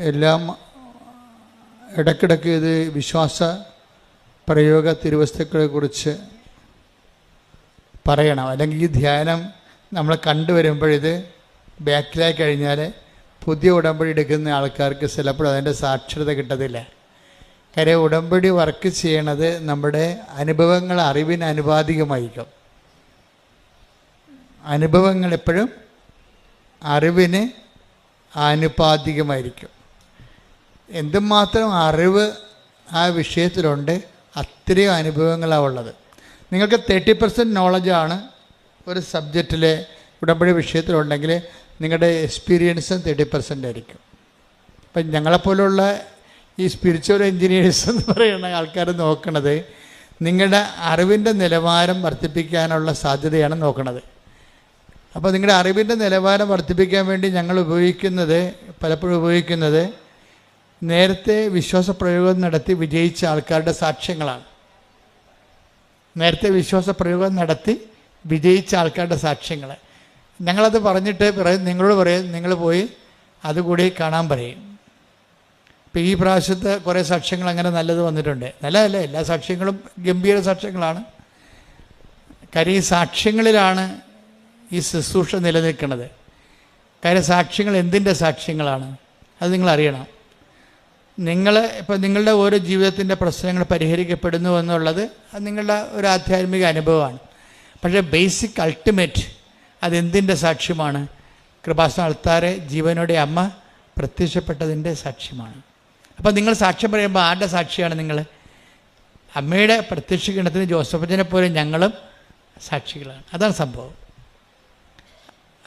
എല്ലാം ഇടയ്ക്കിടയ്ക്ക് ഇത് വിശ്വാസ പ്രയോഗ തിരുവസ്തുക്കളെ കുറിച്ച് പറയണം. അല്ലെങ്കിൽ ഈ ധ്യാനം നമ്മൾ കണ്ടുവരുമ്പോഴിത് ബാക്കിലായി കഴിഞ്ഞാൽ പുതിയ ഉടമ്പടി എടുക്കുന്ന ആൾക്കാർക്ക് ചിലപ്പോൾ അതിൻ്റെ സാക്ഷരത കിട്ടത്തില്ല. കാര്യം ഉടമ്പടി വർക്ക് ചെയ്യണത് നമ്മുടെ അനുഭവങ്ങൾ അറിവിന് അനുപാതികമായിരിക്കും. അനുഭവങ്ങൾ എപ്പോഴും അറിവിന് ആനുപാതികമായിരിക്കും. എന്തുമാത്രം അറിവ് ആ വിഷയത്തിലുണ്ട് അത്രയും അനുഭവങ്ങളാണ് ഉള്ളത്. നിങ്ങൾക്ക് 30% നോളജാണ് ഒരു സബ്ജക്റ്റിലെ ഉടമ്പടി വിഷയത്തിലുണ്ടെങ്കിൽ നിങ്ങളുടെ എക്സ്പീരിയൻസും 30% ആയിരിക്കും. ഇപ്പം ഞങ്ങളെപ്പോലുള്ള ഈ സ്പിരിച്വൽ എൻജിനീയേഴ്സ് എന്ന് പറയുന്ന ആൾക്കാർ നോക്കണത് നിങ്ങളുടെ അറിവിൻ്റെ നിലവാരം വർദ്ധിപ്പിക്കാനുള്ള സാധ്യതയാണ് നോക്കണത്. അപ്പോൾ നിങ്ങളുടെ അറിവിൻ്റെ നിലവാരം വർദ്ധിപ്പിക്കാൻ വേണ്ടി ഞങ്ങൾ പലപ്പോഴും ഉപയോഗിക്കുന്നത് നേരത്തെ വിശ്വാസ പ്രയോഗം നടത്തി വിജയിച്ച ആൾക്കാരുടെ സാക്ഷ്യങ്ങളാണ്. നേരത്തെ വിശ്വാസ പ്രയോഗം നടത്തി വിജയിച്ച ആൾക്കാരുടെ സാക്ഷ്യങ്ങൾ ഞങ്ങളത് പറഞ്ഞിട്ട് നിങ്ങളോട് പറയും, നിങ്ങൾ പോയി അതുകൂടി കാണാൻ പറയും. ഇപ്പോൾ ഈ പ്രാവശ്യത്തെ കുറേ സാക്ഷ്യങ്ങൾ അങ്ങനെ നല്ലത് വന്നിട്ടുണ്ട്. നല്ലതല്ല, എല്ലാ സാക്ഷ്യങ്ങളും ഗംഭീര സാക്ഷ്യങ്ങളാണ്. കാര്യം ഈ സാക്ഷ്യങ്ങളിലാണ് ഈ ശുശ്രൂഷ നിലനിൽക്കുന്നത്. കാര്യം സാക്ഷ്യങ്ങൾ എന്തിൻ്റെ സാക്ഷ്യങ്ങളാണ് അത് നിങ്ങളറിയണം. ഇപ്പോൾ നിങ്ങളുടെ ഓരോ ജീവിതത്തിൻ്റെ പ്രശ്നങ്ങൾ പരിഹരിക്കപ്പെടുന്നു എന്നുള്ളത് അത് നിങ്ങളുടെ ഒരു ആധ്യാത്മിക അനുഭവമാണ്. പക്ഷേ ബേസിക് അൾട്ടിമേറ്റ് അതെന്തിൻ്റെ സാക്ഷ്യമാണ്? കൃപാസന അൾത്താരെ ജീവനോടെ അമ്മ പ്രത്യക്ഷപ്പെട്ടതിൻ്റെ സാക്ഷ്യമാണ്. അപ്പോൾ നിങ്ങൾ സാക്ഷ്യം പറയുമ്പോൾ ആരുടെ സാക്ഷിയാണ് നിങ്ങൾ? അമ്മയുടെ പ്രത്യക്ഷീകരണത്തിന് ജോസഫച്ചനെ പോലെ ഞങ്ങളും സാക്ഷികളാണ്. അതാണ് സംഭവം.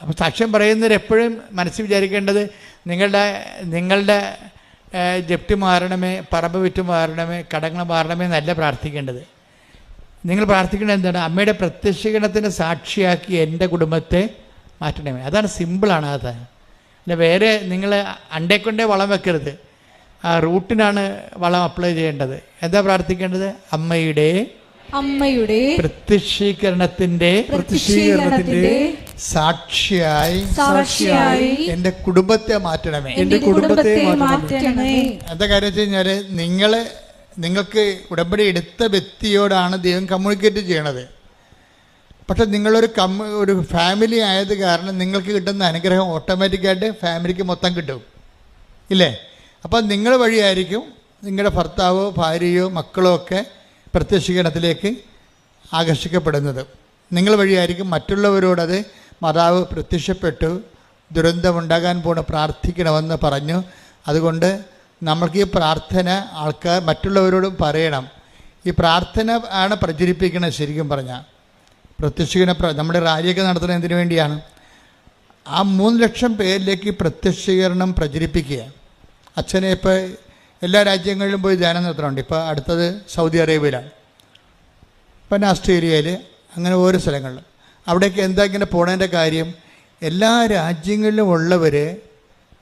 അപ്പോൾ സാക്ഷ്യം പറയുന്നവരെപ്പോഴും മനസ്സിൽ വിചാരിക്കേണ്ടത് നിങ്ങളുടെ ജപ്തി മാറണമേ, പറമ്പ് വിറ്റ് മാറണമേ, കടങ്ങൾ മാറണമേ എന്നല്ല പ്രാർത്ഥിക്കേണ്ടത്. നിങ്ങൾ പ്രാർത്ഥിക്കേണ്ടത് എന്താണ്? അമ്മയുടെ പ്രത്യക്ഷീകരണത്തിന് സാക്ഷിയാക്കി എൻ്റെ കുടുംബത്തെ മാറ്റണമേ. അതാണ് സിമ്പിളാണ്. അല്ല വേറെ നിങ്ങൾ അണ്ടേക്കൊണ്ടേ വളം വെക്കരുത്. ആ റൂട്ടിനാണ് വളം അപ്ലൈ ചെയ്യേണ്ടത്. എന്താ പ്രാർത്ഥിക്കേണ്ടത്? അമ്മയുടെ പ്രത്യക്ഷീകരണത്തിന്റെ സാക്ഷിയായി എൻ്റെ കുടുംബത്തെ മാറ്റണമേ. എന്താ കാര്യം വെച്ച് കഴിഞ്ഞാല് നിങ്ങൾക്ക് ഉടമ്പടി എടുത്ത വ്യക്തിയോടാണ് ദൈവം കമ്മ്യൂണിക്കേറ്റ് ചെയ്യണത്. പക്ഷെ ഒരു ഫാമിലി ആയത് കാരണം നിങ്ങൾക്ക് കിട്ടുന്ന അനുഗ്രഹം ഓട്ടോമാറ്റിക്കായിട്ട് ഫാമിലിക്ക് മൊത്തം കിട്ടും, ഇല്ലേ? അപ്പം നിങ്ങൾ വഴിയായിരിക്കും നിങ്ങളുടെ ഭർത്താവോ ഭാര്യയോ മക്കളോ ഒക്കെ പ്രത്യക്ഷീകരണത്തിലേക്ക് ആകർഷിക്കപ്പെടുന്നത്. നിങ്ങൾ വഴിയായിരിക്കും മറ്റുള്ളവരോടത് മാതാവ് പ്രത്യക്ഷപ്പെട്ടു, ദുരന്തമുണ്ടാകാൻ പോണ പ്രാർത്ഥിക്കണമെന്ന് പറഞ്ഞു. അതുകൊണ്ട് നമ്മൾക്ക് ഈ പ്രാർത്ഥന മറ്റുള്ളവരോടും പറയണം. ഈ പ്രാർത്ഥന ആണ് പ്രചരിപ്പിക്കുന്നത്. ശരിക്കും പറഞ്ഞാൽ പ്രത്യക്ഷീകരണം നമ്മുടെ റാലിയൊക്കെ നടത്തുന്നത് എന്തിനു വേണ്ടിയാണ്? ആ 3 ലക്ഷം പേരിലേക്ക് പ്രത്യക്ഷീകരണം പ്രചരിപ്പിക്കുക. അച്ഛനെ ഇപ്പോൾ എല്ലാ രാജ്യങ്ങളിലും പോയി ധ്യാനം നടത്തുന്നുണ്ട്. ഇപ്പോൾ അടുത്തത് സൗദി അറേബ്യയിലാണ്, പിന്നെ ഓസ്ട്രേലിയയിൽ, അങ്ങനെ ഓരോ സ്ഥലങ്ങളിലും. അവിടേക്ക് എന്താ ഇങ്ങനെ പോണതിൻ്റെ കാര്യം? എല്ലാ രാജ്യങ്ങളിലും ഉള്ളവർ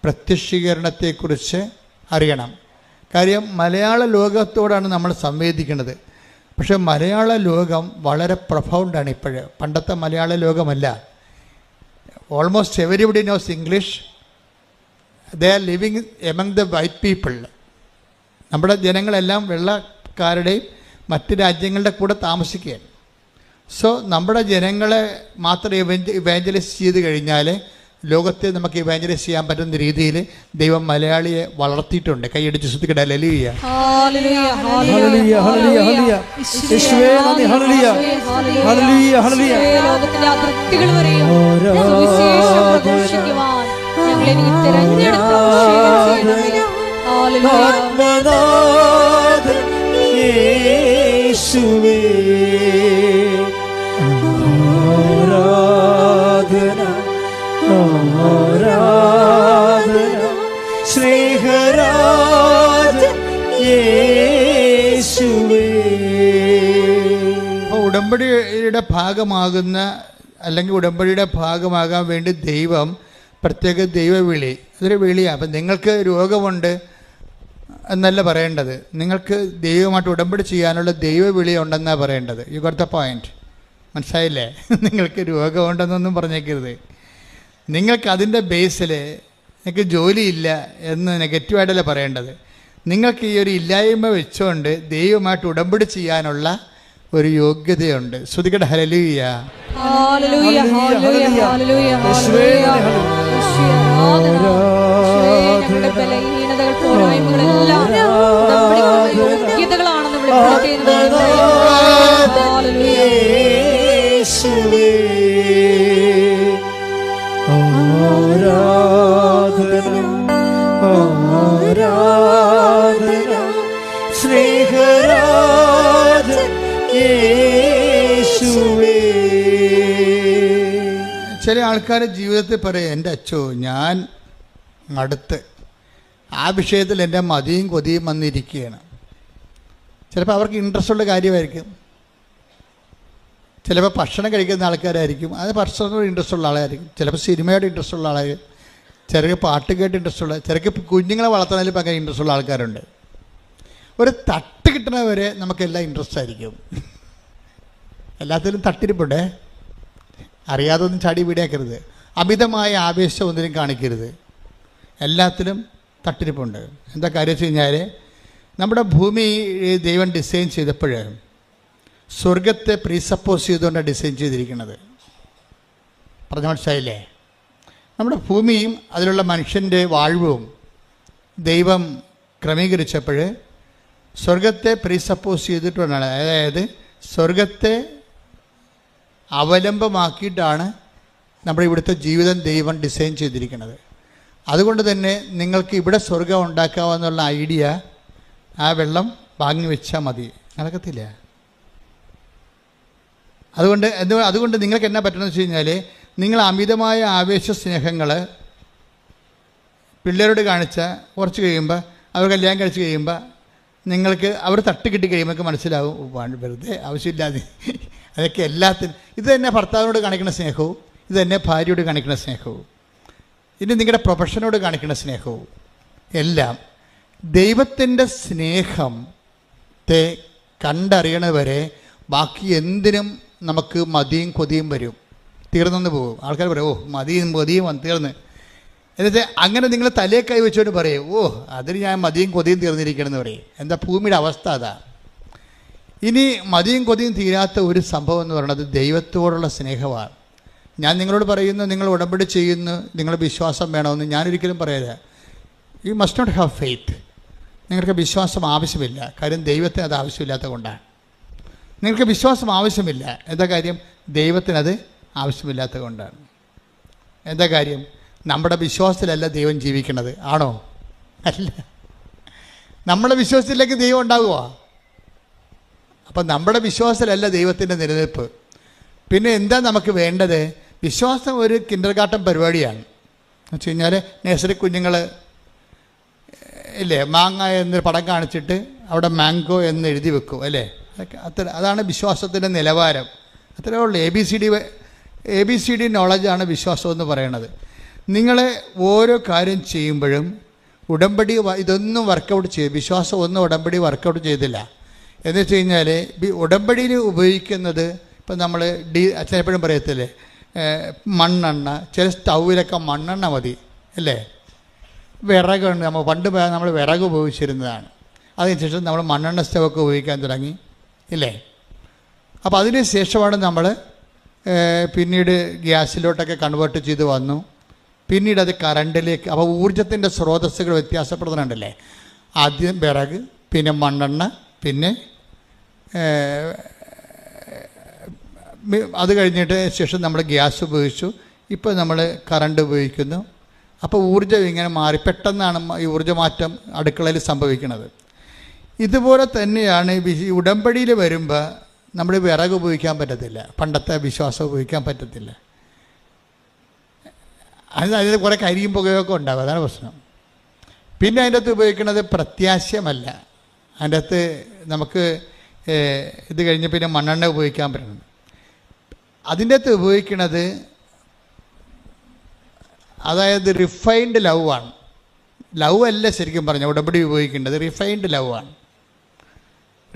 പ്രത്യക്ഷീകരണത്തെക്കുറിച്ച് അറിയണം. കാര്യം മലയാള ലോകത്തോടാണ് നമ്മൾ സംവേദിക്കുന്നത്. പക്ഷേ മലയാള ലോകം വളരെ പ്രൊഫൗണ്ടാണ് ഇപ്പോഴ്. പണ്ടത്തെ മലയാള ലോകമല്ല. Almost everybody knows English. They are living among the white people. നമ്മുടെ ജനങ്ങളെല്ലാം വെള്ളക്കാരുടെയും മറ്റ് രാജ്യങ്ങളുടെ കൂടെ താമസിക്കുകയാണ്. സോ നമ്മുടെ ജനങ്ങളെ മാത്രം ഇവാഞ്ചലൈസ് ചെയ്ത് കഴിഞ്ഞാൽ ലോകത്തെ നമുക്ക് ഇവാഞ്ചലൈസ് ചെയ്യാൻ പറ്റുന്ന രീതിയിൽ ദൈവം മലയാളിയെ വളർത്തിയിട്ടുണ്ട്. കൈയടിച്ച് ശ്രദ്ധിക്കട്ടെ. ഹല്ലേലൂയ. ഉടമ്പടിയുടെ ഭാഗമാകുന്ന അല്ലെങ്കിൽ ഉടമ്പടിയുടെ ഭാഗമാകാൻ വേണ്ടി ദൈവം പ്രത്യേക ദൈവവിളി, അതൊരു വിളിയാണ്. അപ്പം നിങ്ങൾക്ക് രോഗമുണ്ട് എന്നല്ല പറയേണ്ടത്, നിങ്ങൾക്ക് ദൈവമായിട്ട് ഉടമ്പടി ചെയ്യാനുള്ള ദൈവവിളി ഉണ്ടെന്നാണ് പറയേണ്ടത്. You got the point. മനസ്സിലായില്ലേ? നിങ്ങൾക്ക് രോഗമുണ്ടെന്നൊന്നും പറഞ്ഞേക്കരുത്. നിങ്ങൾക്ക് അതിൻ്റെ ബേസിൽ എനിക്ക് ജോലിയില്ല എന്ന് നെഗറ്റീവായിട്ടല്ല പറയേണ്ടത്. നിങ്ങൾക്ക് ഈ ഒരു ഇല്ലായ്മ വെച്ചുകൊണ്ട് ദൈവമായിട്ട് ഉടമ്പടി ചെയ്യാനുള്ള ഒരു യോഗ്യതയുണ്ട്. ശ്രുതികട ഹല്ലേലൂയ. ചില ആൾക്കാർ ജീവിതത്തിൽ പറയും, എൻ്റെ അച്ചോ ഞാൻ അടുത്ത് ആ വിഷയത്തിൽ എൻ്റെ മതിയും കൊതിയും വന്നിരിക്കുകയാണ്. ചിലപ്പോൾ അവർക്ക് ഇൻട്രസ്റ്റ് ഉള്ള കാര്യമായിരിക്കും. ചിലപ്പോൾ ഭക്ഷണം കഴിക്കുന്ന ആൾക്കാരായിരിക്കും, അത് ഭക്ഷണത്തോട് ഇൻട്രസ്റ്റ് ഉള്ള ആളായിരിക്കും. ചിലപ്പോൾ സിനിമയോട് ഇൻട്രസ്റ്റ് ഉള്ള ആളായിരിക്കും. ചിലർക്ക് പാട്ട് കേട്ട് ഇൻട്രസ്റ്റ് ഉള്ള, ചിലർക്ക് കുഞ്ഞുങ്ങളെ വളർത്തുന്നതിൽ ഭയങ്കര ഇൻട്രസ്റ്റ് ഉള്ള ആൾക്കാരുണ്ട്. ഒരു തട്ട് കിട്ടണവരെ നമുക്കെല്ലാം ഇൻട്രസ്റ്റ് ആയിരിക്കും. എല്ലാത്തിലും തട്ടിരിപ്പുണ്ടേ. അറിയാതെ ഒന്നും ചാടി വീടിയാക്കരുത്. അമിതമായ ആവേശം ഒന്നിനും കാണിക്കരുത്. എല്ലാത്തിലും തട്ടിരിപ്പുണ്ട്. എന്താ കാര്യം വെച്ച് കഴിഞ്ഞാൽ, നമ്മുടെ ഭൂമി ദൈവം ഡിസൈൻ ചെയ്തപ്പോൾ സ്വർഗത്തെ പ്രീസപ്പോസ് ചെയ്തുകൊണ്ടാണ് ഡിസൈൻ ചെയ്തിരിക്കുന്നത്. പറഞ്ഞ മനസ്സിലായില്ലേ? നമ്മുടെ ഭൂമിയും അതിലുള്ള മനുഷ്യൻ്റെ വാഴ്വും ദൈവം ക്രമീകരിച്ചപ്പോൾ സ്വർഗത്തെ പ്രീസപ്പോസ് ചെയ്തിട്ടുണ്ടാണ്. അതായത് സ്വർഗത്തെ അവലംബമാക്കിയിട്ടാണ് നമ്മുടെ ഇവിടുത്തെ ജീവിതം ദൈവം ഡിസൈൻ ചെയ്തിരിക്കുന്നത്. അതുകൊണ്ട് തന്നെ നിങ്ങൾക്ക് ഇവിടെ സ്വർഗം ഉണ്ടാക്കാമെന്നുള്ള ഐഡിയ ആ വെള്ളം വാങ്ങി വെച്ചാൽ മതി, നടക്കത്തില്ല. അതുകൊണ്ട് നിങ്ങൾക്ക് എന്നാ പറ്റണമെന്ന് വെച്ച് കഴിഞ്ഞാൽ, നിങ്ങൾ അമിതമായ ആവേശ സ്നേഹങ്ങൾ പിള്ളേരോട് കാണിച്ചാൽ കുറച്ച് കഴിയുമ്പോൾ, അവർ കല്യാണം കഴിച്ച് കഴിയുമ്പോൾ നിങ്ങൾക്ക് അവർ തട്ട് കിട്ടി കഴിയുമ്പോൾ മനസ്സിലാവും, വെറുതെ ആവശ്യമില്ലാതെ. അതൊക്കെ എല്ലാത്തിനും ഇത് തന്നെ ഭർത്താവിനോട് കാണിക്കുന്ന സ്നേഹവും, ഇത് തന്നെ ഭാര്യയോട് കാണിക്കുന്ന സ്നേഹവും, ഇനി നിങ്ങളുടെ പ്രൊഫഷനോട് കാണിക്കുന്ന സ്നേഹവും എല്ലാം ദൈവത്തിൻ്റെ സ്നേഹത്തെ കണ്ടറിയണവരെ ബാക്കി എന്തിനും നമുക്ക് മതിയും കൊതിയും വരും. തീർന്നെന്ന് പോകും. ആൾക്കാർ പറയും, ഓ മതിയും കൊതിയും തീർന്ന്. എന്നിട്ട് അങ്ങനെ നിങ്ങൾ തലേ കൈ വെച്ചുകൊണ്ട് പറയും, ഓ അതിന് ഞാൻ മതിയും കൊതിയും തീർന്നിരിക്കണമെന്ന് പറയും. എന്താ ഭൂമിയുടെ അവസ്ഥ അതാ. ഇനി മതിയും കൊതിയും തീരാത്ത ഒരു സംഭവം എന്ന് പറയുന്നത് ദൈവത്തോടുള്ള സ്നേഹമാണ്. ഞാൻ നിങ്ങളോട് പറയുന്നു, നിങ്ങൾ ഉടമ്പടി ചെയ്യുന്നു, നിങ്ങളുടെ വിശ്വാസം വേണമെന്ന് ഞാനൊരിക്കലും പറയില്ല. You must not have faith. നിങ്ങൾക്ക് വിശ്വാസം ആവശ്യമില്ല. കാര്യം ദൈവത്തിന് അത് ആവശ്യമില്ലാത്ത കൊണ്ടാണ്. നിങ്ങൾക്ക് വിശ്വാസം ആവശ്യമില്ല. എന്താ കാര്യം? ദൈവത്തിനത് ആവശ്യമില്ലാത്ത കൊണ്ടാണ്. എന്താ കാര്യം? നമ്മുടെ വിശ്വാസത്തിലല്ല ദൈവം ജീവിക്കുന്നത്, ആണോ? അല്ല. നമ്മുടെ വിശ്വാസത്തിലേക്ക് ദൈവം ഉണ്ടാകുമോ? അപ്പം നമ്മുടെ വിശ്വാസത്തിലല്ല ദൈവത്തിൻ്റെ നിലനിൽപ്പ്. പിന്നെ എന്താ നമുക്ക് വേണ്ടത്? വിശ്വാസം ഒരു കിൻഡർ ഗാർട്ടൻ പരിപാടിയാണ്. എന്ന് വെച്ച് കഴിഞ്ഞാൽ നഴ്സറി കുഞ്ഞുങ്ങൾ ഇല്ലേ, മാങ്ങ എന്നൊരു പടം കാണിച്ചിട്ട് അവിടെ മാംഗോ എന്ന് എഴുതി വെക്കും അല്ലേ? അതാണ് വിശ്വാസത്തിൻ്റെ നിലവാരം. അത്രേ ഉള്ളൂ. എ ബി സി ഡി നോളജാണ് വിശ്വാസം എന്ന് പറയണത്. നിങ്ങൾ ഓരോ കാര്യം ചെയ്യുമ്പോഴും ഉടമ്പടി ഇതൊന്നും വർക്കൗട്ട് ചെയ്ത്, വിശ്വാസം ഒന്നും ഉടമ്പടി വർക്കൗട്ട് ചെയ്തില്ല. എന്ന് വെച്ച് കഴിഞ്ഞാൽ ഉടമ്പടിയിൽ ഉപയോഗിക്കുന്നത്, ഇപ്പം നമ്മൾ ചിലപ്പോഴും പറയത്തില്ലേ മണ്ണെണ്ണ, ചില സ്റ്റൗവിലൊക്കെ മണ്ണെണ്ണ മതി അല്ലേ? വിറകുണ്ട്. പണ്ട് നമ്മൾ വിറക് ഉപയോഗിച്ചിരുന്നതാണ്. അതിനുശേഷം നമ്മൾ മണ്ണെണ്ണ സ്റ്റൗവൊക്കെ ഉപയോഗിക്കാൻ തുടങ്ങി ഇല്ലേ? അപ്പോൾ അതിന് ശേഷമാണ് നമ്മൾ പിന്നീട് ഗ്യാസിലോട്ടൊക്കെ കൺവേർട്ട് ചെയ്ത് വന്നു. പിന്നീട് അത് കറണ്ടിലേക്ക്. അപ്പോൾ ഊർജത്തിൻ്റെ സ്രോതസ്സുകൾ വ്യത്യാസപ്പെടുന്നുണ്ടല്ലേ? ആദ്യം വിറക്, പിന്നെ മണ്ണെണ്ണ, പിന്നെ അത് കഴിഞ്ഞിട്ട് ശേഷം നമ്മൾ ഗ്യാസ് ഉപയോഗിച്ചു. ഇപ്പോൾ നമ്മൾ കറണ്ട് ഉപയോഗിക്കുന്നു. അപ്പോൾ ഊർജ്ജം ഇങ്ങനെ മാറി. പെട്ടെന്നാണ് ഈ ഊർജ്ജമാറ്റം അടുക്കളയിൽ സംഭവിക്കുന്നത്. ഇതുപോലെ തന്നെയാണ് ഉടമ്പടിയിൽ വരുമ്പോൾ നമ്മൾ വിറക് ഉപയോഗിക്കാൻ പറ്റത്തില്ല. പണ്ടത്തെ വിശ്വാസം ഉപയോഗിക്കാൻ പറ്റത്തില്ല. അതിൽ കുറേ കരിയും പുകയൊക്കെ ഉണ്ടാകും. അതാണ് പ്രശ്നം. പിന്നെ അതിൻ്റെ അകത്ത് ഉപയോഗിക്കുന്നത് പ്രത്യാശയമല്ല. അതിൻ്റെ അകത്ത് നമുക്ക് ഇത് കഴിഞ്ഞ് പിന്നെ മണ്ണെണ്ണ ഉപയോഗിക്കാൻ പറ്റണം. അതിൻ്റെ അകത്ത് ഉപയോഗിക്കുന്നത് അതായത് റിഫൈൻഡ് ലവ് ആണ്. ലവ് അല്ല ശരിക്കും പറഞ്ഞാൽ ഉടമ്പടി ഉപയോഗിക്കേണ്ടത്, റിഫൈൻഡ് ലവ് ആണ്.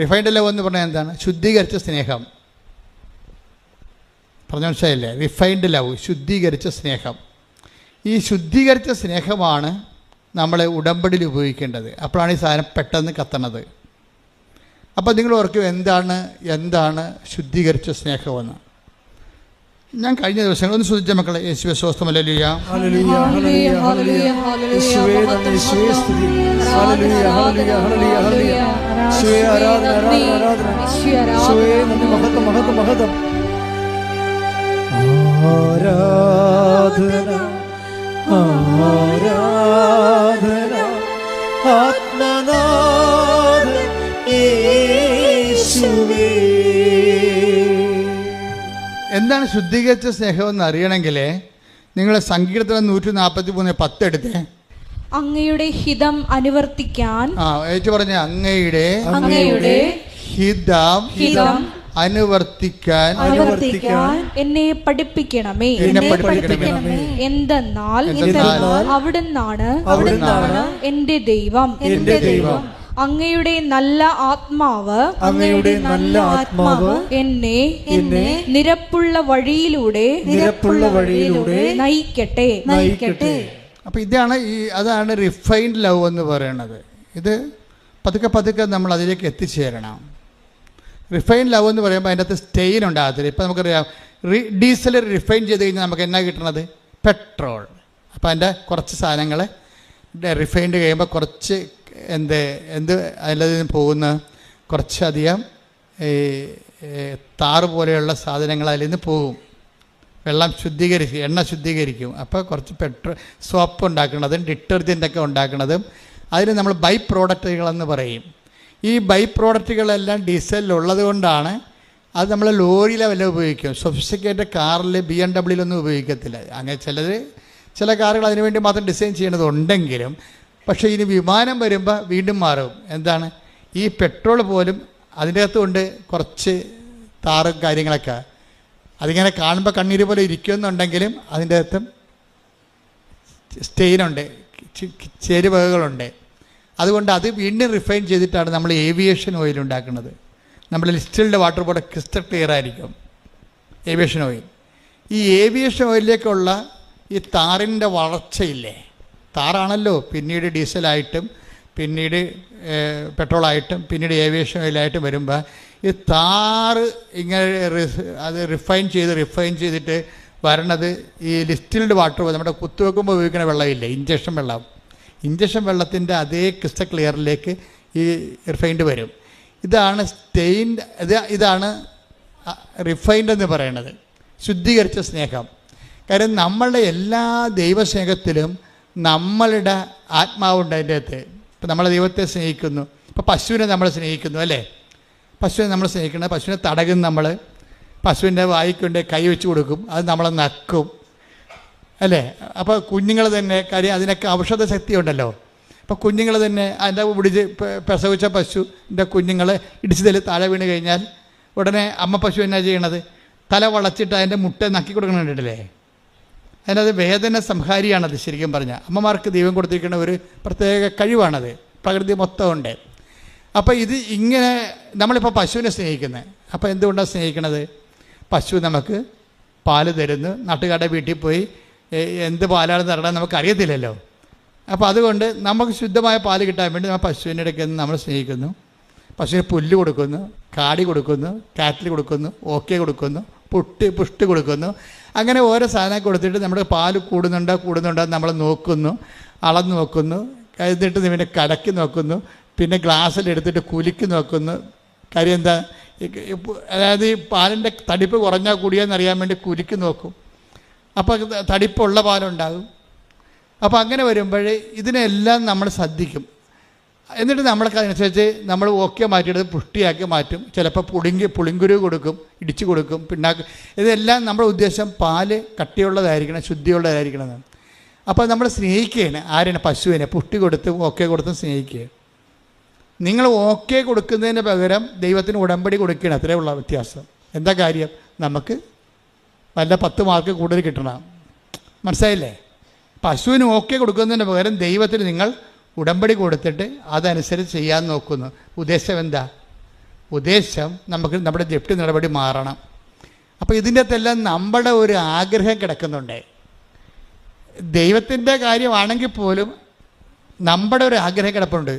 റിഫൈൻഡ് ലവ് എന്ന് പറഞ്ഞാൽ എന്താണ്? ശുദ്ധീകരിച്ച സ്നേഹം. പറഞ്ഞ മനസ്സിലായില്ലേ? റിഫൈൻഡ് ലവ്, ശുദ്ധീകരിച്ച സ്നേഹം. ഈ ശുദ്ധീകരിച്ച സ്നേഹമാണ് നമ്മൾ ഉടമ്പടിയിൽ ഉപയോഗിക്കേണ്ടത്. അപ്പോഴാണ് ഈ സാധനം പെട്ടെന്ന് കത്തണത്. അപ്പോൾ നിങ്ങൾ ഓർക്കും എന്താണ് ശുദ്ധീകരിച്ച സ്നേഹമെന്ന്. ഞാൻ കഴിഞ്ഞ ദിവസങ്ങൾ ഒന്ന് ശ്രദ്ധിച്ച മക്കളെ. യേശുവേ സ്തോത്രം. ഹല്ലേലൂയ ഹല്ലേലൂയ ഹല്ലേലൂയ ഹല്ലേലൂയ യേശുവേ നന്ദി, യേശുവേ സ്തുതി. ഹല്ലേലൂയ ഹല്ലേലൂയ ഹല്ലേലൂയ ഹല്ലേലൂയ യേശുവേ ആരാധന ആരാധന ആരാധന യേശുവേ നന്ദി. മഹത്വം മഹത്വം മഹത്വം. ആരാധന ആരാധന ആത്മനാഥൻ യേശുവേ. എന്താണ് ശുദ്ധീകരിച്ച സ്നേഹമെന്ന് അറിയണമെങ്കിൽ നിങ്ങൾ സങ്കീർത്തനം 143:10 എടുത്തേ. അങ്ങയുടെ ഹിതം അനുവർത്തിക്കാൻ ഏറ്റു പറഞ്ഞ അങ്ങയുടെ ഹിതം അനുവർത്തിക്കാൻ എന്നെ പഠിപ്പിക്കണമേ. എന്തെന്നാൽ അവിടുന്നാണ് എന്റെ ദൈവം. അങ്ങയുടെ നല്ല ആത്മാവ് എന്നെ നിരപ്പുള്ള വഴിയിലൂടെ നയിക്കട്ടെ. അപ്പം അതാണ് റിഫൈൻഡ് ലവ് എന്ന് പറയുന്നത്. ഇത് പതുക്കെ നമ്മൾ അതിലേക്ക് എത്തിച്ചേരണം. റിഫൈൻഡ് ലവ് എന്ന് പറയുമ്പോൾ അതിൻ്റെ അകത്ത് സ്റ്റെയിൻ ഉണ്ടാകത്തില്ല. ഇപ്പം നമുക്കറിയാം, ഡീസൽ റിഫൈൻ ചെയ്ത് കഴിഞ്ഞാൽ നമുക്ക് എന്നാ കിട്ടണത്? പെട്രോൾ. അപ്പോൾ അതിൻ്റെ കുറച്ച് സാധനങ്ങൾ റിഫൈൻഡ് കഴിയുമ്പോൾ കുറച്ച് എന്ത് അതിൽ നിന്ന് പോകുന്ന കുറച്ചധികം താറ് പോലെയുള്ള സാധനങ്ങൾ അതിൽ നിന്ന് പോകും. വെള്ളം ശുദ്ധീകരിക്കും, എണ്ണ ശുദ്ധീകരിക്കും. അപ്പോൾ കുറച്ച് സോപ്പ് ഉണ്ടാക്കുന്നതും ഡിറ്റർജൻറ്റൊക്കെ ഉണ്ടാക്കുന്നതും അതിന് നമ്മൾ ബൈ പ്രോഡക്റ്റുകളെന്ന് പറയും. ഈ ബൈ പ്രോഡക്റ്റുകളെല്ലാം ഡീസലിലുള്ളത് കൊണ്ടാണ് അത് നമ്മൾ ലോറിയിലെ വല്ല ഉപയോഗിക്കും. സൊഫിസ്റ്റിക്കേറ്റഡ് കാറിൽ BMW ഉപയോഗിക്കത്തില്ല. അങ്ങനെ ചില കാറുകൾ അതിനു വേണ്ടി മാത്രം ഡിസൈൻ ചെയ്യേണ്ടതുണ്ടെങ്കിലും, പക്ഷേ ഇനി വിമാനം വരുമ്പോൾ വീണ്ടും മാറും. എന്താണ്? ഈ പെട്രോൾ പോലും അതിൻ്റെ അകത്തുകൊണ്ട് കുറച്ച് താറും കാര്യങ്ങളൊക്കെ അതിങ്ങനെ കാണുമ്പോൾ കണ്ണീര് പോലെ ഇരിക്കുമെന്നുണ്ടെങ്കിലും അതിൻ്റെ അകത്തും സ്റ്റെയിനുണ്ട്, ചേരുവകകളുണ്ട്. അതുകൊണ്ട് അത് വീണ്ടും റിഫൈൻ ചെയ്തിട്ടാണ് നമ്മൾ ഏവിയേഷൻ ഓയിൽ ഉണ്ടാക്കുന്നത്. നമ്മൾ ഡിസ്റ്റിൽഡ് വാട്ടർ പോലെ ക്രിസ്റ്റൽ ക്ലിയർ ആയിരിക്കും ഏവിയേഷൻ ഓയിൽ. ഈ ഏവിയേഷൻ ഓയിലിലേക്കുള്ള ഈ താറിൻ്റെ വളർച്ചയില്ലേ, താറാണല്ലോ പിന്നീട് ഡീസലായിട്ടും പിന്നീട് പെട്രോളായിട്ടും പിന്നീട് ഏവിയേഷൻ ഓയിലായിട്ടും വരുമ്പോൾ ഈ താറ് ഇങ്ങനെ അത് റിഫൈൻ ചെയ്തിട്ട് വരണത് ഈ ഡിസ്റ്റിൽഡ് വാട്ടർ പോലെ നമ്മുടെ കുത്തുവെക്കുമ്പോൾ ഉപയോഗിക്കുന്ന വെള്ളമില്ലേ, ഇഞ്ചക്ഷൻ വെള്ളത്തിൻ്റെ അതേ ക്രിസ്റ്റൽ ക്ലിയറിലേക്ക് ഈ റിഫൈൻഡ് വരും. ഇതാണ് സ്റ്റെയിൻഡ്, ഇതാണ് റിഫൈൻഡ് എന്ന് പറയുന്നത്, ശുദ്ധീകരിച്ച സ്നേഹം. കാര്യം നമ്മളുടെ എല്ലാ ദൈവസ്നേഹത്തിലും നമ്മളുടെ ആത്മാവുണ്ട് അതിൻ്റെ അകത്ത്. ഇപ്പം നമ്മൾ ദൈവത്തെ സ്നേഹിക്കുന്നു. ഇപ്പോൾ പശുവിനെ നമ്മൾ സ്നേഹിക്കുന്നു അല്ലേ? പശുവിനെ നമ്മൾ സ്നേഹിക്കണം. പശുവിനെ തടകും നമ്മൾ. പശുവിൻ്റെ വായിക്കൊണ്ട് കൈ വെച്ച് കൊടുക്കും, അത് നമ്മളെ നക്കും അല്ലേ? അപ്പോൾ കുഞ്ഞുങ്ങൾ തന്നെ, കാര്യം അതിനൊക്കെ ഔഷധ ശക്തി ഉണ്ടല്ലോ. അപ്പോൾ കുഞ്ഞുങ്ങൾ തന്നെ അതിൻ്റെ പിടിച്ച് പ്രസവിച്ച പശുവിൻ്റെ കുഞ്ഞുങ്ങൾ ഇടിച്ചതിൽ താഴെ വീണ് കഴിഞ്ഞാൽ ഉടനെ അമ്മ പശു എന്നാ ചെയ്യണത്? തല വളച്ചിട്ട് അതിൻ്റെ മുട്ട നക്കി കൊടുക്കണുണ്ടല്ലേ? അതിനത് വേദന സംഹാരിയാണത്. ശരിക്കും പറഞ്ഞാൽ അമ്മമാർക്ക് ദൈവം കൊടുത്തിരിക്കുന്ന ഒരു പ്രത്യേക കഴിവാണത്. പ്രകൃതി മൊത്തം ഉണ്ട്. അപ്പോൾ ഇത് ഇങ്ങനെ നമ്മളിപ്പോൾ പശുവിനെ സ്നേഹിക്കുന്നത്. അപ്പോൾ എന്തുകൊണ്ടാണ് സ്നേഹിക്കണത്? പശു നമുക്ക് പാല് തരുന്നു. നാട്ടുകാരുടെ വീട്ടിൽ പോയി എന്ത് പാലാണ് തരണം നമുക്കറിയത്തില്ലല്ലോ. അപ്പോൾ അതുകൊണ്ട് നമുക്ക് ശുദ്ധമായ പാല് കിട്ടാൻ വേണ്ടി നമ്മൾ പശുവിൻ്റെ ഇടയ്ക്ക് നമ്മൾ സ്നേഹിക്കുന്നു. പശുവിന് പുല്ല് കൊടുക്കുന്നു, കാടി കൊടുക്കുന്നു, കാറ്റിൽ കൊടുക്കുന്നു, ഓക്കെ കൊടുക്കുന്നു, പുഷ്ടി കൊടുക്കുന്നു. അങ്ങനെ ഓരോ സാധനം കൊടുത്തിട്ട് നമ്മുടെ പാല് കൂടുന്നുണ്ടോ നമ്മൾ നോക്കുന്നു, അളന്ന് നോക്കുന്നു, എന്നിട്ട് പിന്നെ കലക്കി നോക്കുന്നു, പിന്നെ ഗ്ലാസ്സിലെടുത്തിട്ട് കുലുക്കി നോക്കുന്നു. കാര്യം എന്താ? അതായത് ഈ പാലിൻ്റെ തടിപ്പ് കുറഞ്ഞാൽ കൂടിയെന്നറിയാൻ വേണ്ടി കുലുക്കി നോക്കും. അപ്പോൾ തടിപ്പുള്ള പാലുണ്ടാകും. അപ്പോൾ അങ്ങനെ വരുമ്പോൾ ഇതിനെല്ലാം നമ്മൾ ശ്രദ്ധിക്കും. എന്നിട്ട് നമ്മൾക്ക് അതനുസരിച്ച് നമ്മൾ ഓക്കെ മാറ്റിയെടുത്ത് പുഷ്ടിയാക്കി മാറ്റും. ചിലപ്പോൾ പുളിങ്കുരു കൊടുക്കും, ഇടിച്ചു കൊടുക്കും, പിണ്ണാക്ക്. ഇതെല്ലാം നമ്മുടെ ഉദ്ദേശം പാല് കട്ടിയുള്ളതായിരിക്കണം, ശുദ്ധിയുള്ളതായിരിക്കണം എന്നാണ്. അപ്പോൾ നമ്മൾ സ്നേഹിക്കുകയാണ്. ആരാണ്? പശുവിനെ പുഷ്ടി കൊടുത്ത് ഓക്കെ കൊടുത്ത് സ്നേഹിക്കുക. നിങ്ങൾ ഓക്കെ കൊടുക്കുന്നതിന് പകരം ദൈവത്തിന് ഉടമ്പടി കൊടുക്കുകയാണ്. അത്രേ ഉള്ള വ്യത്യാസം. എന്താ കാര്യം? നമുക്ക് വല്ല 10 മാർക്ക് കൂടുതൽ കിട്ടണം. മനസ്സിലായില്ലേ? പശുവിന് ഓക്കെ കൊടുക്കുന്നതിന് പകരം ദൈവത്തിന് നിങ്ങൾ ഉടമ്പടി കൊടുത്തിട്ട് അതനുസരിച്ച് ചെയ്യാൻ നോക്കുന്നു. ഉദ്ദേശം എന്താ? ഉദ്ദേശം നമുക്ക് നമ്മുടെ ജപ്തി നടപടി മാറണം. അപ്പോൾ ഇതിൻ്റെ അകത്തെല്ലാം നമ്മുടെ ഒരു ആഗ്രഹം കിടക്കുന്നുണ്ട്. ദൈവത്തിൻ്റെ കാര്യമാണെങ്കിൽ പോലും നമ്മുടെ ഒരു ആഗ്രഹം കിടപ്പുണ്ട്.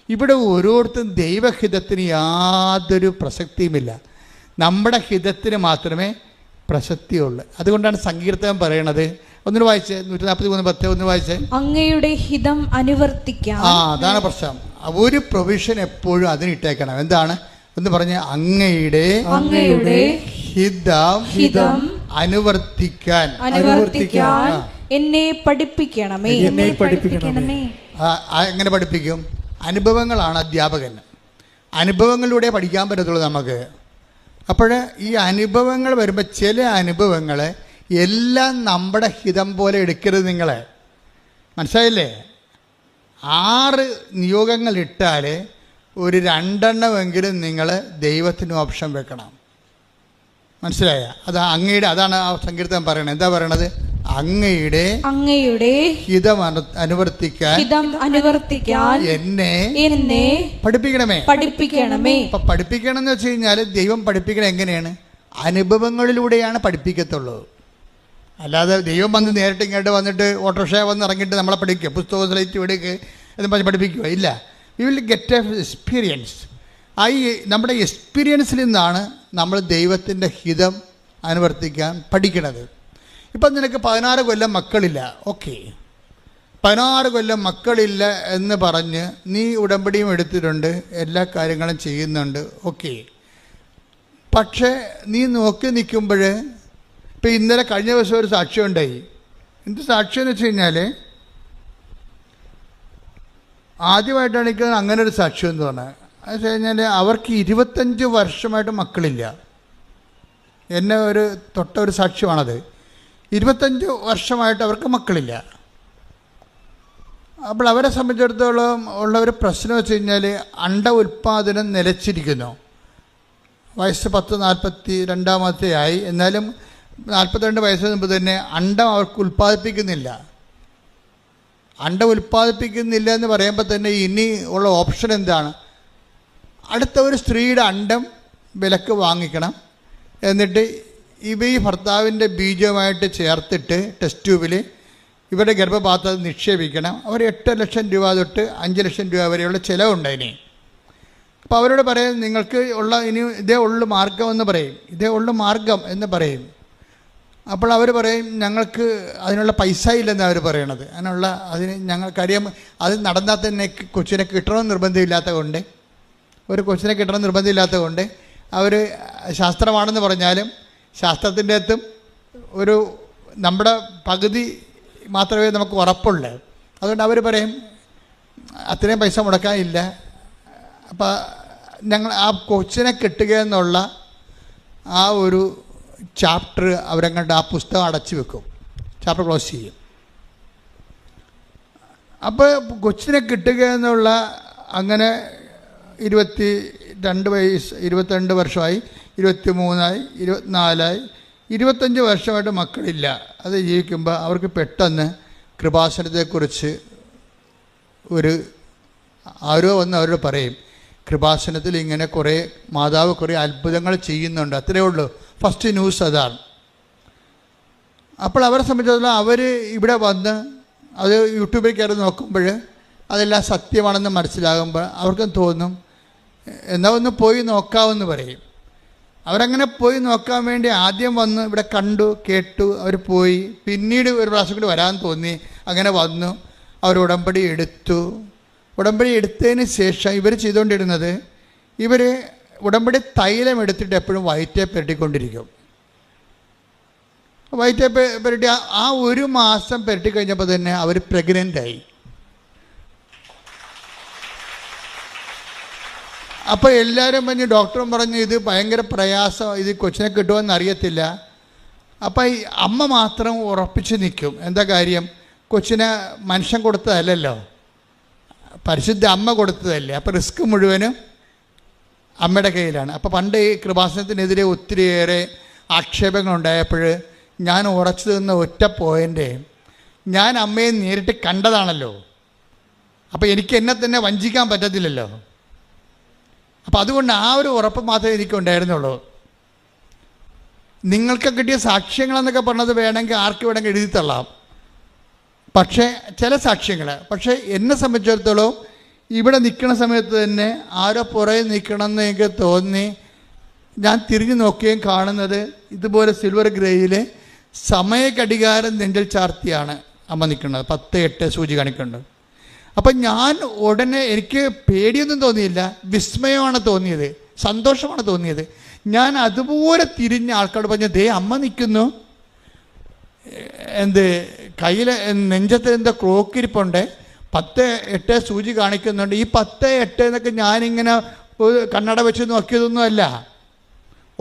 ഇവിടെ ഓരോരുത്തരും ദൈവഹിതത്തിന് യാതൊരു പ്രസക്തിയുമില്ല. നമ്മുടെ ഹിതത്തിന് മാത്രമേ പ്രസക്തിയുള്ളൂ. അതുകൊണ്ടാണ് സങ്കീർത്തനം പറയണത്. ഒന്നിന് വായിച്ച് 143:10 ഒന്ന് വായിച്ച്. അങ്ങയുടെ ഹിതം അനുവർത്തിക്കാം. അതാണ് പ്രശ്നം. ഒരു പ്രൊവിഷൻ എപ്പോഴും അതിനിട്ടേക്കണം. എന്താണ് എന്ന് പറഞ്ഞ അങ്ങയുടെ ഹിതം അനുവർത്തിക്കാൻ എന്നെ പഠിപ്പിക്കണമേ. എങ്ങനെ പഠിപ്പിക്കും? അനുഭവങ്ങളാണ് അധ്യാപകൻ. അനുഭവങ്ങളിലൂടെ പഠിക്കാൻ പറ്റത്തുള്ളൂ നമുക്ക്. അപ്പോൾ ഈ അനുഭവങ്ങൾ വരുമ്പോൾ ചില അനുഭവങ്ങൾ എല്ലാം നമ്മുടെ ഹിതം പോലെ എടുക്കരുത്. നിങ്ങളെ മനസ്സിലായില്ലേ? 6 നിയോഗങ്ങൾ ഇട്ടാൽ ഒരു 2 എണ്ണമെങ്കിലും നിങ്ങൾ ദൈവത്തിന് ഓപ്ഷൻ വെക്കണം. മനസ്സിലായ? അത് അങ്ങയുടെ, അതാണ് ആ സങ്കീർത്തനം പറയണത്. എന്താ പറയണത്? അങ്ങയുടെ ഹിതം അനുവർത്തിക്കാൻ എന്നെ പഠിപ്പിക്കണമേ. അപ്പൊ പഠിപ്പിക്കണം എന്ന് വെച്ച് കഴിഞ്ഞാൽ ദൈവം പഠിപ്പിക്കണം എങ്ങനെയാണ്? അനുഭവങ്ങളിലൂടെയാണ് പഠിപ്പിക്കത്തുള്ളൂ. അല്ലാതെ ദൈവം വന്ന് നേരിട്ട് ഇങ്ങോട്ട് വന്നിട്ട് ഓട്ടോറിക്ഷ വന്ന് ഇറങ്ങിയിട്ട് നമ്മളെ പഠിക്കുക, പുസ്തകം സ്ലൈറ്റ് എടുക്കുക എന്ന് പറഞ്ഞ് പഠിപ്പിക്കുക ഇല്ല. We will get A experience. നമ്മുടെ എക്സ്പീരിയൻസിൽ നിന്നാണ് നമ്മൾ ദൈവത്തിൻ്റെ ഹിതം അനുവർത്തിക്കാൻ പഠിക്കണത്. ഇപ്പം നിനക്ക് 16 കൊല്ലം മക്കളില്ല, ഓക്കെ, 16 കൊല്ലം മക്കളില്ല എന്ന് പറഞ്ഞ് നീ ഉടമ്പടിയും എടുത്തിട്ടുണ്ട്, എല്ലാ കാര്യങ്ങളും ചെയ്യുന്നുണ്ട്, ഓക്കെ. പക്ഷേ നീ നോക്കി നിൽക്കുമ്പോൾ ഇപ്പം ഇന്നലെ കഴിഞ്ഞ ദിവസം ഒരു സാക്ഷ്യം ഉണ്ടായി. എന്ത് സാക്ഷ്യം എന്ന് വെച്ച് കഴിഞ്ഞാൽ, ആദ്യമായിട്ടാണ് എനിക്ക് അങ്ങനെ ഒരു സാക്ഷ്യം എന്ന് പറഞ്ഞത്. അത് വെച്ച് കഴിഞ്ഞാൽ അവർക്ക് 25 വർഷമായിട്ട് മക്കളില്ല. എന്നെ തൊട്ടൊരു സാക്ഷ്യമാണത്. 25 വർഷമായിട്ട് അവർക്ക് മക്കളില്ല. അപ്പോൾ അവരെ സംബന്ധിച്ചിടത്തോളം ഉള്ള ഒരു പ്രശ്നം വെച്ച് കഴിഞ്ഞാൽ അണ്ട ഉൽപ്പാദനം നിലച്ചിരിക്കുന്നു. വയസ്സ് 42 ആയി. എന്നാലും 42 വയസ്സിന് മുമ്പ് തന്നെ അണ്ടം അവർക്ക് ഉൽപ്പാദിപ്പിക്കുന്നില്ല. അണ്ടം ഉൽപ്പാദിപ്പിക്കുന്നില്ല എന്ന് പറയുമ്പോൾ തന്നെ ഇനി ഉള്ള ഓപ്ഷൻ എന്താണ്? അടുത്ത ഒരു സ്ത്രീയുടെ അണ്ടം വിലക്ക് വാങ്ങിക്കണം. എന്നിട്ട് ഈ ഭർത്താവിൻ്റെ ബീജവുമായിട്ട് ചേർത്തിട്ട് ടെസ്റ്റ് ട്യൂബിൽ ഇവരുടെ ഗർഭപാത്രത്തിൽ നിക്ഷേപിക്കണം. അവർ 8 ലക്ഷം രൂപ തൊട്ട് 5 ലക്ഷം രൂപ വരെയുള്ള ചിലവുണ്ട് അതിന്. അപ്പോൾ അവരോട് പറയും, നിങ്ങൾക്ക് ഉള്ള ഇനി ഇതേ ഉള്ളു മാർഗം എന്ന് പറയും, ഇതേ ഉള്ളു മാർഗം എന്ന് പറയും. അപ്പോൾ അവർ പറയും, ഞങ്ങൾക്ക് അതിനുള്ള പൈസ ഇല്ലെന്ന് അവർ പറയണത്. അതിന് ഞങ്ങൾക്കറിയാം, അത് നടന്നാൽ തന്നെ കൊച്ചിനെ കിട്ടണമെന്ന് നിർബന്ധമില്ലാത്ത കൊണ്ട്, ഒരു കൊച്ചിനെ കിട്ടണം നിർബന്ധമില്ലാത്തത് കൊണ്ട് അവർ ശാസ്ത്രമാണെന്ന് പറഞ്ഞാലും ശാസ്ത്രത്തിൻ്റെ അകത്തും ഒരു നമ്മുടെ പകുതി മാത്രമേ നമുക്ക് ഉറപ്പുള്ളൂ. അതുകൊണ്ട് അവർ പറയും അത്രയും പൈസ മുടക്കാനില്ല. അപ്പോൾ ഞങ്ങൾ ആ കൊച്ചിനെ കിട്ടുക എന്നുള്ള ആ ഒരു ചാപ്റ്റർ അവരങ്ങോട്ട് ആ പുസ്തകം അടച്ചു വെക്കും, ചാപ്റ്റർ ക്ലോസ് ചെയ്യും. അപ്പോൾ കൊച്ചിനെ കിട്ടുക എന്നുള്ള അങ്ങനെ 22 വയസ്സ്, 22 വർഷമായി, 23 24 25 വർഷമായിട്ട് മക്കളില്ല. അത് ജീവിക്കുമ്പോൾ അവർക്ക് പെട്ടെന്ന് കൃപാസനത്തെക്കുറിച്ച് ആരോ വന്ന് അവരോട് പറയും, കൃപാസനത്തിൽ ഇങ്ങനെ മാതാവ് കുറേ അത്ഭുതങ്ങൾ ചെയ്യുന്നുണ്ട്. അത്രയേ ഉള്ളൂ. ഫസ്റ്റ് ന്യൂസ് അതാണ്. അപ്പോൾ അവരെ സംബന്ധിച്ചിടത്തോളം അവർ ഇവിടെ വന്ന് അത് യൂട്യൂബിൽ കയറി നോക്കുമ്പോൾ അതെല്ലാം സത്യമാണെന്ന് മനസ്സിലാകുമ്പോൾ അവർക്കും തോന്നും, എന്നാൽ ഒന്ന് പോയി നോക്കാമെന്ന് പറയും. അവരങ്ങനെ പോയി നോക്കാൻ വേണ്ടി ആദ്യം വന്ന് ഇവിടെ കണ്ടു കേട്ടു, അവർ പോയി. പിന്നീട് ഒരു പ്രാവശ്യം കൂടി വരാൻ തോന്നി, അങ്ങനെ വന്നു. അവർ ഉടമ്പടി എടുത്തു. ഉടമ്പടി എടുത്തതിന് ശേഷം ഇവർ ചെയ്തുകൊണ്ടിരുന്നത്, ഇവർ ഉടമ്പടി തൈലം എടുത്തിട്ട് എപ്പോഴും വയറ്റെ പുരട്ടിക്കൊണ്ടിരിക്കും. വയറ്റെ പുരട്ടി ആ 1 മാസം പുരട്ടി കഴിഞ്ഞപ്പോൾ തന്നെ അവർ പ്രഗ്നൻ്റായി. അപ്പോൾ എല്ലാവരും പറഞ്ഞ്, ഡോക്ടറും പറഞ്ഞു ഇത് ഭയങ്കര പ്രയാസം, ഇത് കൊച്ചിനെ കിട്ടുമെന്ന് അറിയത്തില്ല. അപ്പോൾ ഈ അമ്മ മാത്രം ഉറപ്പിച്ച് നിൽക്കും. എന്താ കാര്യം? കൊച്ചിനെ മനുഷ്യൻ കൊടുത്തതല്ലല്ലോ, പരിശുദ്ധ അമ്മ കൊടുത്തതല്ലേ. അപ്പോൾ റിസ്ക് മുഴുവനും അമ്മയുടെ കയ്യിലാണ്. അപ്പോൾ പണ്ട് ഈ കൃപാസനത്തിനെതിരെ ഒത്തിരിയേറെ ആക്ഷേപങ്ങളുണ്ടായപ്പോൾ ഞാൻ ഉറച്ചു നിന്ന ഒറ്റ പോയിൻ്റ്, ഞാൻ അമ്മയെ നേരിട്ട് കണ്ടതാണല്ലോ. അപ്പോൾ എനിക്ക് എന്നെ തന്നെ വഞ്ചിക്കാൻ പറ്റത്തില്ലല്ലോ. അപ്പോൾ അതുകൊണ്ട് ആ ഒരു ഉറപ്പ് മാത്രമേ എനിക്കുണ്ടായിരുന്നുള്ളൂ. നിങ്ങൾക്ക് കിട്ടിയ സാക്ഷ്യങ്ങളെന്നൊക്കെ പറഞ്ഞത് വേണമെങ്കിൽ ആർക്ക് വേണമെങ്കിൽ എഴുതി തള്ളാം. പക്ഷേ ചില സാക്ഷ്യങ്ങൾ, പക്ഷേ എന്നെ സംബന്ധിച്ചിടത്തോളം ഇവിടെ നിൽക്കുന്ന സമയത്ത് തന്നെ ആരോ പുറകെ നിൽക്കണമെന്ന് എനിക്ക് തോന്നി. ഞാൻ തിരിഞ്ഞു നോക്കുകയും കാണുന്നത് ഇതുപോലെ സിൽവർ ഗ്രേയിൽ സമയഘടികാരം നെഞ്ചിൽ ചാർത്തിയാണ് അമ്മ നിൽക്കുന്നത്. 10:08 സൂചി കാണിക്കുന്നുണ്ട്. അപ്പം ഞാൻ ഉടനെ, എനിക്ക് പേടിയൊന്നും തോന്നിയില്ല, വിസ്മയമാണ് തോന്നിയത്, സന്തോഷമാണ് തോന്നിയത്. ഞാൻ അതുപോലെ തിരിഞ്ഞ ആൾക്കാരോട് പറഞ്ഞു, ദേ അമ്മ നിൽക്കുന്നു, കയ്യിൽ നെഞ്ചത്ത് എന്തോ ക്ലോക്കിരിപ്പുണ്ട്, 10:08 സൂചി കാണിക്കുന്നുണ്ട്. ഈ 10:08 എന്നൊക്കെ ഞാനിങ്ങനെ കണ്ണട വെച്ച് നോക്കിയതൊന്നുമല്ല.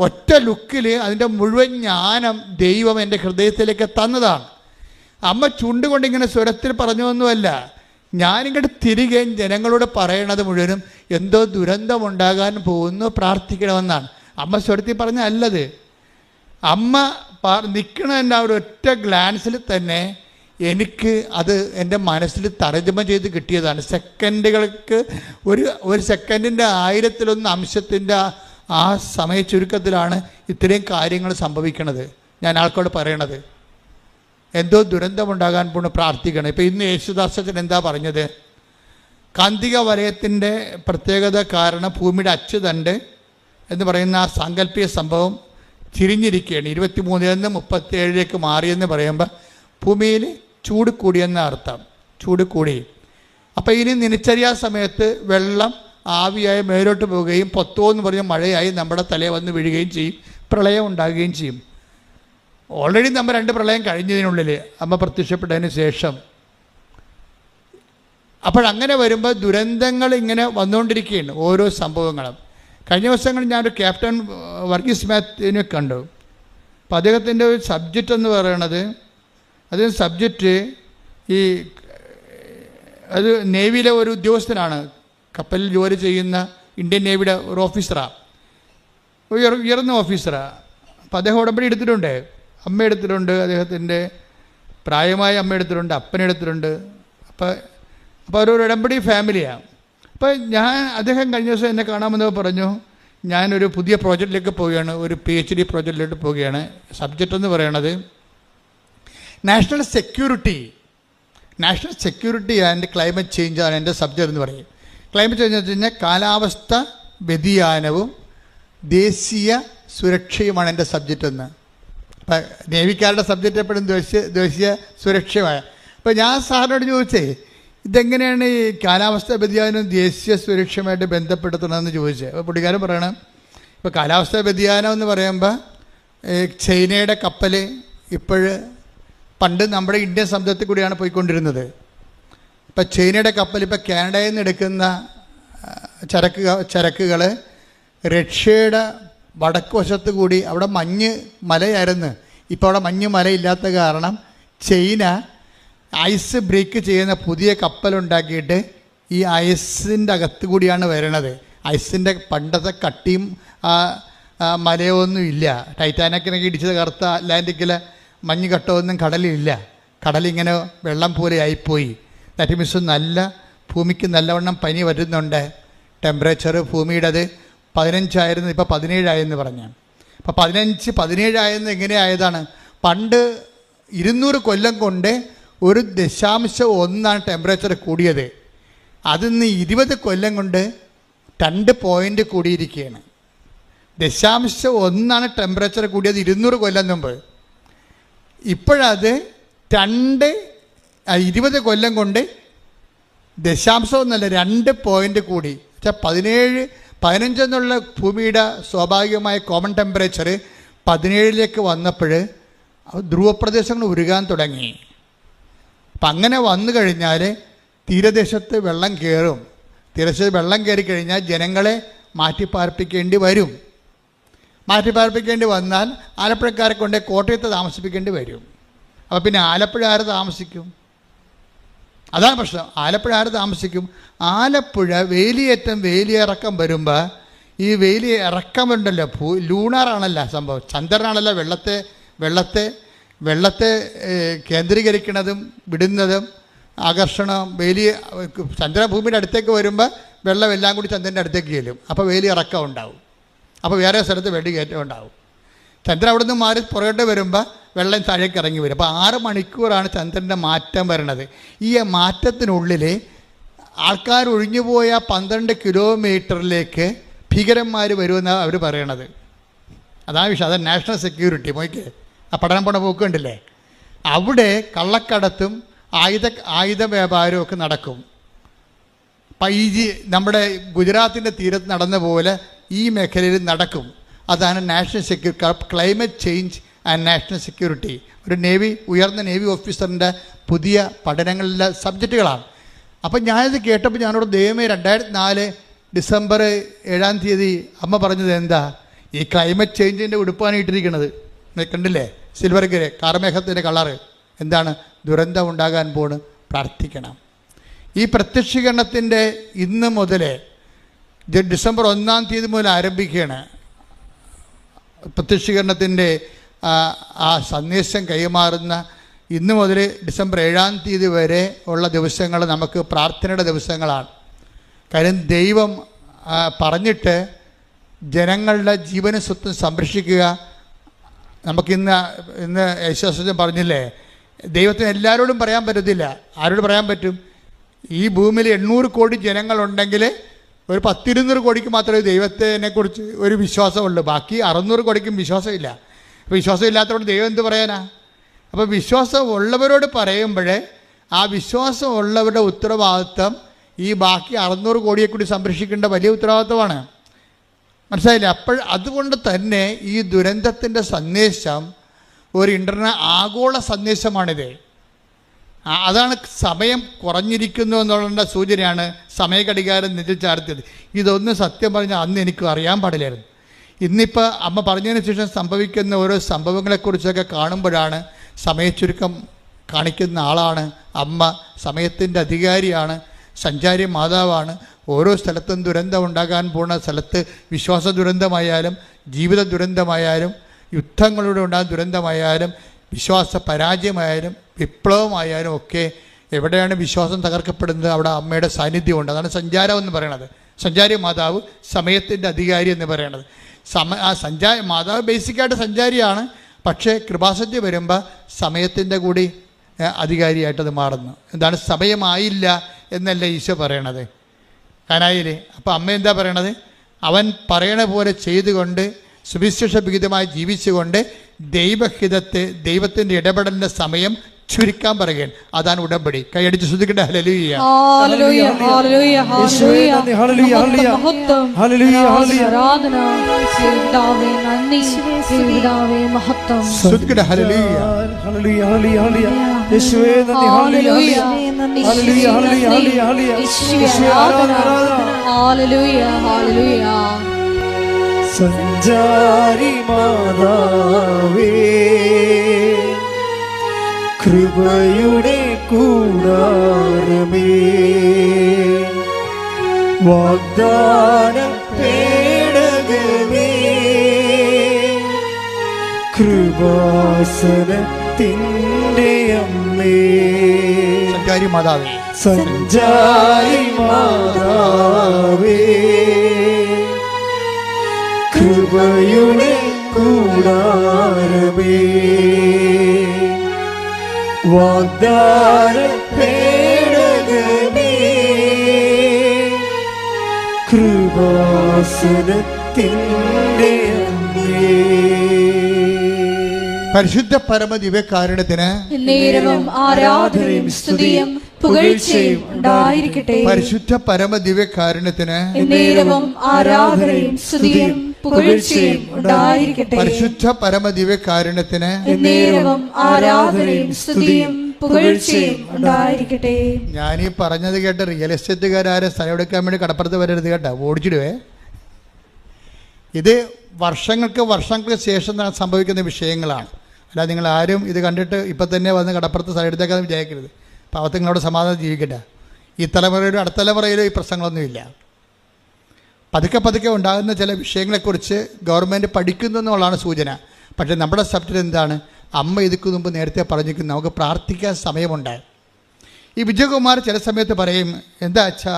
ഒറ്റ ലുക്കിൽ അതിൻ്റെ മുഴുവൻ ജ്ഞാനം ദൈവം എൻ്റെ ഹൃദയത്തിലേക്ക് തന്നതാണ്. അമ്മ ചുണ്ടുകൊണ്ടിങ്ങനെ സ്വരത്തിൽ പറഞ്ഞൊന്നുമല്ല. ഞാനിങ്ങോട്ട് തിരികെ ജനങ്ങളോട് പറയണത് മുഴുവനും എന്തോ ദുരന്തമുണ്ടാകാൻ പോകുന്നു, പ്രാർത്ഥിക്കണമെന്നാണ്. അമ്മ സ്വരത്തിൽ പറഞ്ഞ അല്ലത്. അമ്മ നിൽക്കണതിൻ്റെ ആ ഒരു ഒറ്റ ഗ്ലാൻസിൽ തന്നെ എനിക്ക് അത് എൻ്റെ മനസ്സിൽ തർജ്ജമ ചെയ്ത് കിട്ടിയതാണ്. സെക്കൻഡുകൾക്ക് ഒരു സെക്കൻഡിൻ്റെ 1000-1 അംശത്തിൻ്റെ ആ സമയ ചുരുക്കത്തിലാണ് ഇത്രയും കാര്യങ്ങൾ സംഭവിക്കണത്. ഞാൻ ആൾക്കോട് പറയണത് എന്തോ ദുരന്തമുണ്ടാകാൻ പോണ്, പ്രാർത്ഥിക്കണം. ഇപ്പോൾ ഇന്ന് യേശുദാസൻ എന്താ പറഞ്ഞത്? കാന്തിക വലയത്തിൻ്റെ പ്രത്യേകത കാരണം ഭൂമിയുടെ അച്ചുതണ്ട് എന്ന് പറയുന്ന ആ സാങ്കല്പിക സംഭവം തിരിഞ്ഞിരിക്കുകയാണ്. 23 37 മാറിയെന്ന് പറയുമ്പോൾ ഭൂമിയിൽ ചൂട് കൂടിയെന്ന അർത്ഥം, ചൂട് കൂടി. അപ്പോൾ ഇനി നിലച്ചരിയാ സമയത്ത് വെള്ളം ആവിയായി മേലോട്ട് പോവുകയും പൊത്തോന്ന് പറഞ്ഞ മഴയായി നമ്മുടെ തലയിൽ വന്ന് വീഴുകയും ചെയ്യും, പ്രളയം ഉണ്ടാകുകയും ചെയ്യും. ഓൾറെഡി നമ്മൾ 2 പ്രളയം കഴിഞ്ഞതിനുള്ളിൽ അമ്മ പ്രത്യക്ഷപ്പെട്ടതിന് ശേഷം. അപ്പോഴങ്ങനെ വരുമ്പോൾ ദുരന്തങ്ങൾ ഇങ്ങനെ വന്നുകൊണ്ടിരിക്കുകയാണ്, ഓരോ സംഭവങ്ങളും. കഴിഞ്ഞ ദിവസങ്ങളിൽ ഞാനൊരു ക്യാപ്റ്റൻ വർഗീസ് മാത്യുവിനെ കണ്ടു. അപ്പോൾ അദ്ദേഹത്തിൻ്റെ ഒരു സബ്ജക്റ്റ് എന്ന് പറയണത്, അതിന് സബ്ജക്റ്റ് അത് നേവിയിലെ ഒരു ഉദ്യോഗസ്ഥനാണ്, കപ്പലിൽ ജോലി ചെയ്യുന്ന ഇന്ത്യൻ നേവിയുടെ ഒരു ഓഫീസറാണ്, ഉയർന്ന ഓഫീസറാണ്. അപ്പോൾ അദ്ദേഹം ഉടമ്പടി എടുത്തിട്ടുണ്ട്, അമ്മ എടുത്തിട്ടുണ്ട്, അദ്ദേഹത്തിൻ്റെ പ്രായമായ അമ്മ എടുത്തിട്ടുണ്ട്, അപ്പനെടുത്തിട്ടുണ്ട്. അപ്പോൾ അവരൊരു ഉടമ്പടി ഫാമിലിയാണ്. അപ്പോൾ അദ്ദേഹം കഴിഞ്ഞ ദിവസം എന്നെ കാണാമെന്ന് പറഞ്ഞു, ഞാനൊരു പുതിയ പ്രോജക്റ്റിലേക്ക് പോവുകയാണ്, ഒരു PhD പ്രോജക്റ്റിലേക്ക് പോവുകയാണ്. സബ്ജക്റ്റ് എന്ന് പറയണത് national security and climate change ആണ് എൻ്റെ സബ്ജക്റ്റ് എന്ന് പറയും. ക്ലൈമറ്റ് ചേഞ്ച് എന്ന് വെച്ച് കഴിഞ്ഞാൽ കാലാവസ്ഥ വ്യതിയാനവും ദേശീയ സുരക്ഷയുമാണ് എൻ്റെ സബ്ജക്റ്റ് എന്ന്. അപ്പം നേവിക്കാരുടെ സബ്ജക്റ്റ് എപ്പോഴും ദേശീയ സുരക്ഷയുമായ. അപ്പോൾ ഞാൻ സാറിനോട് ചോദിച്ചേ, ഇതെങ്ങനെയാണ് ഈ കാലാവസ്ഥ വ്യതിയാനവും ദേശീയ സുരക്ഷയുമായിട്ട് ബന്ധപ്പെടുത്തണമെന്ന് ചോദിച്ചത്. അപ്പോൾ പുള്ളിക്കാരൻ പറയണം, ഇപ്പോൾ കാലാവസ്ഥ വ്യതിയാനം എന്ന് പറയുമ്പോൾ ചൈനയുടെ കപ്പൽ പണ്ട് നമ്മുടെ ഇന്ത്യൻ സമുദ്രത്തിൽ കൂടിയാണ് പോയിക്കൊണ്ടിരുന്നത്. ഇപ്പം ചൈനയുടെ കപ്പൽ ഇപ്പോൾ കാനഡയിൽ നിന്ന് എടുക്കുന്ന ചരക്കുകൾ റഷ്യയുടെ വടക്ക് വശത്ത് കൂടി, അവിടെ മലയായിരുന്നു, ഇപ്പോൾ അവിടെ മലയില്ലാത്ത കാരണം ചൈന ഐസ് ബ്രേക്ക് ചെയ്യുന്ന പുതിയ കപ്പലുണ്ടാക്കിയിട്ട് ഈ ഐസിൻ്റെ അകത്ത് കൂടിയാണ് വരണത്. ഐസിൻ്റെ പണ്ടത്തെ കട്ടിയും മലയൊന്നും ഇല്ല. ടൈറ്റാനിക്കിനൊക്കെ ഇടിച്ചത് കറുത്ത അറ്റ്ലാന്റിക്കിലെ മഞ്ഞ് കട്ടമൊന്നും കടലിലില്ല. കടലിങ്ങനെ വെള്ളം പോലെ ആയിപ്പോയി. ദാറ്റ് മീൻസ് ഭൂമിക്ക് നല്ലവണ്ണം പനി വരുന്നുണ്ട്. ടെമ്പറേച്ചർ ഭൂമിയുടേത് 15 ആയിരുന്നു, ഇപ്പോൾ 17 ആയെന്ന് പറഞ്ഞു. അപ്പോൾ 17 ആയെന്ന് എങ്ങനെയായതാണ്? പണ്ട് 200 കൊല്ലം കൊണ്ട് 1.1 ടെമ്പറേച്ചർ കൂടിയത്. അതിന്ന് 20 കൊല്ലം കൊണ്ട് 2 പോയിൻ്റ് കൂടിയിരിക്കുകയാണ്. 0.1 ടെമ്പറേച്ചർ കൂടിയത് 200 കൊല്ലം മുമ്പ്. ഇപ്പോഴത് 20 കൊല്ലം കൊണ്ട് 2 പോയിൻ്റ് കൂടി. 15 എന്നുള്ള ഭൂമിയുടെ സ്വാഭാവികമായ കോമൺ ടെമ്പറേച്ചർ 17 വന്നപ്പോൾ ധ്രുവപ്രദേശങ്ങൾ ഉരുകാൻ തുടങ്ങി. അപ്പം അങ്ങനെ വന്നു കഴിഞ്ഞാൽ തീരദേശത്ത് വെള്ളം കയറും. തീരദേശത്ത് വെള്ളം കയറി കഴിഞ്ഞാൽ ജനങ്ങളെ മാറ്റിപ്പാർപ്പിക്കേണ്ടി വരും. മാറ്റിപ്പാർപ്പിക്കേണ്ടി വന്നാൽ ആലപ്പുഴക്കാരെ കൊണ്ട് കോട്ടയത്ത് താമസിപ്പിക്കേണ്ടി വരും. അപ്പോൾ പിന്നെ ആലപ്പുഴ ആര് താമസിക്കും? അതാണ് പ്രശ്നം. ആലപ്പുഴ ആര് താമസിക്കും? ആലപ്പുഴ വേലിയിറക്കം വരുമ്പോൾ ഈ ഇറക്കം ഉണ്ടല്ലോ, ലൂണാറാണല്ലോ സംഭവം, ചന്ദ്രനാണല്ലോ വെള്ളത്തെ കേന്ദ്രീകരിക്കുന്നതും വിടുന്നതും ആകർഷണം. ചന്ദ്രഭൂമിയുടെ അടുത്തേക്ക് വരുമ്പോൾ വെള്ളം എല്ലാം കൂടി ചന്ദ്രൻ്റെ അടുത്തേക്ക് ചെല്ലും. അപ്പോൾ ഇറക്കം ഉണ്ടാവും. അപ്പോൾ വേറെ സ്ഥലത്ത് വെള്ളി കയറ്റം ഉണ്ടാവും. ചന്ദ്രൻ അവിടെ നിന്ന് മാറി പുറകോട്ട് വരുമ്പോൾ വെള്ളം താഴേക്ക് ഇറങ്ങി വരും. അപ്പോൾ 6 മണിക്കൂറാണ് ചന്ദ്രൻ്റെ മാറ്റം വരണത്. ഈ മാറ്റത്തിനുള്ളിൽ ആൾക്കാർ ഒഴിഞ്ഞുപോയ 12 കിലോമീറ്ററിലേക്ക് ഭീകരന്മാർ വരുമെന്നാണ് അവർ പറയണത്. അതാണ് വിഷയം. അതാണ് നാഷണൽ സെക്യൂരിറ്റി. മോയ്ക്ക് ആ പഠനം പോണ പോക്ക് കണ്ടില്ലേ? അവിടെ കള്ളക്കടത്തും ആയുധ വ്യാപാരവും ഒക്കെ നടക്കും. നമ്മുടെ ഗുജറാത്തിൻ്റെ തീരത്ത് നടന്ന പോലെ ഈ മേഖലയിൽ നടക്കും. അതാണ് national security, climate change and national security. ഒരു ഉയർന്ന നേവി ഓഫീസറിൻ്റെ പുതിയ പഠനങ്ങളിലെ സബ്ജക്റ്റുകളാണ്. അപ്പം ഞാനിത് കേട്ടപ്പോൾ ഞാനോട് ദൈവമേ 2004 ഡിസംബർ 7 അമ്മ പറഞ്ഞത് എന്താ? ഈ ക്ലൈമറ്റ് ചേഞ്ചിൻ്റെ ഉടുപ്പാണ് ഇട്ടിരിക്കുന്നത്. കണ്ടില്ലേ? സിൽവർ ഗ്രേ കാർമേഘത്തിൻ്റെ കളറ്. എന്താണ്? ദുരന്തം ഉണ്ടാകാൻ പോണ്. പ്രാർത്ഥിക്കണം. ഈ പ്രത്യക്ഷീകരണത്തിൻ്റെ ഇന്ന് മുതൽ ഡിസംബർ 1 മുതൽ ആരംഭിക്കുകയാണ്. പ്രത്യക്ഷീകരണത്തിൻ്റെ ആ സന്ദേശം കൈമാറുന്ന ഇന്ന് മുതൽ ഡിസംബർ 7 വരെ ഉള്ള ദിവസങ്ങൾ നമുക്ക് പ്രാർത്ഥനയുടെ ദിവസങ്ങളാണ്. കാര്യം ദൈവം പറഞ്ഞിട്ട് ജനങ്ങളുടെ ജീവനും സ്വത്തും സംരക്ഷിക്കുക. നമുക്കിന്ന് യേശുദാസൻ പറഞ്ഞില്ലേ, ദൈവത്തിന് എല്ലാവരോടും പറയാൻ പറ്റത്തില്ല. ആരോട് പറയാൻ പറ്റും? ഈ ഭൂമിയിൽ 800 കോടി ജനങ്ങളുണ്ടെങ്കിൽ ഒരു 10-200 കോടിക്ക് മാത്രമേ ദൈവത്തിനെക്കുറിച്ച് ഒരു വിശ്വാസമുള്ളൂ. ബാക്കി 600 കോടിക്കും വിശ്വാസമില്ല. അപ്പോൾ വിശ്വാസം ഇല്ലാത്തതുകൊണ്ട് ദൈവം എന്ത് പറയാനാ? അപ്പോൾ വിശ്വാസം ഉള്ളവരോട് പറയുമ്പോഴേ ആ വിശ്വാസം ഉള്ളവരുടെ ഉത്തരവാദിത്വം ഈ ബാക്കി 600 കോടിയെ കൂടി സംരക്ഷിക്കേണ്ട വലിയ ഉത്തരവാദിത്വമാണ്. മനസ്സിലായില്ലേ? അതുകൊണ്ട് തന്നെ ഈ ദുരന്തത്തിൻ്റെ സന്ദേശം ഒരു ആഗോള സന്ദേശമാണിത്. അതാണ് സമയം കുറഞ്ഞിരിക്കുന്നു എന്നുള്ള സൂചനയാണ് സമയഘടികാരം നെഞ്ചിൽ ചാർത്തിയത്. ഇതൊന്നും സത്യം പറഞ്ഞാൽ അന്ന് എനിക്ക് അറിയാൻ പാടില്ലായിരുന്നു. ഇന്നിപ്പോൾ അമ്മ പറഞ്ഞതിന് ശേഷം സംഭവിക്കുന്ന ഓരോ സംഭവങ്ങളെക്കുറിച്ചൊക്കെ കാണുമ്പോഴാണ് സമയച്ചുരുക്കം കാണിക്കുന്ന ആളാണ് അമ്മ. സമയത്തിൻ്റെ അധികാരിയാണ്, സഞ്ചാരി മാതാവാണ്. ഓരോ സ്ഥലത്തും ദുരന്തം ഉണ്ടാകാൻ പോകുന്ന സ്ഥലത്ത് വിശ്വാസ ദുരന്തമായാലും ജീവിത ദുരന്തമായാലും യുദ്ധങ്ങളിലൂടെ ഉണ്ടാകുന്ന ദുരന്തമായാലും വിശ്വാസ പരാജയമായാലും വിപ്ലവമായാലും ഒക്കെ എവിടെയാണ് വിശ്വാസം തകർക്കപ്പെടുന്നത് അവിടെ അമ്മയുടെ സാന്നിധ്യമുണ്ട്. അതാണ് സഞ്ചാരം എന്ന് പറയണത്. സഞ്ചാരി മാതാവ് സമയത്തിൻ്റെ അധികാരി എന്ന് പറയണത്. മാതാവ് ബേസിക്കായിട്ട് സഞ്ചാരിയാണ്. പക്ഷേ കൃപാസഞ്ചി വരുമ്പോൾ സമയത്തിൻ്റെ കൂടി അധികാരിയായിട്ടത് മാറുന്നു. എന്താണ്? സമയമായില്ല എന്നല്ല ഈശോ പറയണത്. കാനായില്ലേ? അപ്പോൾ അമ്മ എന്താ പറയണത്? അവൻ പറയണ പോലെ ചെയ്തുകൊണ്ട് സുവിശേഷ വിഹിതമായി ജീവിച്ചുകൊണ്ട് ദൈവത്തിൻ്റെ ഇടപെടലിൻ്റെ സമയം ചുരുക്കാൻ പറയുകയാണ്. അതാണ് ഉടമ്പടി. കൈയടിച്ച് ശ്രദ്ധിക്കട്ടെ. ഹല്ലേലൂയ, ഹല്ലേലൂയ, ഹല്ലേലൂയ, ഹല്ലേലൂയ, ഹല്ലേലൂയ, ആരാധന യേശുവേ, നന്ദി യേശുവേ, മഹത്വം ശ്രദ്ധിക്കട്ടെ. ഹല്ലേലൂയ, ഹല്ലേലൂയ, ഹല്ലേലൂയ, യേശുവേ നന്ദി, ഹല്ലേലൂയ, ഹല്ലേലൂയ, ഹല്ലേലൂയ, യേശുവേ ആരാധന, ഹല്ലേലൂയ, ഹല്ലേലൂയ. സഞ്ചാരി മാതാവേ, കൃപയുടെ കൂടാരമേ, വാഗ്ദാന പേടകമേ, കൃപാസനത്തിൻ്റെ അമ്മേ, സഞ്ചാരി മാതാവേ, സഞ്ചാരി മാതാവേ, കൃപയുടെ കൂടാരമേ, വാഗ്ദാന പേടകമേ, കൃപാസനത്തിൻ്റെ അമ്മേ. പരിശുദ്ധ പരമദിവ്യകാരുണ്യത്തിന് നേരവും ആരാധനയും സ്തുതിയും പുകഴ്ചയും ഉണ്ടായിരിക്കട്ടെ. പരിശുദ്ധ പരമദിവ്യകാരുണ്യത്തിന് നേരവും ആരാധനയും സ്തുതിയും പുകഴ്ചയും ഉണ്ടായിരിക്കട്ടെ. പരിശുദ്ധ പരമദിവ്യകാരുണ്യത്തിന് നേരവും ആരാധനയും സ്തുതിയും പുകഴ്ചയും ഉണ്ടായിരിക്കട്ടെ. ഞാനീ പറഞ്ഞത് കേട്ട് റിയൽ എസ്റ്റേറ്റുകാരും സ്ഥലം എടുക്കാൻ വേണ്ടി കടപ്പുറത്ത് വരരുത് കേട്ടോ, ഓടിച്ചിടുവേ. ഇത് വർഷങ്ങൾക്ക് ശേഷം സംഭവിക്കുന്ന വിഷയങ്ങളാണ്. അല്ല, നിങ്ങൾ ആരും ഇത് കണ്ടിട്ട് ഇപ്പം തന്നെ വന്ന് കടപ്പുറത്ത് സ്ഥലം എടുത്തേക്കാന്ന് വിചാരിക്കരുത്. പാവത്തങ്ങളോട് സമാധാനം ജീവിക്കട്ടെ. ഈ തലമുറയിലും അടുത്ത തലമുറയിലും ഈ പ്രശ്നങ്ങളൊന്നുമില്ല. പതുക്കെ ഉണ്ടാകുന്ന ചില വിഷയങ്ങളെക്കുറിച്ച് ഗവൺമെൻറ് പഠിക്കുന്നു എന്നുള്ളതാണ് സൂചന. പക്ഷേ നമ്മുടെ സബ്ജക്റ്റ് എന്താണ്? അമ്മ ഇതിക്ക് മുമ്പ് നേരത്തെ പറഞ്ഞിരിക്കുന്നു, നമുക്ക് പ്രാർത്ഥിക്കാൻ സമയമുണ്ട്. ഈ വിജയകുമാർ ചില സമയത്ത് പറയും, എന്താ അച്ഛാ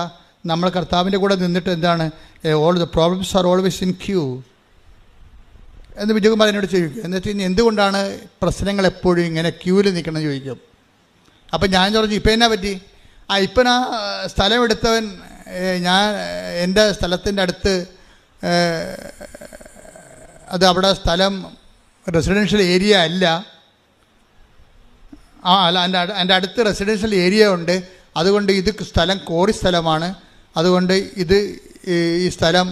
നമ്മൾ കർത്താവിൻ്റെ കൂടെ നിന്നിട്ട് എന്താണ്, all the problems are always in queue. എന്ന് വിജയകുമാർ എന്നോട് ചോദിക്കും. എന്ന് വെച്ച് കഴിഞ്ഞാൽ എന്തുകൊണ്ടാണ് പ്രശ്നങ്ങൾ എപ്പോഴും ഇങ്ങനെ ക്യൂവിൽ നിൽക്കണമെന്ന് ചോദിക്കും. അപ്പം ഞാൻ പറഞ്ഞു ഇപ്പം എന്നാ പറ്റി? ഇപ്പം ആ സ്ഥലം എടുത്തവൻ ഞാൻ എൻ്റെ സ്ഥലത്തിൻ്റെ അടുത്ത് അത് അവിടെ സ്ഥലം റെസിഡൻഷ്യൽ ഏരിയ അല്ല, അല്ല എൻ്റെ അടുത്ത് റെസിഡൻഷ്യൽ ഏരിയ ഉണ്ട്, അതുകൊണ്ട് ഇത് സ്ഥലം കോറി സ്ഥലമാണ്, അതുകൊണ്ട് ഈ സ്ഥലം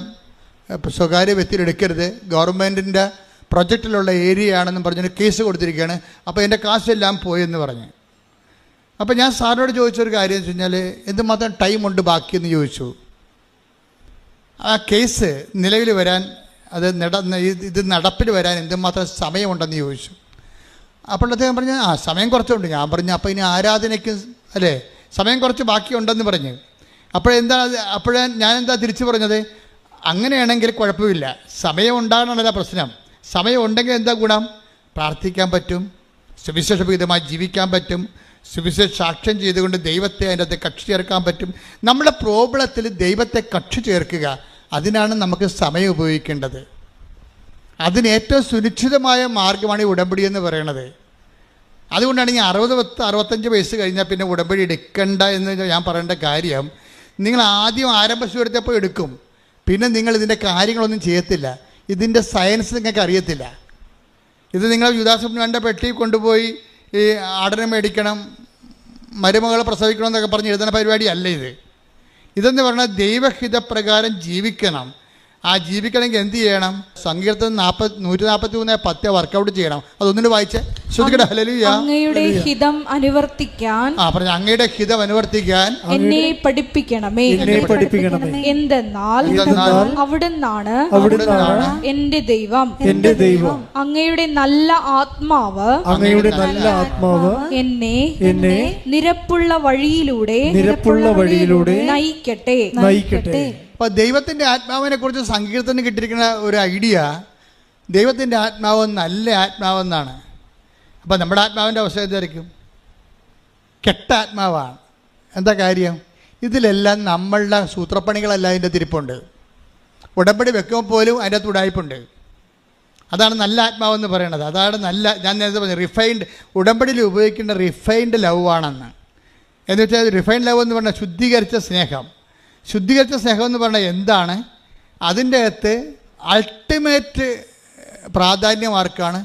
സ്വകാര്യ വ്യക്തിയിൽ എടുക്കരുത്, ഗവൺമെൻറ്റിൻ്റെ പ്രൊജക്റ്റിലുള്ള ഏരിയ ആണെന്നും പറഞ്ഞൊരു കേസ് കൊടുത്തിരിക്കുകയാണ്, അപ്പോൾ എൻ്റെ കാശെല്ലാം പോയെന്ന് പറഞ്ഞ്. അപ്പോൾ ഞാൻ സാറിനോട് ചോദിച്ചൊരു കാര്യം എന്ന് വെച്ച് കഴിഞ്ഞാൽ എന്തുമാത്രം ടൈമുണ്ട് ബാക്കിയെന്ന് ചോദിച്ചു. ആ കേസ് നിലവിൽ വരാൻ ഇത് നടപ്പിൽ വരാൻ എന്തുമാത്രം സമയമുണ്ടെന്ന് ചോദിച്ചു. അപ്പോൾ അദ്ദേഹം പറഞ്ഞു സമയം കുറച്ചുണ്ട്. ഞാൻ പറഞ്ഞു അപ്പോൾ ഇനി ആരാധനയ്ക്ക് അല്ലേ സമയം കുറച്ച് ബാക്കിയുണ്ടെന്ന് പറഞ്ഞു. അപ്പോഴേ ഞാനെന്താ തിരിച്ചു പറഞ്ഞത്, അങ്ങനെയാണെങ്കിൽ കുഴപ്പമില്ല, സമയം ഉണ്ടാകണമല്ല പ്രശ്നം. സമയം ഉണ്ടെങ്കിൽ എന്താ ഗുണം? പ്രാർത്ഥിക്കാൻ പറ്റും, സുവിശേഷവിധമായി ജീവിക്കാൻ പറ്റും, സുവിശേഷ സാക്ഷ്യം ചെയ്തുകൊണ്ട് ദൈവത്തെ അതിൻ്റെ അകത്ത് കക്ഷി ചേർക്കാൻ പറ്റും. നമ്മുടെ പ്രോബ്ലത്തിൽ ദൈവത്തെ കക്ഷി ചേർക്കുക, അതിനാണ് നമുക്ക് സമയം ഉപയോഗിക്കേണ്ടത്. അതിന് ഏറ്റവും സുനിശ്ചിതമായ മാർഗ്ഗമാണ് ഈ ഉടമ്പടി എന്ന് പറയുന്നത്. അതുകൊണ്ടാണ് ഈ 60-65 വയസ്സ് കഴിഞ്ഞാൽ പിന്നെ ഉടമ്പടി എടുക്കണ്ട എന്ന് ഞാൻ പറയേണ്ട കാര്യം. നിങ്ങൾ ആദ്യം ആരംഭ ശൂരത്തെപ്പോൾ എടുക്കും, പിന്നെ നിങ്ങൾ ഇതിൻ്റെ കാര്യങ്ങളൊന്നും ചെയ്യത്തില്ല. ഇതിൻ്റെ സയൻസ് നിങ്ങൾക്ക് അറിയത്തില്ല. ഇത് നിങ്ങൾ യുദാസുബ്നുവിൻ്റെ പെട്ടി കൊണ്ടുപോയി ഈ ആടനെ മേടിക്കണം, മരുമകളെ പ്രസവിക്കണം എന്നൊക്കെ പറഞ്ഞ് എഴുതുന്ന പരിപാടിയല്ല ഇത്. ഇതെന്ന് പറഞ്ഞാൽ ദൈവഹിതപ്രകാരം ജീവിക്കണം. ആ ജീവിക്കണമെങ്കിൽ എന്ത് ചെയ്യണം? സങ്കീർത്തനം 143:10 വർക്കൗട്ട് ചെയ്യണം. അതൊന്നിട്ട് വായിച്ചേ. ശ്രുതിക്കട്ടെ. ഹല്ലേലൂയ. അങ്ങയുടെ ഹിതം അനുവർത്തിക്കാൻ പറഞ്ഞു അങ്ങയുടെ ഹിതം അനുവർത്തിക്കാൻ എന്നെ പഠിപ്പിക്കണമേ. എന്തെന്നാൽ അവിടുന്നാണ് എന്റെ ദൈവം. അങ്ങയുടെ നല്ല ആത്മാവ് എന്നെ നിരപ്പുള്ള വഴിയിലൂടെ നയിക്കട്ടെ. അപ്പോൾ ദൈവത്തിൻ്റെ ആത്മാവിനെ കുറിച്ച് സങ്കീർത്തനം കിട്ടിയിരിക്കുന്ന ഒരു ഐഡിയ, ദൈവത്തിൻ്റെ ആത്മാവ് നല്ല ആത്മാവെന്നാണ്. അപ്പോൾ നമ്മുടെ ആത്മാവിൻ്റെ അവസ്ഥ എന്തായിരിക്കും? കെട്ട ആത്മാവാണ്. എന്താ കാര്യം? ഇതിലെല്ലാം നമ്മളുടെ സൂത്രപ്പണികളെല്ലാം അതിൻ്റെ തിരിപ്പുണ്ട്. ഉടമ്പടി വെക്കുമ്പോൾ പോലും അതിൻ്റെ അകത്ത് ഉടായ്പുണ്ട്. അതാണ് നല്ല ആത്മാവെന്ന് പറയണത്. അതാണ് ഞാൻ നേരത്തെ പറഞ്ഞു റിഫൈൻഡ്, ഉടമ്പടിയിൽ ഉപയോഗിക്കേണ്ട റിഫൈൻഡ് ലവ് ആണെന്ന്. എന്ന് വെച്ചാൽ റിഫൈൻഡ് ലവ് എന്ന് പറഞ്ഞാൽ ശുദ്ധീകരിച്ച സ്നേഹം. ശുദ്ധീകരിച്ച സ്നേഹം എന്ന് പറഞ്ഞാൽ എന്താണ്? അതിൻ്റെ അകത്ത് അൾട്ടിമേറ്റ് പ്രാധാന്യം ആർക്കാണ്?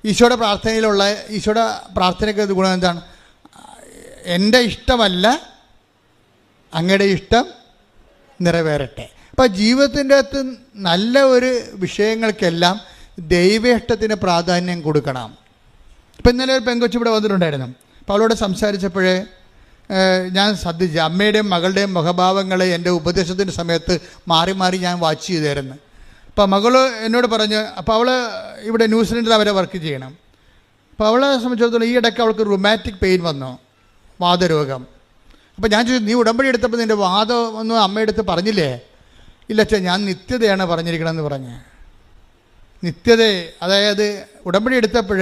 ഈശോയുടെ പ്രാർത്ഥനയിലുള്ള ഈശോയുടെ പ്രാർത്ഥനയ്ക്ക് ഗുണം എന്താണ്? എൻ്റെ ഇഷ്ടമല്ല, അങ്ങയുടെ ഇഷ്ടം നിറവേറട്ടെ. അപ്പോൾ ജീവിതത്തിൻ്റെ അകത്ത് നല്ല ഒരു വിഷയങ്ങൾക്കെല്ലാം ദൈവേഷ്ടത്തിന് പ്രാധാന്യം കൊടുക്കണം. ഇപ്പം ഇന്നലെ ഒരു പെങ്കൊച്ച് ഇവിടെ വന്നിട്ടുണ്ടായിരുന്നു. അപ്പോൾ അവളോട് സംസാരിച്ചപ്പോഴേ ഞാൻ ശ്രദ്ധിച്ചു, അമ്മയുടെയും മകളുടെയും മുഖഭാവങ്ങൾ എൻ്റെ ഉപദേശത്തിൻ്റെ സമയത്ത് മാറി മാറി ഞാൻ വാച്ച് ചെയ്തായിരുന്നു. അപ്പോൾ മകൾ എന്നോട് പറഞ്ഞു, അപ്പോൾ അവൾ ഇവിടെ ന്യൂസിലൻഡിൽ അവരെ വർക്ക് ചെയ്യണം. അപ്പോൾ അവളെ സംബന്ധിച്ചിടത്തോളം ഈ ഇടയ്ക്ക് അവൾക്ക് റുമാറ്റിക് പെയിൻ വന്നു, വാതരോഗം. അപ്പോൾ ഞാൻ ചോദിച്ചു, നീ ഉടമ്പടി എടുത്തപ്പോൾ നിൻ്റെ വാദം ഒന്നും അമ്മയെടുത്ത് പറഞ്ഞില്ലേ? ഇല്ല അച്ഛാ, ഞാൻ നിത്യതയാണ് പറഞ്ഞിരിക്കണമെന്ന് പറഞ്ഞ്. നിത്യത, അതായത് ഉടമ്പടി എടുത്തപ്പോൾ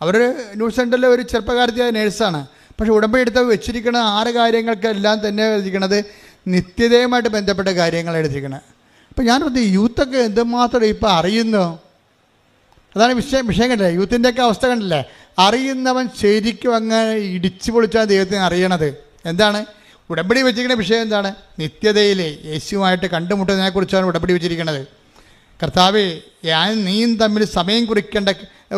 അവർ ന്യൂസിലൻഡിലെ ഒരു ചെറുപ്പക്കാരത്തിയായ നേഴ്സാണ്. പക്ഷേ ഉടമ്പടി എടുത്ത് വെച്ചിരിക്കുന്ന 6 കാര്യങ്ങൾക്കെല്ലാം തന്നെ എഴുതിയിരിക്കണത് നിത്യതയുമായിട്ട് ബന്ധപ്പെട്ട കാര്യങ്ങൾ എഴുതിയിരിക്കണം. അപ്പോൾ ഞാൻ പറഞ്ഞു, യൂത്തൊക്കെ എന്തുമാത്രം ഇപ്പോൾ അറിയുന്നു. അതാണ് വിഷയം കണ്ടില്ലേ? യൂത്തിൻ്റെയൊക്കെ അവസ്ഥ കണ്ടില്ലേ? അറിയുന്നവൻ ശരിക്കും അങ്ങനെ ഇടിച്ചു പൊളിച്ചാൽ ദൈവത്തിന് അറിയണത്. എന്താണ് ഉടമ്പടി വെച്ചിരിക്കുന്ന വിഷയം? എന്താണ്? നിത്യതയിലെ യേശുവായിട്ട് കണ്ടുമുട്ടുന്നതിനെക്കുറിച്ചാണ് ഉടമ്പടി വെച്ചിരിക്കുന്നത്. കർത്താവേ, നീയും തമ്മിൽ സമയം കുറിക്കേണ്ട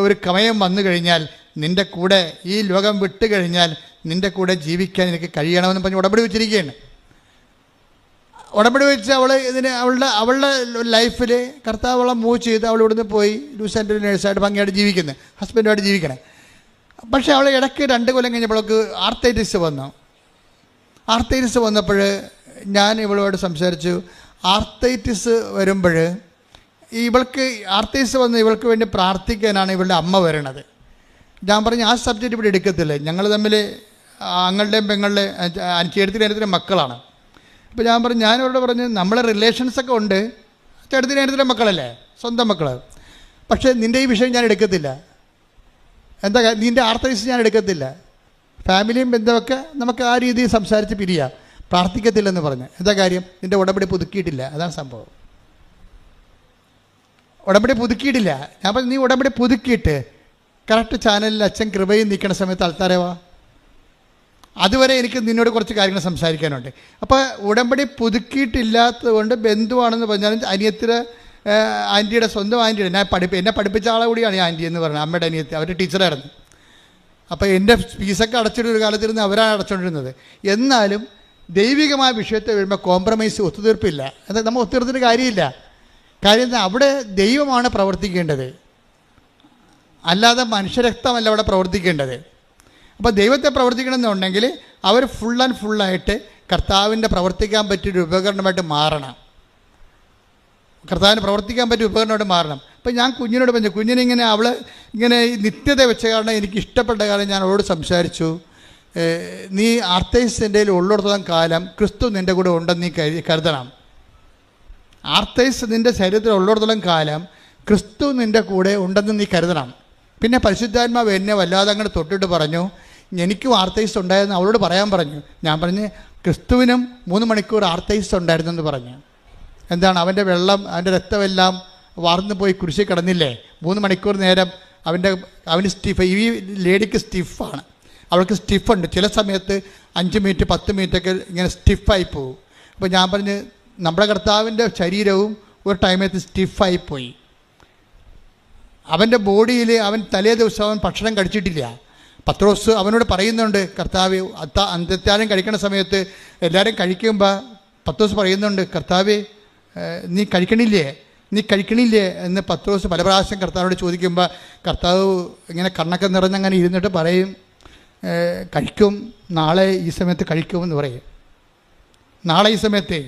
ഒരു സമയം വന്നു കഴിഞ്ഞാൽ, നിൻ്റെ കൂടെ ഈ ലോകം വിട്ട് കഴിഞ്ഞാൽ നിൻ്റെ കൂടെ ജീവിക്കാൻ എനിക്ക് കഴിയണമെന്ന് പറഞ്ഞ് ഉടമ്പടി വെച്ചിരിക്കുകയാണ്. ഉടമ്പടി വെച്ച് അവളുടെ ലൈഫിൽ കർത്താവ് അവളെ മൂവ് ചെയ്ത് അവൾ ഇവിടുന്ന് പോയി ലൂസൻ്റ് നേഴ്സായിട്ട് ഭംഗിയായിട്ട് ജീവിക്കുന്നത്, ഹസ്ബൻഡുമായിട്ട് ജീവിക്കണേ. പക്ഷേ അവൾ ഇടയ്ക്ക് 2 കൊല്ലം കഴിഞ്ഞപ്പോഴേക്ക് ആർത്തൈറ്റിസ് വന്നു. ആർത്തൈറ്റിസ് വന്നപ്പോൾ ഞാൻ ഇവളുമായിട്ട് സംസാരിച്ചു. ആർത്തൈറ്റിസ് വരുമ്പോൾ ഇവൾക്ക് ആർത്തൈറ്റിസ് വന്ന് ഇവൾക്ക് വേണ്ടി പ്രാർത്ഥിക്കാനാണ് ഇവളുടെ അമ്മ വരണത്. ഞാൻ പറഞ്ഞു, ആ സബ്ജക്റ്റ് ഇവിടെ എടുക്കത്തില്ല, ഞങ്ങൾ തമ്മിൽ ആങ്ങളുടെയും പെങ്ങളുടെയും ചേട്ടത്തിൻ്റെ മക്കളാണ്. അപ്പോൾ ഞാൻ പറഞ്ഞു, ഞാനിവരോട് പറഞ്ഞു, നമ്മളെ റിലേഷൻസൊക്കെ ഉണ്ട്, ചേട്ടത്തിൻ്റെ മക്കളല്ലേ, സ്വന്തം മക്കൾ. പക്ഷേ നിൻ്റെ ഈ വിഷയം ഞാൻ എടുക്കത്തില്ല. എന്താ, നിൻ്റെ ആർത്തൈറ്റിസ് ഞാൻ എടുക്കത്തില്ല. ഫാമിലിയും ബന്ധമൊക്കെ നമുക്ക് ആ രീതിയിൽ സംസാരിച്ച് പിരിയാം, പ്രാർത്ഥിക്കത്തില്ലെന്ന് പറഞ്ഞു. എന്താ കാര്യം? നിൻ്റെ ഉടമ്പടി പുതുക്കിയിട്ടില്ല, അതാണ് സംഭവം. ഉടമ്പടി പുതുക്കിയിട്ടില്ല. ഞാൻ പറഞ്ഞു, നീ ഉടമ്പടി പുതുക്കിയിട്ട് കറക്റ്റ് ചാനലിൽ അച്ഛൻ കൃപയും നിൽക്കുന്ന സമയത്ത് ആൾക്കാരെ വാ. അതുവരെ എനിക്ക് നിന്നോട് കുറച്ച് കാര്യങ്ങൾ സംസാരിക്കാനുണ്ട്. അപ്പോൾ ഉടമ്പടി പുതുക്കിയിട്ടില്ലാത്തത് കൊണ്ട് ബന്ധുവാണെന്ന് പറഞ്ഞാലും അനിയത്തിയുടെ ആൻറ്റിയുടെ സ്വന്തം ആൻറ്റിയുടെ എന്നെ പഠിപ്പിച്ച ആളെ കൂടിയാണ് ഈ ആൻറ്റി എന്ന് പറഞ്ഞത്. അമ്മയുടെ അനിയത്തി, അവരുടെ ടീച്ചറായിരുന്നു. അപ്പോൾ എൻ്റെ ഫീസൊക്കെ അടച്ചിട്ടൊരു കാലത്തിരുന്ന് അവരാണ് അടച്ചുകൊണ്ടിരുന്നത്. എന്നാലും ദൈവികമായ വിഷയത്തെ വരുമ്പോൾ കോംപ്രമൈസ്, ഒത്തുതീർപ്പില്ല. എന്നാൽ നമ്മൾ ഒത്തുതീർത്തിട്ട് കാര്യമില്ല. കാര്യം അവിടെ ദൈവമാണ് പ്രവർത്തിക്കേണ്ടത്, അല്ലാതെ മനുഷ്യരക്തമല്ല അവിടെ പ്രവർത്തിക്കേണ്ടത്. അപ്പോൾ ദൈവത്തെ പ്രവർത്തിക്കണമെന്നുണ്ടെങ്കിൽ അവർ ഫുൾ ആൻഡ് ഫുള്ളായിട്ട് കർത്താവിൻ്റെ പ്രവർത്തിക്കാൻ പറ്റിയൊരു ഉപകരണമായിട്ട് മാറണം. കർത്താവിന് പ്രവർത്തിക്കാൻ പറ്റിയ ഉപകരണമായിട്ട് മാറണം. അപ്പോൾ ഞാൻ കുഞ്ഞിനോട് പറഞ്ഞു, കുഞ്ഞിനിങ്ങനെ അവൾ ഇങ്ങനെ നിത്യത വെച്ച കാരണം എനിക്ക് ഇഷ്ടപ്പെട്ട കാരണം ഞാൻ അവളോട് സംസാരിച്ചു. നീ ആർത്തൈസിൻ്റെ ഉള്ളിടത്തോളം കാലം ക്രിസ്തു നിൻ്റെ കൂടെ ഉണ്ടെന്ന് നീ കരുതണം. ആർത്തൈസ് നിൻ്റെ ശരീരത്തിൽ ഉള്ളിടത്തോളം കാലം ക്രിസ്തു നിൻ്റെ കൂടെ ഉണ്ടെന്ന് നീ കരുതണം. പിന്നെ പരിശുദ്ധാത്മാവ് എന്നെ വല്ലാതെ അങ്ങോട്ട് തൊട്ടിട്ട് പറഞ്ഞു, എനിക്കും ആർത്തൈസ് ഉണ്ടായിരുന്നു അവളോട് പറയാൻ പറഞ്ഞു. ഞാൻ പറഞ്ഞ് ക്രിസ്തുവിനും 3 മണിക്കൂർ ആർത്തൈസ് ഉണ്ടായിരുന്നെന്ന് പറഞ്ഞു. എന്താണ്, അവൻ്റെ വെള്ളം, അവൻ്റെ രക്തമെല്ലാം വാർന്നു പോയി കുരിശിൽ കിടന്നില്ലേ? 3 മണിക്കൂർ നേരം അവന് സ്റ്റിഫ്. ഈ ലേഡിക്ക് സ്റ്റിഫാണ്, അവൾക്ക് സ്റ്റിഫുണ്ട്. ചില സമയത്ത് 5 മിനിറ്റ് 10 മിനിറ്റൊക്കെ ഇങ്ങനെ സ്റ്റിഫായി പോകും. അപ്പോൾ ഞാൻ പറഞ്ഞ്, നമ്മുടെ കർത്താവിൻ്റെ ശരീരവും ഒരു ടൈമത്ത് സ്റ്റിഫായിപ്പോയി. അവൻ്റെ ബോഡിയിൽ അവൻ തലേ ദിവസം അവൻ ഭക്ഷണം കഴിച്ചിട്ടില്ല. പത്രോസ് അവനോട് പറയുന്നുണ്ട്, കർത്താവ് അന്ത്യത്താഴം കഴിക്കുന്ന സമയത്ത് എല്ലാവരും കഴിക്കുമ്പോൾ പത്രോസ് പറയുന്നുണ്ട്, കർത്താവേ നീ കഴിക്കണില്ലേ എന്ന് പത്രോസ് പല പ്രാവശ്യം കർത്താവിനോട് ചോദിക്കുമ്പോൾ കർത്താവ് ഇങ്ങനെ കണ്ണൊക്കെ നിറഞ്ഞങ്ങനെ ഇരുന്നിട്ട് പറയും, കഴിക്കും, നാളെ ഈ സമയത്ത് കഴിക്കുമെന്ന് പറയും. നാളെ ഈ സമയത്ത്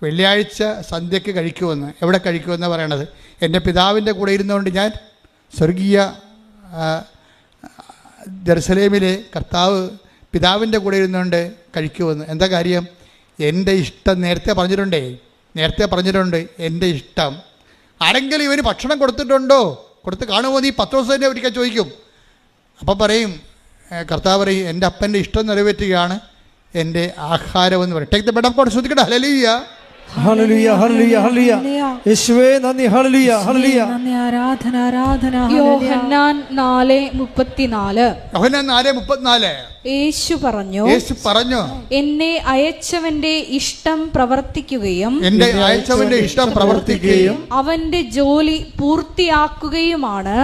വെള്ളിയാഴ്ച സന്ധ്യയ്ക്ക് കഴിക്കുമെന്ന്. എവിടെ കഴിക്കുമെന്ന് പറയണത്? എൻ്റെ പിതാവിൻ്റെ കൂടെ ഇരുന്നുകൊണ്ട് ഞാൻ സ്വർഗീയ ജെറുസലേമിലെ കർത്താവ് പിതാവിൻ്റെ കൂടെ ഇരുന്നുകൊണ്ട് കഴിക്കുമെന്ന്. എന്താ കാര്യം? എൻ്റെ ഇഷ്ടം നേരത്തെ പറഞ്ഞിട്ടുണ്ട്. എൻ്റെ ഇഷ്ടം. ആരെങ്കിലും ഇവന് ഭക്ഷണം കൊടുത്തിട്ടുണ്ടോ? കൊടുത്ത് കാണുമോ നീ? പത്രോസ് തന്നെ ഒരിക്കൽ ചോദിക്കും. അപ്പം പറയും, കർത്താവ് പറയും, എൻ്റെ അപ്പൻ്റെ ഇഷ്ടം നിറവേറ്റുകയാണ് എൻ്റെ ആഹാരമെന്ന് പറയും. Take the bread of God. ശ്രദ്ധിക്കട്ടെ. ഹല്ലേലൂയ, ഹല്ലേലൂയ, ഹല്ലേലൂയ, ഹല്ലേലൂയ. യേശുവേ നന്ദി. ഹല്ലേലൂയ, ഹല്ലേലൂയ. ആരാധന, ആരാധന. യോഹന്നാൻ 4:34 യേശു പറഞ്ഞു, എന്നെ അയച്ചവന്റെ ഇഷ്ടം പ്രവർത്തിക്കുകയും അവന്റെ ജോലി പൂർത്തിയാക്കുകയുമാണ്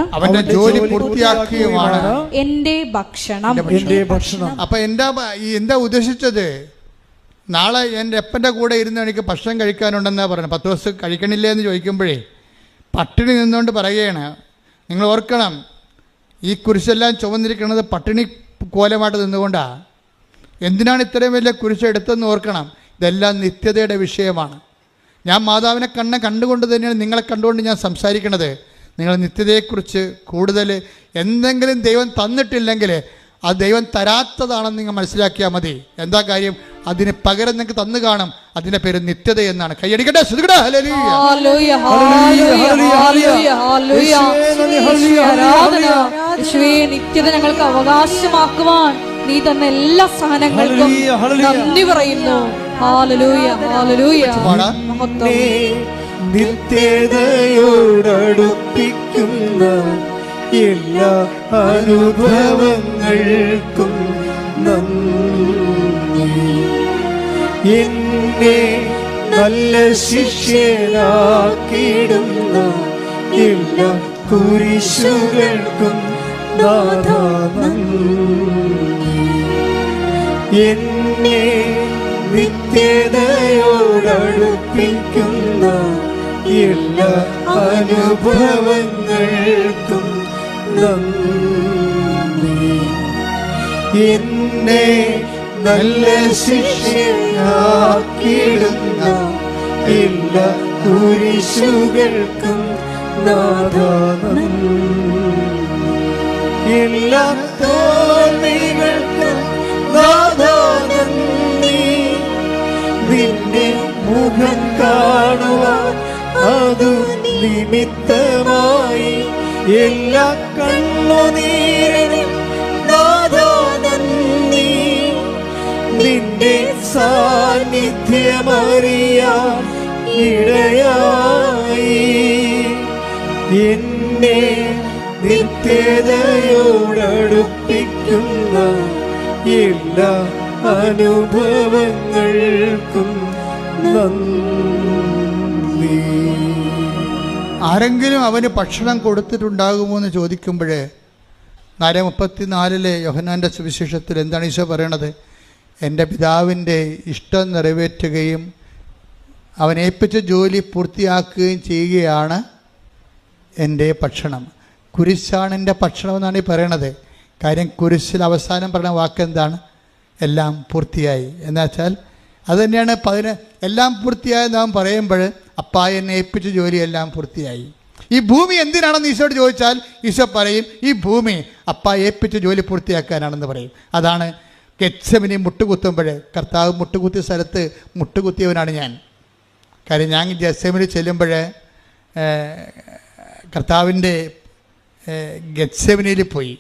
എന്റെ ഭക്ഷണം. അപ്പൊ എന്താ ഉദ്ദേശിച്ചത്? നാളെ എൻ്റെ അപ്പൻ്റെ കൂടെ ഇരുന്ന് എനിക്ക് ഭക്ഷണം കഴിക്കാനുണ്ടെന്നാണ് പറയുന്നത്. 10 ദിവസം കഴിക്കണില്ലേ എന്ന് ചോദിക്കുമ്പോഴേ പട്ടിണി നിന്നുകൊണ്ട് പറയുകയാണ്. നിങ്ങൾ ഓർക്കണം, ഈ കുരിശെല്ലാം ചുമന്നിരിക്കുന്നത് പട്ടിണി കോലമായിട്ട് നിന്നുകൊണ്ടാണ്. എന്തിനാണ് ഇത്രയും വലിയ കുരിശ് എടുത്തെന്ന് ഓർക്കണം. ഇതെല്ലാം നിത്യതയുടെ വിഷയമാണ്. ഞാൻ മാതാവിനെ കണ്ടുകൊണ്ട് തന്നെയാണ് നിങ്ങളെ കണ്ടുകൊണ്ട് ഞാൻ സംസാരിക്കുന്നത്. നിങ്ങൾ നിത്യതയെക്കുറിച്ച് കൂടുതൽ എന്തെങ്കിലും ദൈവം തന്നിട്ടില്ലെങ്കിൽ അത് ദൈവം തരാത്തതാണെന്ന് നിങ്ങൾ മനസ്സിലാക്കിയാൽ മതി. എന്താ കാര്യം? അതിന് പകരം നിങ്ങൾക്ക് തന്നു കാണും. അതിൻ്റെ പേര് നിത്യത എന്നാണ്. കൈയടിക്കട്ടെ. നിത്യത ഞങ്ങൾക്ക് അവകാശമാക്കുവാൻ നീ തന്ന എല്ലാ സഹനങ്ങൾക്കും നന്ദി പറയുന്നു. നിത്യതയോടടുപ്പിക്കുന്ന എല്ലാ അനുഭവങ്ങൾക്കും നന്ദി. എന്നെ നല്ല ശിഷ്യനാക്കിയിടുന്ന എല്ലാ കുരിശുകൾക്കും നാഥാ നന്ദി. എന്നെ നിത്യതയോടടുപ്പിക്കുന്ന എല്ലാ അനുഭവങ്ങൾക്കും നന്ദി. എന്നെ നല്ല ശിഷ്യനാക്കിയിടുന്ന എല്ലാ കുരിശുകൾക്കും നാഥാ നന്ദി. എല്ലാ തോൽവികൾക്കും നാഥാ നന്ദി. നിന്റെ മുഖം കാണുവാൻ അതു നിമിത്തമായി എല്ലാ കണ്ണുനീരിനും നാഥാ നന്ദി. നിന്റെ സാന്നിധ്യമറിയാൻ ഇടയായി എന്നെ നിത്യതയോടടുപ്പിക്കുന്ന എല്ലാ അനുഭവങ്ങൾക്കും നന്ദി. ആരെങ്കിലും അവന് ഭക്ഷണം കൊടുത്തിട്ടുണ്ടാകുമോ എന്ന് ചോദിക്കുമ്പോൾ 4:34 യോഹന്നാൻ്റെ സുവിശേഷത്തിൽ എന്താണ് ഈശോ പറയണത്? എൻ്റെ പിതാവിൻ്റെ ഇഷ്ടം നിറവേറ്റുകയും അവൻ ഏൽപ്പിച്ച ജോലി പൂർത്തിയാക്കുകയും ചെയ്യുകയാണ് എൻ്റെ ഭക്ഷണം. കുരിശാണ് എൻ്റെ ഭക്ഷണം എന്നാണ് ഈ പറയണത്. കാര്യം കുരിശിൽ അവസാനം പറഞ്ഞ വാക്ക് എന്താണ്? എല്ലാം പൂർത്തിയായി. എന്നുവെച്ചാൽ അത് തന്നെയാണ് എല്ലാം പൂർത്തിയായെന്ന് അവൻ പറയുമ്പോൾ അപ്പാ എന്നെ ഏൽപ്പിച്ച ജോലി എല്ലാം പൂർത്തിയായി. ഈ ഭൂമി എന്തിനാണെന്ന് ഈശോയോട് ചോദിച്ചാൽ ഈശോ പറയും ഈ ഭൂമി അപ്പാ ഏൽപ്പിച്ച ജോലി പൂർത്തിയാക്കാനാണെന്ന് പറയും. അതാണ് ഗെത്സെമനി മുട്ടുകുത്തുമ്പോൾ കർത്താവ് മുട്ടുകുത്തിയ സ്ഥലത്ത് മുട്ടുകുത്തിയവനാണ് ഞാൻ. കാര്യം ഞാൻ ഗെത്സെമനി ചെല്ലുമ്പോൾ കർത്താവിൻ്റെ ഗെത്സെമനിയിൽ പോയി.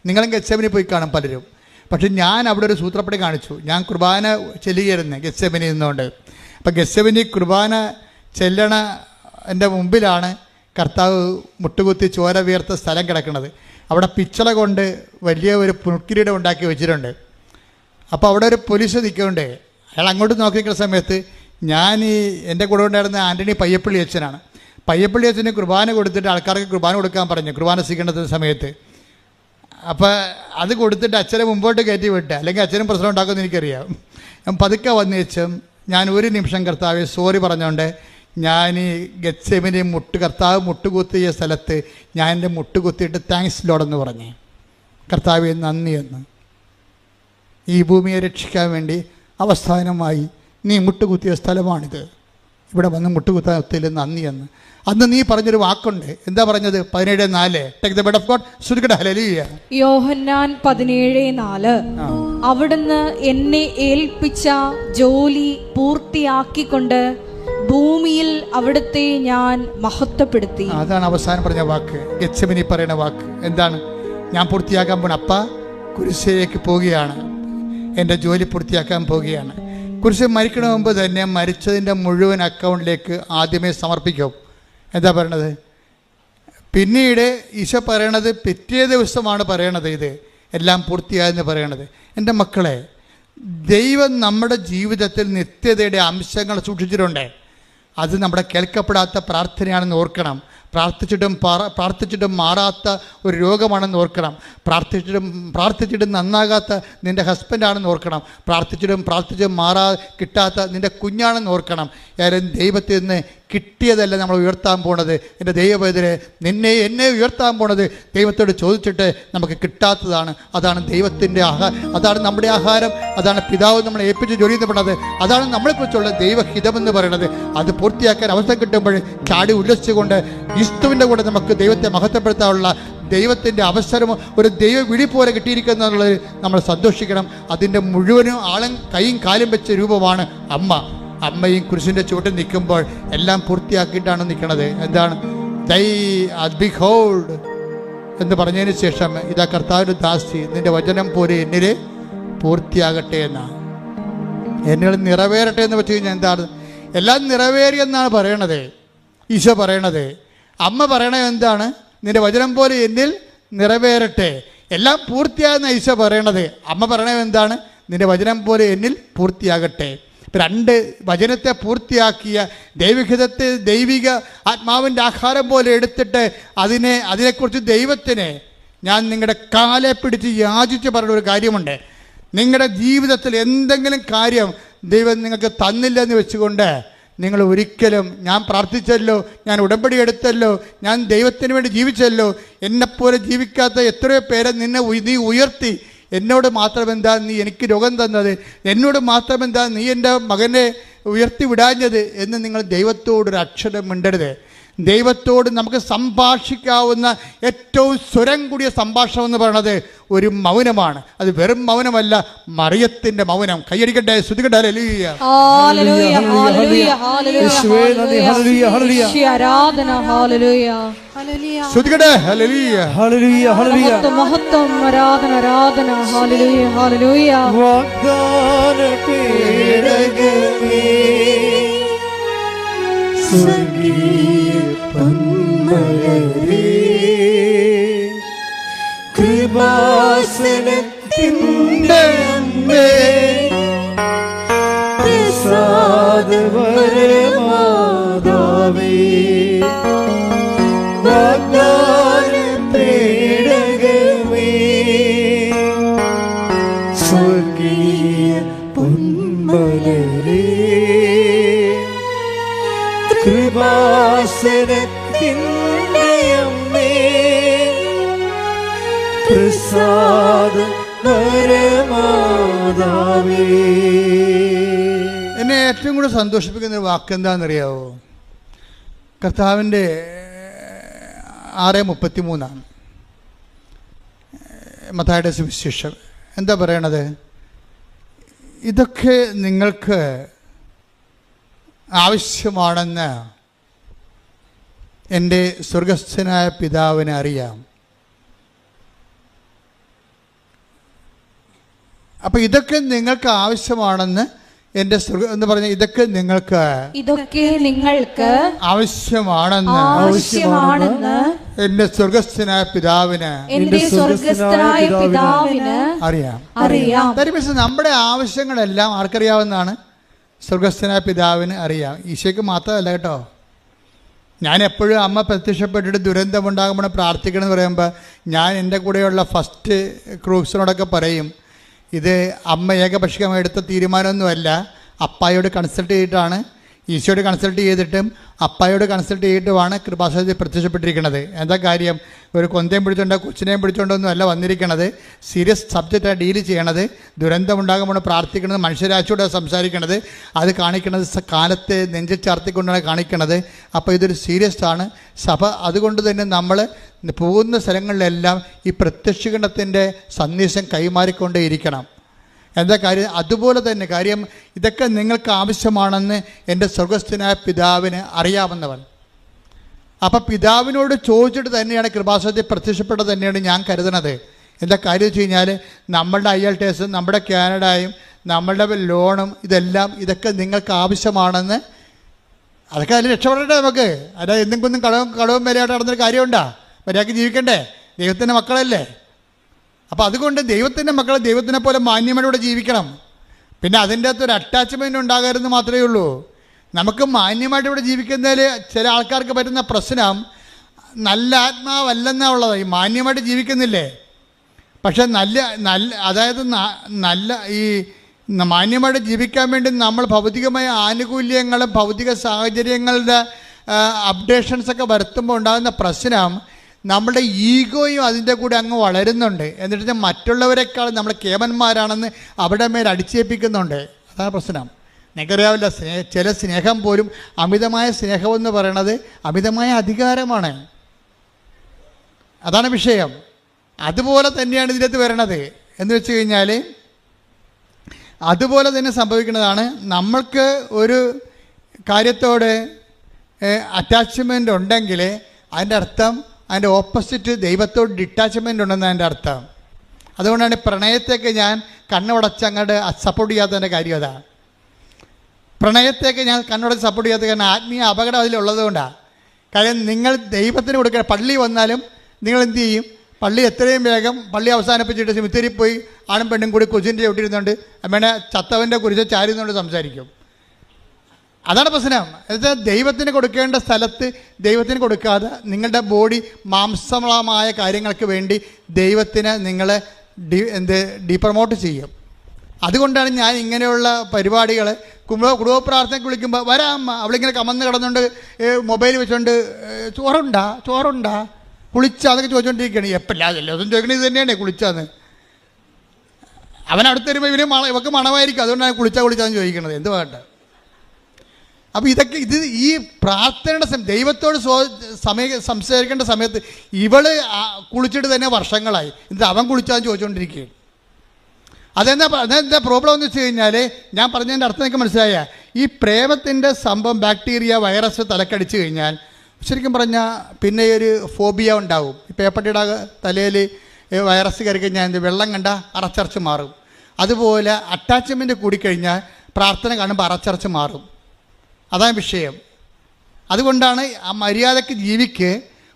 നിങ്ങളും ഗെത്സെമനി പോയി കാണും പലരും. പക്ഷെ ഞാൻ അവിടെ ഒരു സൂത്രപ്പടി കാണിച്ചു. ഞാൻ കുർബാന ചെല്ലുകയായിരുന്നു ഗെത്സെമനി നിന്നുകൊണ്ട്. അപ്പം ഗെത്സെമനി കുർബാന ചെല്ലണ എൻ്റെ മുമ്പിലാണ് കർത്താവ് മുട്ടുകുത്തി ചോര വീർത്ത സ്ഥലം കിടക്കുന്നത്. അവിടെ പിച്ചള കൊണ്ട് വലിയ ഒരു പുൽക്കിരീടം ഉണ്ടാക്കി വെച്ചിട്ടുണ്ട്. അപ്പോൾ അവിടെ ഒരു പോലീസ് നിൽക്കുന്നുണ്ട്. അയാൾ അങ്ങോട്ട് നോക്കി നിൽക്കുന്ന സമയത്ത് ഞാൻ എൻ്റെ കൂടെ ഉണ്ടായിരുന്ന ആൻ്റണി പയ്യപ്പള്ളി അച്ഛനാണ്. പയ്യപ്പള്ളി അച്ഛന് കുർബാന കൊടുത്തിട്ട് ആൾക്കാർക്ക് കുർബാന കൊടുക്കാൻ പറഞ്ഞു കുർബാന സ്വീകരണത്തിന് സമയത്ത്. അപ്പോൾ അത് കൊടുത്തിട്ട് അച്ഛനെ മുമ്പോട്ട് കയറ്റി വിട്ട്, അല്ലെങ്കിൽ അച്ഛനും പ്രശ്നം ഉണ്ടാക്കുമെന്ന് എനിക്കറിയാം. ഞാൻ പതുക്കെ വന്നു വെച്ചും ഞാൻ ഒരു നിമിഷം കർത്താവെ സോറി പറഞ്ഞുകൊണ്ട് ഞാൻ ഈ ഗെത്സെമനി കർത്താവ് മുട്ടുകുത്തിയ സ്ഥലത്ത് ഞാൻ എൻ്റെ മുട്ടുകുത്തിയിട്ട് താങ്ക്സ് ലോഡെന്ന് പറഞ്ഞേ, കർത്താവെ നന്ദി എന്ന്. ഈ ഭൂമിയെ രക്ഷിക്കാൻ വേണ്ടി അവസാനമായി നീ മുട്ടുകുത്തിയ സ്ഥലമാണിത്, ഇവിടെ വന്ന് മുട്ടുകുത്താൻ ഒത്തില്ല, നന്ദി എന്ന്. അന്ന് നീ പറഞ്ഞൊരു വാക്കുണ്ട്. എന്താ പറഞ്ഞത്? 17:4 take the bed of God. ശ്രുതികട ഹല്ലേലൂയ. യോഹന്നാൻ 17:4 അവിടുന്ന് എന്നെ ഏൽപ്പിച്ച ജോലി പൂർത്തിയാക്കിക്കൊണ്ട് ഭൂമിയിൽ അവിടുത്തെ ഞാൻ മഹത്വപ്പെടുത്തി. അതാണ് അവസാനം പറഞ്ഞ വാക്ക്, ഗെത്സെമനി പറയുന്ന വാക്ക്. എന്താണ്? ഞാൻ പൂർത്തിയാക്കാൻ പോണ അപ്പ കുരിശിലേക്ക് പോവുകയാണ്, എൻ്റെ ജോലി പൂർത്തിയാക്കാൻ പോവുകയാണ്. കുരിശ് മരിക്കണ മുമ്പ് തന്നെ മരിച്ചതിൻ്റെ മുഴുവൻ അക്കൗണ്ടിലേക്ക് ആദ്യമേ സമർപ്പിക്കും. എന്താ പറയണത്? പിന്നീട് ഈശോ പറയണത് പിറ്റേ ദിവസമാണ് പറയണത് ഇത് എല്ലാം പൂർത്തിയായെന്ന് പറയണത്. എൻ്റെ മക്കളെ, ദൈവം നമ്മുടെ ജീവിതത്തിൽ നിത്യതയുടെ അംശങ്ങൾ സൂക്ഷിച്ചിട്ടുണ്ട്. അത് നമ്മുടെ കേൾക്കപ്പെടാത്ത പ്രാർത്ഥനയാണെന്ന് ഓർക്കണം. പ്രാർത്ഥിച്ചിട്ടും മാറാത്ത ഒരു രോഗമാണെന്ന് ഓർക്കണം. പ്രാർത്ഥിച്ചിട്ടും നന്നാകാത്ത നിൻ്റെ ഹസ്ബൻഡാണെന്ന് ഓർക്കണം. പ്രാർത്ഥിച്ചിട്ടും കിട്ടാത്ത നിൻ്റെ കുഞ്ഞാണെന്ന് ഓർക്കണം. ആരും ദൈവത്തിൽ നിന്ന് കിട്ടിയതല്ല നമ്മൾ ഉയർത്താൻ പോണത്. എൻ്റെ ദൈവവേദന എന്നെ ഉയർത്താൻ പോണത് ദൈവത്തോട് ചോദിച്ചിട്ട് നമുക്ക് കിട്ടാത്തതാണ്. അതാണ് ദൈവത്തിൻ്റെ അതാണ് നമ്മുടെ ആഹാരം. അതാണ് പിതാവ് നമ്മളെ ഏൽപ്പിച്ച് ജോലി എന്ന് പറയുന്നത്. അതാണ് നമ്മളെക്കുറിച്ചുള്ള ദൈവഹിതമെന്ന് പറയുന്നത്. അത് പൂർത്തിയാക്കാൻ അവസരം കിട്ടുമ്പോൾ ചാടി ഉല്ലസിച്ചുകൊണ്ട് ക്രിസ്തുവിൻ്റെ കൂടെ നമുക്ക് ദൈവത്തെ മഹത്വപ്പെടുത്താനുള്ള ദൈവത്തിൻ്റെ അവസരം ഒരു ദൈവ വിളി പോലെ കിട്ടിയിരിക്കുന്നു എന്നുള്ളത് നമ്മൾ സന്തോഷിക്കണം. അതിൻ്റെ മുഴുവനും കൈയും കാലും വെച്ച രൂപമാണ് അമ്മ. അമ്മയും കുരിശിൻ്റെ ചുവട്ടിൽ നിൽക്കുമ്പോൾ എല്ലാം പൂർത്തിയാക്കിയിട്ടാണ് നിൽക്കുന്നത്. എന്താണ്? ബിഹോൾഡ് എന്ന് പറഞ്ഞതിന് ശേഷം ഇതാ കർത്താവിൻ്റെ ദാസി, നിൻ്റെ വചനം പോലെ എന്നിൽ പൂർത്തിയാകട്ടെ എന്നാണ്. എന്നിൽ നിറവേറട്ടെ എന്ന് വെച്ച് കഴിഞ്ഞാൽ എന്താണ്? എല്ലാം നിറവേറിയെന്നാണ് പറയണത് ഈശോ പറയണത്. അമ്മ പറയണത് എന്താണ്? നിൻ്റെ വചനം പോലെ എന്നിൽ നിറവേറട്ടെ, എല്ലാം പൂർത്തിയാകുന്ന ഈശോ പറയണത്. അമ്മ പറയണത് എന്താണ്? നിൻ്റെ വചനം പോലെ എന്നിൽ പൂർത്തിയാകട്ടെ. രണ്ട് വചനത്തെ പൂർത്തിയാക്കിയ ദൈവഹിതത്തെ ദൈവിക ആത്മാവിൻ്റെ ആഹാരം പോലെ എടുത്തിട്ട് അതിനെക്കുറിച്ച് ദൈവത്തിന് ഞാൻ നിങ്ങളുടെ കാലെ പിടിച്ച് യാചിച്ച് പറഞ്ഞ ഒരു കാര്യമുണ്ട്. നിങ്ങളുടെ ജീവിതത്തിൽ എന്തെങ്കിലും കാര്യം ദൈവം നിങ്ങൾക്ക് തന്നില്ലെന്ന് വെച്ചുകൊണ്ട് നിങ്ങൾ ഒരിക്കലും ഞാൻ പ്രാർത്ഥിച്ചല്ലോ, ഞാൻ ഉടമ്പടി എടുത്തല്ലോ, ഞാൻ ദൈവത്തിന് വേണ്ടി ജീവിച്ചല്ലോ, എന്നെപ്പോലെ ജീവിക്കാത്ത എത്രയോ പേരെ നീ ഉയർത്തി, എന്നോട് മാത്രമെന്താ നീ എനിക്ക് രോഗം തന്നത്, എന്നോട് മാത്രമെന്താ നീ എൻ്റെ മകനെ ഉയർത്തി വിടാഞ്ഞത് എന്ന് നിങ്ങൾ ദൈവത്തോടൊരു അക്ഷരം മിണ്ടരുത്. ദൈവത്തോട് നമുക്ക് സംഭാഷിക്കാവുന്ന ഏറ്റവും സ്വരം കൂടിയ സംഭാഷണം എന്ന് പറയുന്നത് ഒരു മൗനമാണ്. അത് വെറും മൗനമല്ല, മറിയത്തിൻ്റെ മൗനം. കൈയടിക്കട്ടെ, ശ്രുതികട്ടെ. ഹല്ലേലൂയ, ഹല്ലേലൂയ, ഹല്ലേലൂയ, ഹല്ലേലൂയ, ആരാധന, ഹല്ലേലൂയ, ശ്രുതികട്ടെ. ഹല്ലേലൂയ, ഹല്ലേലൂയ, ഹല്ലേലൂയ, മഹത്വം, ആരാധന, ആരാധന, ഹല്ലേലൂയ, ഹല്ലേലൂയ. വാഗ്ദാന പേടകമേ സ്വർഗീയ പന്മലരേ നരമാതാവേ പേടകമേ സ്വർഗീയ പൊന്മലരേ കൃപാസനത്തിൻ്റെ അമ്മേ പ്രസാദ നരമാതാവേ. എന്നെ ഏറ്റവും കൂടുതൽ സന്തോഷിപ്പിക്കുന്ന ഒരു വാക്ക് എന്താണെന്നറിയാവോ? കർത്താവിൻ്റെ 6:33 മത്തായിയുടെ സുവിശേഷം. എന്താ പറയണത്? ഇതൊക്കെ നിങ്ങൾക്ക് ആവശ്യമാണെന്ന് എൻ്റെ സ്വർഗസ്ഥനായ പിതാവിനെ അറിയാം. അപ്പം ഇതൊക്കെ നിങ്ങൾക്ക് ആവശ്യമാണെന്ന് എൻ്റെ എന്ന് പറഞ്ഞ ഇതൊക്കെ നിങ്ങൾക്ക് ആവശ്യമാണെന്ന് എൻ്റെ സ്വർഗസ്ഥനായ പിതാവിന് അറിയാം. നമ്മുടെ ആവശ്യങ്ങളെല്ലാം ആർക്കറിയാവുന്നതാണ്? സ്വർഗസ്ഥനായ പിതാവിന് അറിയാം. ഈശോയ്ക്ക് മാത്രമല്ല കേട്ടോ. ഞാൻ എപ്പോഴും അമ്മ പ്രത്യക്ഷപ്പെട്ടിട്ട് ദുരന്തമുണ്ടാകുമ്പോൾ പ്രാർത്ഥിക്കണം എന്ന് പറയുമ്പോൾ ഞാൻ എൻ്റെ കൂടെയുള്ള ഫസ്റ്റ് ക്രൂസിനോടൊക്കെ പറയും, ഇത് അമ്മ ഏകപക്ഷീയമായി എടുത്ത തീരുമാനമൊന്നുമല്ല. അപ്പായോട് കൺസൾട്ട് ചെയ്തിട്ടാണ്, ഈശോയോട് കൺസൾട്ട് ചെയ്തിട്ടും അപ്പായോട് കൺസൾട്ട് ചെയ്തിട്ടുമാണ് കൃപാസനത്തിൽ പ്രത്യക്ഷപ്പെട്ടിരിക്കുന്നത്. എന്താ കാര്യം? ഒരു കൊന്തയും പിടിച്ചോണ്ടോ കൊച്ചിനെയും പിടിച്ചോണ്ടൊന്നും അല്ല വന്നിരിക്കണത്. സീരിയസ് സബ്ജക്റ്റാണ് ഡീൽ ചെയ്യണത്. ദുരന്തമുണ്ടാകുമ്പോൾ പ്രാർത്ഥിക്കണത്, മനുഷ്യരാശിയോട് സംസാരിക്കണത്, അത് കാണിക്കണത് കാലത്തെ നെഞ്ചിൽ ചാർത്തിക്കൊണ്ടാണ് കാണിക്കണത്. അപ്പോൾ ഇതൊരു സീരിയസ് ആണ് സഭ. അതുകൊണ്ട് തന്നെ നമ്മൾ പോകുന്ന സ്ഥലങ്ങളിലെല്ലാം ഈ പ്രത്യക്ഷീകരണത്തിൻ്റെ സന്ദേശം കൈമാറിക്കൊണ്ടേയിരിക്കണം. എന്താ കാര്യം? അതുപോലെ തന്നെ കാര്യം ഇതൊക്കെ നിങ്ങൾക്ക് ആവശ്യമാണെന്ന് എൻ്റെ സ്വർഗസ്ഥനായ പിതാവിന് അറിയാവുന്നവൻ. അപ്പം പിതാവിനോട് ചോദിച്ചിട്ട് തന്നെയാണ് കൃപാസനത്തിൽ പ്രത്യക്ഷപ്പെട്ടത് തന്നെയാണ് ഞാൻ കരുതുന്നത്. എന്താ കാര്യം വെച്ച് കഴിഞ്ഞാൽ നമ്മളുടെ IELTS, നമ്മുടെ കാനഡയും നമ്മളുടെ ലോണും ഇതൊക്കെ നിങ്ങൾക്ക് ആവശ്യമാണെന്ന്, അതൊക്കെ അതിൽ രക്ഷപ്പെടട്ടെ നമുക്ക്. അതായത് എന്തെങ്കിലും കടവും വിലയായിട്ട് നടന്നൊരു കാര്യമുണ്ടോ? മര്യാദയ്ക്ക് ജീവിക്കണ്ടേ? ദൈവത്തിൻ്റെ മക്കളല്ലേ. അപ്പോൾ അതുകൊണ്ട് ദൈവത്തിൻ്റെ മക്കൾ ദൈവത്തിനെ പോലെ മാന്യമായിട്ടൂടെ ജീവിക്കണം. പിന്നെ അതിൻ്റെ അകത്തൊരു അറ്റാച്ച്മെൻറ്റ് ഉണ്ടാകരുതെന്ന് മാത്രമേ ഉള്ളൂ. നമുക്ക് മാന്യമായിട്ട് ഇവിടെ ജീവിക്കുന്നതിൽ ചില ആൾക്കാർക്ക് പറ്റുന്ന പ്രശ്നം നല്ല ആത്മാവല്ലെന്നാ ഉള്ളത്. ഈ മാന്യമായിട്ട് ജീവിക്കുന്നില്ലേ, പക്ഷെ അതായത് ഈ മാന്യമായിട്ട് ജീവിക്കാൻ വേണ്ടി നമ്മൾ ഭൗതികമായ ആനുകൂല്യങ്ങളും ഭൗതിക സാഹചര്യങ്ങളുടെ അപ്ഡേഷൻസൊക്കെ വരുത്തുമ്പോൾ ഉണ്ടാകുന്ന പ്രശ്നം നമ്മുടെ ഈഗോയും അതിൻ്റെ കൂടെ അങ്ങ് വളരുന്നുണ്ട്. എന്നിട്ട് മറ്റുള്ളവരെക്കാൾ നമ്മൾ കേമന്മാരാണെന്ന് അവിടെ മേൽ അടിച്ചേൽപ്പിക്കുന്നുണ്ട്. അതാണ് പ്രശ്നം. നിങ്ങൾക്കറിയാവില്ല, ചില സ്നേഹം പോലും അമിതമായ സ്നേഹമെന്ന് പറയണത് അമിതമായ അധികാരമാണ്. അതാണ് വിഷയം. അതുപോലെ തന്നെയാണ് ഇതിനകത്ത് വരണത്. എന്ന് വെച്ച് കഴിഞ്ഞാൽ അതുപോലെ തന്നെ സംഭവിക്കുന്നതാണ്. നമ്മൾക്ക് ഒരു കാര്യത്തോട് അറ്റാച്ച്മെൻ്റ് ഉണ്ടെങ്കിൽ അതിൻ്റെ അർത്ഥം അതിൻ്റെ ഓപ്പോസിറ്റ് ദൈവത്തോട് ഡിറ്റാച്ച്മെൻ്റ് ഉണ്ടെന്ന് അതിൻ്റെ അർത്ഥം. അതുകൊണ്ടാണ് പ്രണയത്തേക്ക് ഞാൻ കണ്ണുടച്ച് അങ്ങോട്ട് സപ്പോർട്ട് ചെയ്യാത്തതിൻ്റെ കാര്യം അതാണ്. പ്രണയത്തേക്ക് ഞാൻ കണ്ണുടച്ച് സപ്പോർട്ട് ചെയ്യാത്ത കാരണം ആത്മീയ അപകടം അതിലുള്ളത് കൊണ്ടാണ്. കാര്യം നിങ്ങൾ ദൈവത്തിന് കൊടുക്കുക. പള്ളി വന്നാലും നിങ്ങൾ എന്ത് ചെയ്യും? പള്ളി എത്രയും വേഗം പള്ളി അവസാനിപ്പിച്ചിട്ട് സിമിത്തേരി പോയി ആണും പെണ്ണും കൂടി കൊച്ചിൻ്റെ ചവിട്ടിരുന്നുകൊണ്ട് അമ്മേനെ ചത്തവൻ്റെ കുറിച്ച് ചാരുന്നുകൊണ്ട് സംസാരിക്കും. അതാണ് പ്രശ്നം. എന്നുവെച്ചാൽ ദൈവത്തിന് കൊടുക്കേണ്ട സ്ഥലത്ത് ദൈവത്തിന് കൊടുക്കാതെ നിങ്ങളുടെ ബോഡി മാംസമായ കാര്യങ്ങൾക്ക് വേണ്ടി ദൈവത്തിന് നിങ്ങളെ ഡീപ്രമോട്ട് ചെയ്യും. അതുകൊണ്ടാണ് ഞാൻ ഇങ്ങനെയുള്ള പരിപാടികൾ കുടുംബ പ്രാർത്ഥനയ്ക്ക് വിളിക്കുമ്പോൾ വരാം അവളിങ്ങനെ കമന്ന് കിടന്നുകൊണ്ട് മൊബൈൽ വെച്ചുകൊണ്ട് ചോറുണ്ടാ കുളിച്ചാ അതൊക്കെ ചോദിച്ചുകൊണ്ടിരിക്കുകയാണ്. എപ്പോഴാതല്ലോ അതും ചോദിക്കണത് ഇത് തന്നെയാണ് കുളിച്ചാന്ന്. അവൻ അടുത്ത് വരുമ്പോൾ ഇവക്ക് മണമായിരിക്കും. അതുകൊണ്ടാണ് കുളിച്ചാന്ന് ചോദിക്കണത്. എന്ത് വേണ്ട. അപ്പോൾ ഇത് ഈ പ്രാർത്ഥനയുടെ ദൈവത്തോട് സംസാരിക്കേണ്ട സമയത്ത് ഇവള് കുളിച്ചിട്ട് തന്നെ വർഷങ്ങളായി. എന്നിട്ട് അവൻ കുളിച്ചാന്ന് ചോദിച്ചുകൊണ്ടിരിക്കുകയാണ്. അതെന്താ പ്രോബ്ലം എന്ന് വെച്ച് കഴിഞ്ഞാൽ ഞാൻ പറഞ്ഞതിൻ്റെ അർത്ഥം എനിക്ക് മനസ്സിലായ ഈ പ്രേമത്തിൻ്റെ സംഭവം ബാക്ടീരിയ വൈറസ് തലക്കടിച്ച് കഴിഞ്ഞാൽ ശരിക്കും പറഞ്ഞാൽ പിന്നെ ഒരു ഫോബിയ ഉണ്ടാവും. ഈ പേപ്പട്ടിയുടെ തലയിൽ വൈറസ് കയറി കഴിഞ്ഞാൽ വെള്ളം കണ്ട അറച്ചറച്ച് മാറും. അതുപോലെ അറ്റാച്ച്മെൻറ്റ് കൂടിക്കഴിഞ്ഞാൽ പ്രാർത്ഥന കാണുമ്പോൾ അറച്ചറച്ച് മാറും. അതാണ് വിഷയം. അതുകൊണ്ടാണ് ആ മര്യാദയ്ക്ക് ജീവിക്ക്,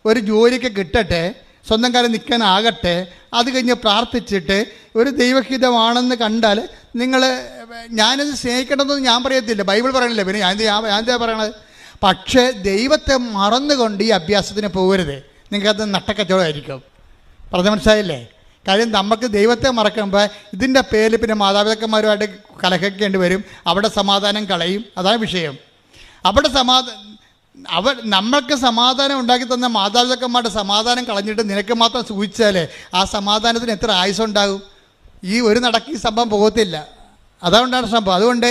ഒരു ജോലിക്ക് കിട്ടട്ടെ, സ്വന്തം കാര്യം നിൽക്കാനാകട്ടെ, അത് കഴിഞ്ഞ് പ്രാർത്ഥിച്ചിട്ട് ഒരു ദൈവഹിതമാണെന്ന് കണ്ടാൽ നിങ്ങൾ ഞാനത് സ്നേഹിക്കണമെന്നൊന്നും ഞാൻ പറയത്തില്ല, ബൈബിൾ പറയണില്ല, പിന്നെ ഞാൻ എന്താ പറയണത്? പക്ഷേ ദൈവത്തെ മറന്നുകൊണ്ട് ഈ അഭ്യാസത്തിന് പോകരുത്. നിങ്ങൾക്കത് നട്ടക്കച്ചവടമായിരിക്കും. പറഞ്ഞ മനസ്സിലായില്ലേ? കാര്യം നമുക്ക് ദൈവത്തെ മറക്കുമ്പോൾ ഇതിൻ്റെ പേരിൽ പിന്നെ മാതാപിതാക്കന്മാരുമായിട്ട് കലഹിക്കേണ്ടി വരും. അവിടെ സമാധാനം കളയും. അതാണ് വിഷയം. അവിടെ നമ്മൾക്ക് സമാധാനം ഉണ്ടാക്കി തന്ന മാതാപിതാക്കന്മാരുടെ സമാധാനം കളഞ്ഞിട്ട് നിനക്ക് മാത്രം സൂചിച്ചാലേ ആ സമാധാനത്തിന് എത്ര ആയുസ്സുണ്ടാകും? ഈ ഒരു നടക്ക് ഈ സംഭവം പോകത്തില്ല. അതുകൊണ്ടാണ് സംഭവം. അതുകൊണ്ട്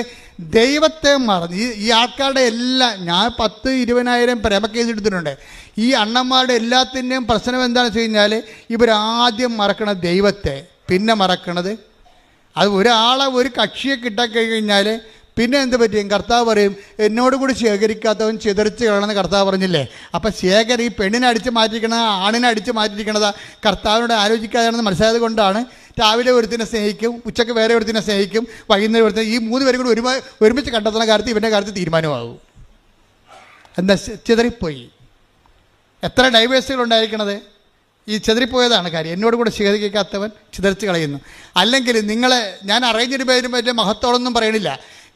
ദൈവത്തെ മറന്ന് ഈ ആൾക്കാരുടെ എല്ലാം, ഞാൻ 10-20,000 പ്രേമ കേസ് എടുത്തിട്ടുണ്ട്. ഈ അണ്ണന്മാരുടെ എല്ലാത്തിൻ്റെയും പ്രശ്നം എന്താണെന്ന് വെച്ച് കഴിഞ്ഞാൽ ഇവരാദ്യം മറക്കണത് ദൈവത്തെ, പിന്നെ മറക്കണത് അത് ഒരാളെ ഒരു കക്ഷിയെ കിട്ടാക്കഴിഞ്ഞാൽ പിന്നെ എന്ത് പറ്റും? കർത്താവ് പറയും എന്നോട് കൂടി ശേഖരിക്കാത്തവൻ ചിതറിച്ച് കളയണമെന്ന് കർത്താവ് പറഞ്ഞില്ലേ? അപ്പം ഈ പെണ്ണിനെ അടിച്ച് മാറ്റിയിരിക്കണത് ആണിനെ അടിച്ച് മാറ്റിയിരിക്കണത് കർത്താവിനോട് ആലോചിക്കാതെയാണെന്ന് മനസ്സിലായത് കൊണ്ടാണ് രാവിലെ ഒരുത്തിനെ സ്നേഹിക്കും, ഉച്ചയ്ക്ക് വേറെ ഒരുത്തിനെ സ്നേഹിക്കും, വൈകുന്നേരം ഒരുത്തിനെ, ഈ 3 പേരും കൂടി ഒരുമിച്ച് കണ്ടെത്തുന്ന കാര്യത്തിൽ ഇവൻ്റെ കാര്യത്തിൽ തീരുമാനമാകും. എന്താ? ചിതറിപ്പോയി. എത്ര ഡൈവേഴ്സുകളുണ്ടായിരിക്കണത് ഈ ചിതറിപ്പോയതാണ് കാര്യം. എന്നോട് കൂടെ ശേഖരിക്കാത്തവൻ ചിതറിച്ച് കളയുന്നു. അല്ലെങ്കിൽ നിങ്ങളെ ഞാൻ അറേഞ്ച്ഡ് പേരും വലിയ മഹത്തോടൊന്നും പറയണില്ല.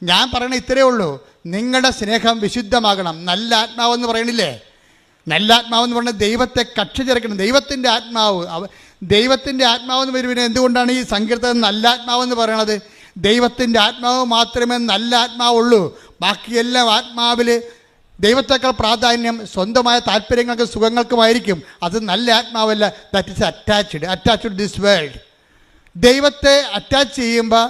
ഞാൻ പറയണ ഇത്രയേ ഉള്ളൂ, നിങ്ങളുടെ സ്നേഹം വിശുദ്ധമാകണം. നല്ല ആത്മാവെന്ന് പറയണില്ലേ? നല്ല ആത്മാവെന്ന് പറഞ്ഞാൽ ദൈവത്തെ കക്ഷി ചേർക്കണം. ദൈവത്തിൻ്റെ ആത്മാവെന്ന് വരുമ്പോൾ എന്തുകൊണ്ടാണ് ഈ സങ്കീർത്തനം നല്ല ആത്മാവെന്ന് പറയണത്? ദൈവത്തിൻ്റെ ആത്മാവ് മാത്രമേ നല്ല ആത്മാവുള്ളൂ. ബാക്കിയെല്ലാം ആത്മാവിൽ ദൈവത്തേക്കാൾ പ്രാധാന്യം സ്വന്തമായ താല്പര്യങ്ങൾക്കും സുഖങ്ങൾക്കുമായിരിക്കും. അത് നല്ല ആത്മാവല്ല. That is attached this world. ദൈവത്തെ അറ്റാച്ച് ചെയ്യുമ്പോൾ,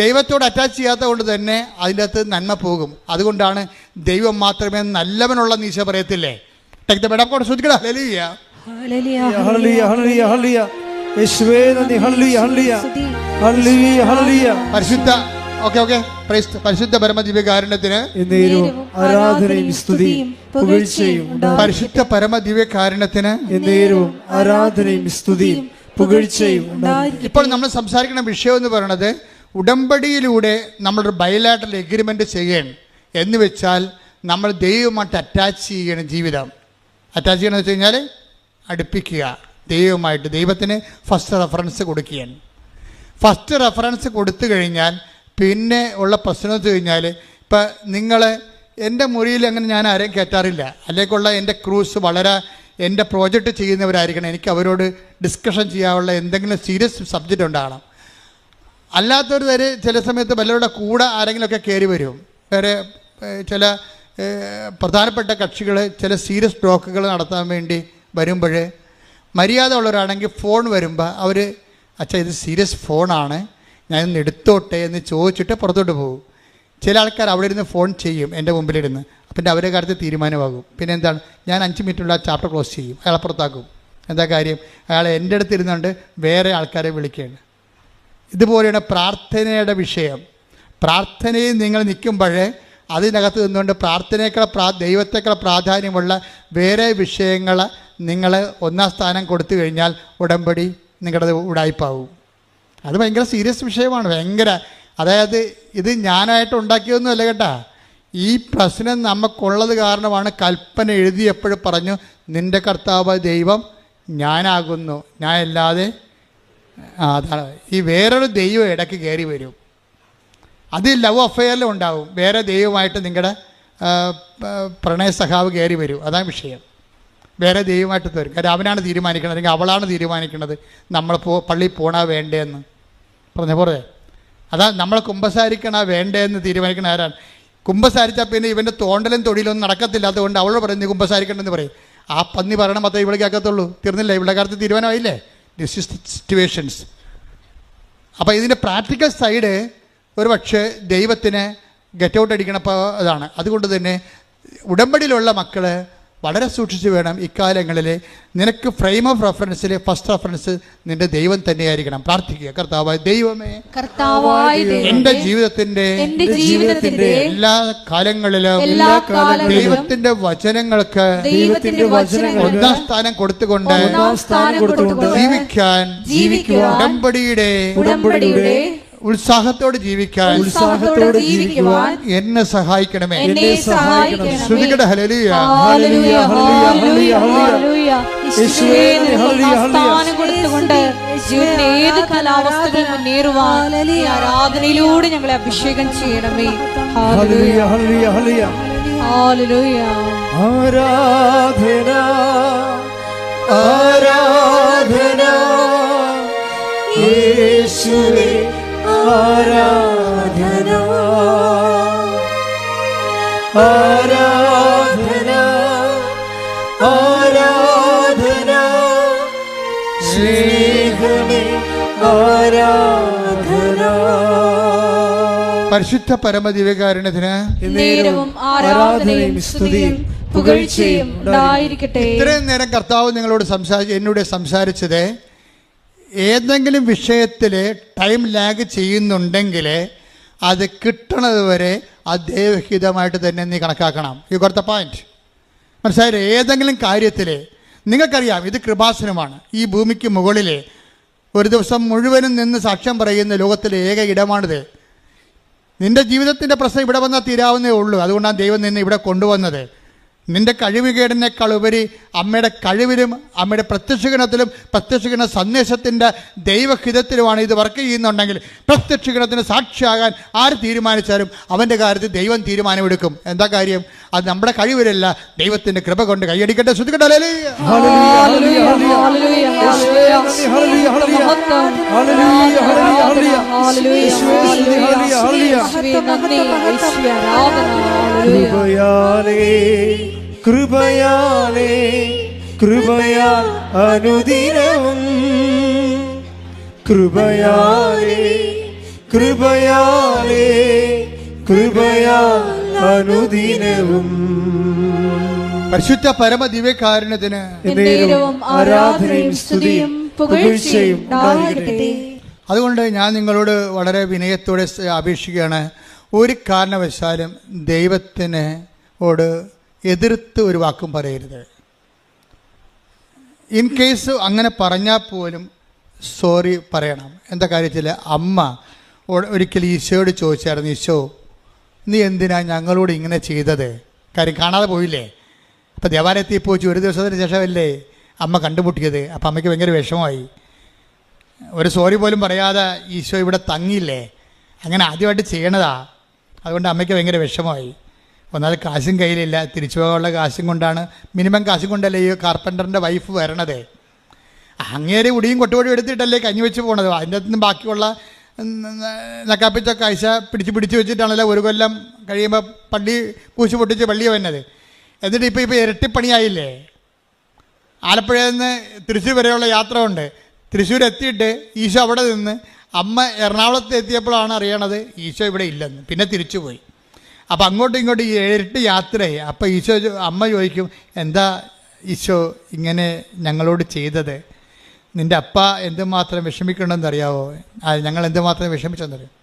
ദൈവത്തോട് അറ്റാച്ച് ചെയ്യാത്തത് കൊണ്ട് തന്നെ അതിൻ്റെ അകത്ത് നന്മ പോകും. അതുകൊണ്ടാണ് ദൈവം മാത്രമേ നല്ലവനുള്ള നീശ പറയത്തില്ലേ? ശ്രദ്ധിക്കണം. പരിശുദ്ധ പരമദിവ്യകാരുണ്യത്തിന് ആരാധനയും സ്തുതിയും പുകഴ്ചയും. പരിശുദ്ധ പരമദിവ്യകാരുണ്യത്തിന് ആരാധനയും സ്തുതിയും പുകഴ്ചയും. ഇപ്പോൾ നമ്മൾ സംസാരിക്കുന്ന വിഷയം എന്ന് പറയുന്നത് ഉടമ്പടിയിലൂടെ നമ്മളൊരു ബയലാറ്ററൽ എഗ്രിമെൻ്റ് ചെയ്യണം. എന്ന് വെച്ചാൽ നമ്മൾ ദൈവമായിട്ട് അറ്റാച്ച് ചെയ്യണം. ജീവിതം അറ്റാച്ച് ചെയ്യണമെന്ന് വെച്ച് കഴിഞ്ഞാൽ അടുപ്പിക്കുക ദൈവമായിട്ട്. ദൈവത്തിന് ഫസ്റ്റ് റെഫറൻസ് കൊടുക്കുകയാണ്. ഫസ്റ്റ് റെഫറൻസ് കൊടുത്തു കഴിഞ്ഞാൽ പിന്നെ ഉള്ള പ്രശ്നം എന്ന് വെച്ച് കഴിഞ്ഞാൽ, ഇപ്പം നിങ്ങൾ എൻ്റെ മുറിയിൽ അങ്ങനെ ഞാൻ ആരെയും കയറ്റാറില്ല. അല്ലേക്കുള്ള എൻ്റെ ക്രൂസ് വളരെ എൻ്റെ പ്രോജക്റ്റ് ചെയ്യുന്നവരായിരിക്കണം. എനിക്ക് അവരോട് ഡിസ്കഷൻ ചെയ്യാനുള്ള എന്തെങ്കിലും സീരിയസ് സബ്ജക്റ്റ് ഉണ്ടാകണം. അല്ലാത്തൊരു തരം ചില സമയത്ത് വല്ലവരുടെ കൂടെ ആരെങ്കിലുമൊക്കെ കയറി വരും. വേറെ ചില പ്രധാനപ്പെട്ട കക്ഷികൾ ചില സീരിയസ് ടോക്കുകൾ നടത്താൻ വേണ്ടി വരുമ്പോൾ മര്യാദ ഉള്ളവരാണെങ്കിൽ ഫോൺ വരുമ്പോൾ അവർ അച്ഛാ ഇത് സീരിയസ് ഫോണാണ്, ഞാനൊന്ന് എടുത്തോട്ടെ എന്ന് ചോദിച്ചിട്ട് പുറത്തോട്ട് പോകും. ചില ആൾക്കാർ അവിടെ ഇരുന്ന് ഫോൺ ചെയ്യും എൻ്റെ മുമ്പിലിരുന്ന്. അപ്പം അവരുടെ കാര്യത്തിൽ തീരുമാനമാകും. പിന്നെ എന്താണ്, ഞാൻ 5 മിനിറ്റുള്ള ആ ചാപ്റ്റർ ക്ലോസ് ചെയ്യും, അയാളെ പുറത്താക്കും. എന്താ കാര്യം? അയാൾ എൻ്റെ അടുത്ത് ഇരുന്നുകൊണ്ട് വേറെ ആൾക്കാരെ വിളിക്കുകയാണ്. ഇതുപോലെയാണ് പ്രാർത്ഥനയുടെ വിഷയം. പ്രാർത്ഥനയിൽ നിങ്ങൾ നിൽക്കുമ്പോൾ അതിനകത്ത് നിന്നുകൊണ്ട് ദൈവത്തേക്കാൾ പ്രാധാന്യമുള്ള വേറെ വിഷയങ്ങൾ നിങ്ങൾ 1-ാം സ്ഥാനം കൊടുത്തു കഴിഞ്ഞാൽ ഉടമ്പടി നിങ്ങളുടെ ഉടായ്പാവും. അത് ഭയങ്കര സീരിയസ് വിഷയമാണ്. ഭയങ്കര, അതായത് ഇത് ഞാനായിട്ട് ഉണ്ടാക്കിയൊന്നുമല്ല കേട്ടാ. ഈ പ്രശ്നം നമുക്കുള്ളത് കാരണമാണ് കൽപ്പന എഴുതിയപ്പോഴും പറഞ്ഞു നിൻ്റെ കർത്താവ് ദൈവം ഞാനാകുന്നു, ഞാൻ അല്ലാതെ. അതാണ് ഈ വേറൊരു ദൈവം ഇടയ്ക്ക് കയറി വരും. അത് ലവ് അഫെയറിലും ഉണ്ടാവും. വേറെ ദൈവമായിട്ട് നിങ്ങളുടെ പ്രണയ സഖാവ് കയറി വരും. അതാണ് വിഷയം. വേറെ ദൈവമായിട്ട് തരും. കാര്യം അവനാണ് തീരുമാനിക്കുന്നത്, അല്ലെങ്കിൽ അവളാണ് തീരുമാനിക്കുന്നത് നമ്മൾ പള്ളിയിൽ പോകണ വേണ്ടേന്ന് പറഞ്ഞ പോലെ. അതാ നമ്മൾ കുമ്പസാരിക്കണ വേണ്ടേന്ന് തീരുമാനിക്കണ ആരാണ്? കുമ്പസാരിച്ചാൽ പിന്നെ ഇവൻ്റെ തോണ്ടലും തൊടിയിലൊന്നും നടക്കത്തില്ലാത്തത് കൊണ്ട് അവളോട് പറയുന്നത് കുമ്പസാരിക്കണമെന്ന് പറയും. ആ പന്നി പറയണ മാത്രമേ ഇവിടെ കേൾക്കത്തുള്ളൂ. തീർന്നില്ല, ഇവിടെ കാര്യത്തിൽ തീരുമാനമായില്ലേ? This is situations. അപ്പോൾ ഇതിൻ്റെ പ്രാക്ടിക്കൽ സൈഡ് ഒരു പക്ഷേ ദൈവത്തിന് ഗെറ്റ് ഔട്ട് അടിക്കണപ്പോൾ അതാണ്. അതുകൊണ്ട് തന്നെ ഉടമ്പടിയിലുള്ള മക്കൾ വളരെ സൂക്ഷിച്ച് വേണം. ഇക്കാലങ്ങളിൽ നിനക്ക് ഫ്രെയിം ഓഫ് റെഫറൻസിൽ ഫസ്റ്റ് റെഫറൻസ് നിന്റെ ദൈവം തന്നെയായിരിക്കണം. പ്രാർത്ഥിക്കുക, കർത്താവായ ദൈവമേ, എൻ്റെ ജീവിതത്തിന്റെ എല്ലാ കാലങ്ങളിലും ദൈവത്തിന്റെ വചനങ്ങൾക്ക് 1-ാം സ്ഥാനം കൊടുത്തുകൊണ്ട് ജീവിക്കാൻ ഉടമ്പടിയുടെ ഉത്സാഹത്തോടെ ജീവിക്കാൻ ഉത്സാഹത്തോടെ ജീവിക്കുവാൻ എന്നെ സഹായിക്കണമേ. എന്നെ സഹായിക്കണമേ. ശ്രുതികട ഹല്ലേലൂയ. ഹല്ലേലൂയ, ഹല്ലേലൂയ, ഹല്ലേലൂയ. യേശുവേ, നിനക്ക് സ്ഥാനം കൊടുത്തുകൊണ്ട് ജീവിതത്തിന്റെ ഏത് കാലാവസ്ഥകളിൽ മുന്നേറുവാൻ ഈ ആരാധനയിലൂടെ ഞങ്ങളെ അഭിഷേകം ചെയ്യണമേ. ഹല്ലേലൂയ, ഹല്ലേലൂയ, ഹല്ലേലൂയ. ഹല്ലേലൂയ. ആരാധന ആരാധന യേശുവേ, ആരാധന ആരാധന ആരാധന സ്നേഹമേ ആരാധന. പരിശുദ്ധ പരമദിവ്യകാരുണ്യത്തിന് നേരവും ആരാധനയും സ്തുതിയും പുകഴ്ചയും ഉണ്ടായിരിക്കട്ടെ. ഇത്രയും നേരം കർത്താവ് നിങ്ങളോട് എന്നോട് സംസാരിച്ചത്, ഏതെങ്കിലും വിഷയത്തിൽ ടൈം ലാഗ് ചെയ്യുന്നുണ്ടെങ്കിൽ അത് കിട്ടണത് വരെ അത് ദൈവഹിതമായിട്ട് തന്നെ നീ കണക്കാക്കണം. You got the point. മനസ്സിലായില്ലേ? ഏതെങ്കിലും കാര്യത്തിൽ നിങ്ങൾക്കറിയാം ഇത് കൃപാസനമാണ്. ഈ ഭൂമിക്ക് മുകളിൽ ഒരു ദിവസം മുഴുവനും നിന്ന് സാക്ഷ്യം പറയുന്ന ലോകത്തിലെ ഏക ഇടമാണിത്. നിൻ്റെ ജീവിതത്തിൻ്റെ പ്രശ്നം ഇവിടെ വന്നാൽ തീരാവുന്നേ ഉള്ളൂ. അതുകൊണ്ടാണ് ദൈവം നിന്നെ ഇവിടെ കൊണ്ടുവന്നത്. നിൻ്റെ കഴിവുകേടിനേക്കാൾ ഉപരി അമ്മയുടെ കഴിവിലും അമ്മയുടെ പ്രത്യക്ഷഗണത്തിലും പ്രത്യക്ഷഗണ സന്ദേശത്തിൻ്റെ ദൈവഹിതത്തിലുമാണ് ഇത് വർക്ക് ചെയ്യുന്നുണ്ടെങ്കിൽ പ്രത്യക്ഷഗണത്തിന് സാക്ഷിയാകാൻ ആര് തീരുമാനിച്ചാലും അവൻ്റെ കാര്യത്തിൽ ദൈവം തീരുമാനമെടുക്കും. എന്താ കാര്യം? അത് നമ്മുടെ കഴിവിലല്ല, ദൈവത്തിൻ്റെ കൃപ കൊണ്ട്. കൈയടിക്കട്ടെ, ശ്രുതിക്കട്ടെ. ഹല്ലേലൂയ, ഹല്ലേലൂയ, ഹല്ലേലൂയ, ഹല്ലേലൂയ, ഹല്ലേലൂയ, കൃപയാലേ കൃപയാൽ അനുദിനവും കൃപയാലേ കൃപയാലേ കൃപയാൽ അനുദിനവും. പരിശുദ്ധ പരമദിവ്യകാരുണ്യത്തിന് നേരവും ആരാധനയും സ്തുതിയും പുകഴ്ചയും ഉണ്ടായിരിക്കട്ടെ. അതുകൊണ്ട് ഞാൻ നിങ്ങളോട് വളരെ വിനയത്തോടെ അപേക്ഷിക്കുകയാണ്, ഒരു കാരണവശാലും ദൈവത്തിനോട് എതിർത്ത് ഒരു വാക്കും പറയരുത്. ഇൻ കേസ് അങ്ങനെ പറഞ്ഞാൽ പോലും സോറി പറയണം. എന്താ കാര്യത്തിൽ അമ്മ ഒരിക്കൽ ഈശോയോട് ചോദിച്ചായിരുന്നു, ഈശോ നീ എന്തിനാ ഞങ്ങളോട് ഇങ്ങനെ ചെയ്തത്? കാര്യം കാണാതെ പോയില്ലേ. അപ്പോൾ ദേവാലയത്തിൽ പോയി ഒരു ദിവസത്തിന് ശേഷമല്ലേ അമ്മ കണ്ടുമുട്ടിയത്. അപ്പോൾ അമ്മയ്ക്ക് ഭയങ്കര വിഷമമായി. ഒരു സോറി പോലും പറയാതെ ഈശോ ഇവിടെ തങ്ങിയില്ലേ. അങ്ങനെ ആദ്യമായിട്ട് ചെയ്യണതാ. അതുകൊണ്ട് അമ്മയ്ക്ക് ഭയങ്കര വിഷമമായി. ഒന്നാമത് കാശും കയ്യിലില്ല, തിരിച്ചു പോകാനുള്ള കാശും കൊണ്ടാണ്, മിനിമം കാശും കൊണ്ടല്ലേ ഈ കാർപ്പൻ്ററിൻ്റെ വൈഫ് വരണത്. അങ്ങേരെ ഉടിയും കൊട്ടുപൊടിയും എടുത്തിട്ടല്ലേ കഞ്ഞി വെച്ച് പോണത്. അതിൻ്റെ അകത്തുനിന്ന് ബാക്കിയുള്ള നക്കാപ്പിച്ച കാഴ്ച പിടിച്ച് വെച്ചിട്ടാണല്ലോ ഒരു കൊല്ലം കഴിയുമ്പോൾ പള്ളി കൂശി പൊട്ടിച്ച് പള്ളിയെ വന്നത്. എന്നിട്ട് ഇപ്പോൾ ഇരട്ടിപ്പണിയായില്ലേ. ആലപ്പുഴയിൽ നിന്ന് തൃശ്ശൂർ വരെയുള്ള യാത്ര ഉണ്ട്. തൃശ്ശൂർ എത്തിയിട്ട് ഈശോ അവിടെ നിന്ന് അമ്മ എറണാകുളത്ത് എത്തിയപ്പോഴാണ് അറിയണത് ഈശോ ഇവിടെ ഇല്ലെന്ന്. പിന്നെ തിരിച്ചു പോയി. അപ്പോൾ അങ്ങോട്ടും ഇങ്ങോട്ടും ഇരട്ടി യാത്രയായി. അപ്പോൾ ഈശോ അമ്മ ചോദിക്കും, എന്താ ഈശോ ഇങ്ങനെ ഞങ്ങളോട് ചെയ്തത്? നിൻ്റെ അപ്പ എന്തുമാത്രം വിഷമിക്കണമെന്നറിയാവോ? ഞങ്ങൾ എന്തുമാത്രം വിഷമിച്ചെന്നറിയാം.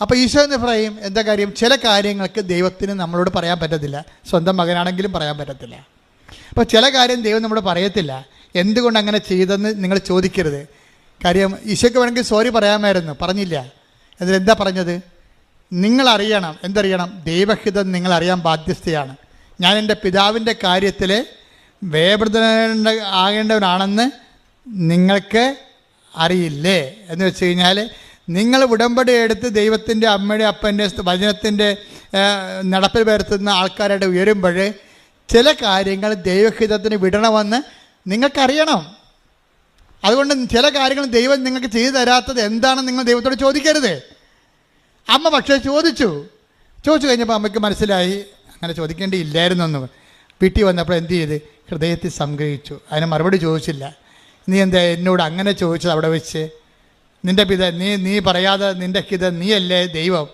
അപ്പോൾ ഈശോ എന്ന് പറയും, എന്താ കാര്യം? ചില കാര്യങ്ങൾക്ക് ദൈവത്തിന് നമ്മളോട് പറയാൻ പറ്റത്തില്ല. സ്വന്തം മകനാണെങ്കിലും പറയാൻ പറ്റത്തില്ല. അപ്പോൾ ചില കാര്യം ദൈവം നമ്മളോട് പറയത്തില്ല. എന്തുകൊണ്ട് അങ്ങനെ ചെയ്തെന്ന് നിങ്ങൾ ചോദിക്കരുത്. കാര്യം ഈശോയ്ക്ക് വേണമെങ്കിൽ സോറി പറയാമായിരുന്നു, പറഞ്ഞില്ല. എന്താ പറഞ്ഞത്? നിങ്ങളറിയണം. എന്തറിയണം? ദൈവഹിതം നിങ്ങളറിയാൻ ബാധ്യസ്ഥയാണ്. ഞാൻ എൻ്റെ പിതാവിൻ്റെ കാര്യത്തിൽ വേവൃതന ആകേണ്ടവനാണെന്ന് നിങ്ങൾക്ക് അറിയില്ലേ എന്ന് വെച്ച് കഴിഞ്ഞാൽ, നിങ്ങൾ ഉടമ്പടി എടുത്ത് ദൈവത്തിൻ്റെ അമ്മയുടെ അപ്പൻ്റെ വചനത്തിൻ്റെ നടപ്പിൽ വരുത്തുന്ന ആൾക്കാരായിട്ട് ഉയരുമ്പോൾ ചില കാര്യങ്ങൾ ദൈവഹിതത്തിന് വിടണമെന്ന് നിങ്ങൾക്കറിയണം. അതുകൊണ്ട് ചില കാര്യങ്ങൾ ദൈവം നിങ്ങൾക്ക് ചെയ്തു തരാത്തത് എന്താണെന്ന് നിങ്ങൾ ദൈവത്തോട് ചോദിക്കരുത്. അമ്മ പക്ഷേ ചോദിച്ചു കഴിഞ്ഞപ്പോൾ അമ്മയ്ക്ക് മനസ്സിലായി അങ്ങനെ ചോദിക്കേണ്ടിയില്ലായിരുന്നെന്ന്. വീട്ടിൽ വന്നപ്പോൾ എന്ത് ചെയ്ത്? ഹൃദയത്തിൽ സംഗ്രഹിച്ചു. അതിന് മറുപടി ചോദിച്ചില്ല. നീ എന്താ എന്നോട് അങ്ങനെ ചോദിച്ചത് അവിടെ വെച്ച്? നിൻ്റെ നീ പറയാതെ നിൻ്റെ ഹിതം നീയല്ലേ ദൈവം?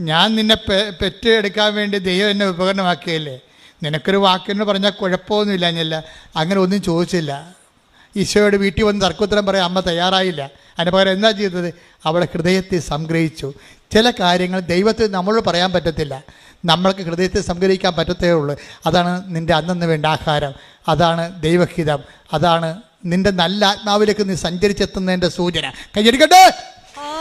ഞാൻ നിന്നെ പെറ്റെടുക്കാൻ വേണ്ടി ദൈവം എന്നെ ഉപകരണമാക്കിയല്ലേ? നിനക്കൊരു വാക്കിന് പറഞ്ഞാൽ കുഴപ്പമൊന്നുമില്ല. ഞാനല്ല അങ്ങനെ ഒന്നും ചോദിച്ചില്ല. ഈശോയോട് വീട്ടിൽ വന്ന് തർക്കുത്തരം പറയാൻ അമ്മ തയ്യാറായില്ല. അതിന് പകരം എന്താ ചെയ്തത്? അവളെ ഹൃദയത്തിൽ സംഗ്രഹിച്ചു. ചില കാര്യങ്ങൾ ദൈവത്തിൽ നമ്മളോട് പറയാൻ പറ്റത്തില്ല, നമ്മൾക്ക് ഹൃദയത്തിൽ സംഗ്രഹിക്കാൻ പറ്റത്തേ ഉള്ളൂ. അതാണ് നിൻ്റെ അന്നു വേണ്ട ആഹാരം, അതാണ് ദൈവഹിതം, അതാണ് നിൻ്റെ നല്ല ആത്മാവിലേക്ക് നീ സഞ്ചരിച്ചെത്തുന്നതിൻ്റെ സൂചന. കൈയടിക്കട്ടെ.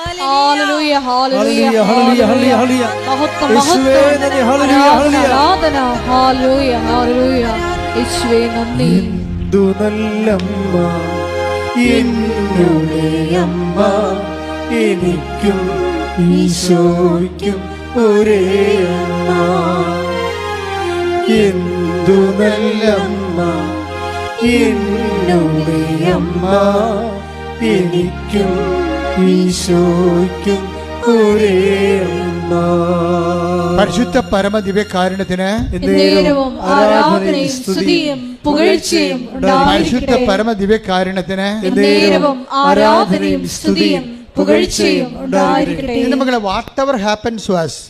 ഹല്ലേലൂയ ഹല്ലേലൂയ, ഹല്ലേലൂയ, ഹല്ലേലൂയ, ഹല്ലേലൂയ. മഹത്വം യേശുവേ നന്ദി, ഹല്ലേലൂയ, ഹല്ലേലൂയ. ആരാധന ഹല്ലേലൂയ ഹല്ലേലൂയ യേശുവേ നന്ദി. എന്തു നല്ലമ്മ എന്നുടെ അമ്മ, എനിക്കും ഈശോയ്ക്കും ഒരേ അമ്മ. എന്തു നല്ലമ്മ എന്നുടെ അമ്മ, എനിക്കും ഈശോയ്ക്കും ഒരേ അമ്മ. പരിശുദ്ധ പരമ ദിവ്യകാരുണ്യത്തിന് നേരവും ആരാധനയും സ്തുതിയും പുകഴ്ചയും പരിശുദ്ധ ഉണ്ടായിരിക്കട്ടെ. പരമ ദിവ്യകാരുണ്യത്തിന് നേരവും ആരാധനയും സ്തുതിയും പുകഴ്ചയും ഉണ്ടായിരിക്കട്ടെ. എൻ്റെ മക്കളെ, whatever happens to us,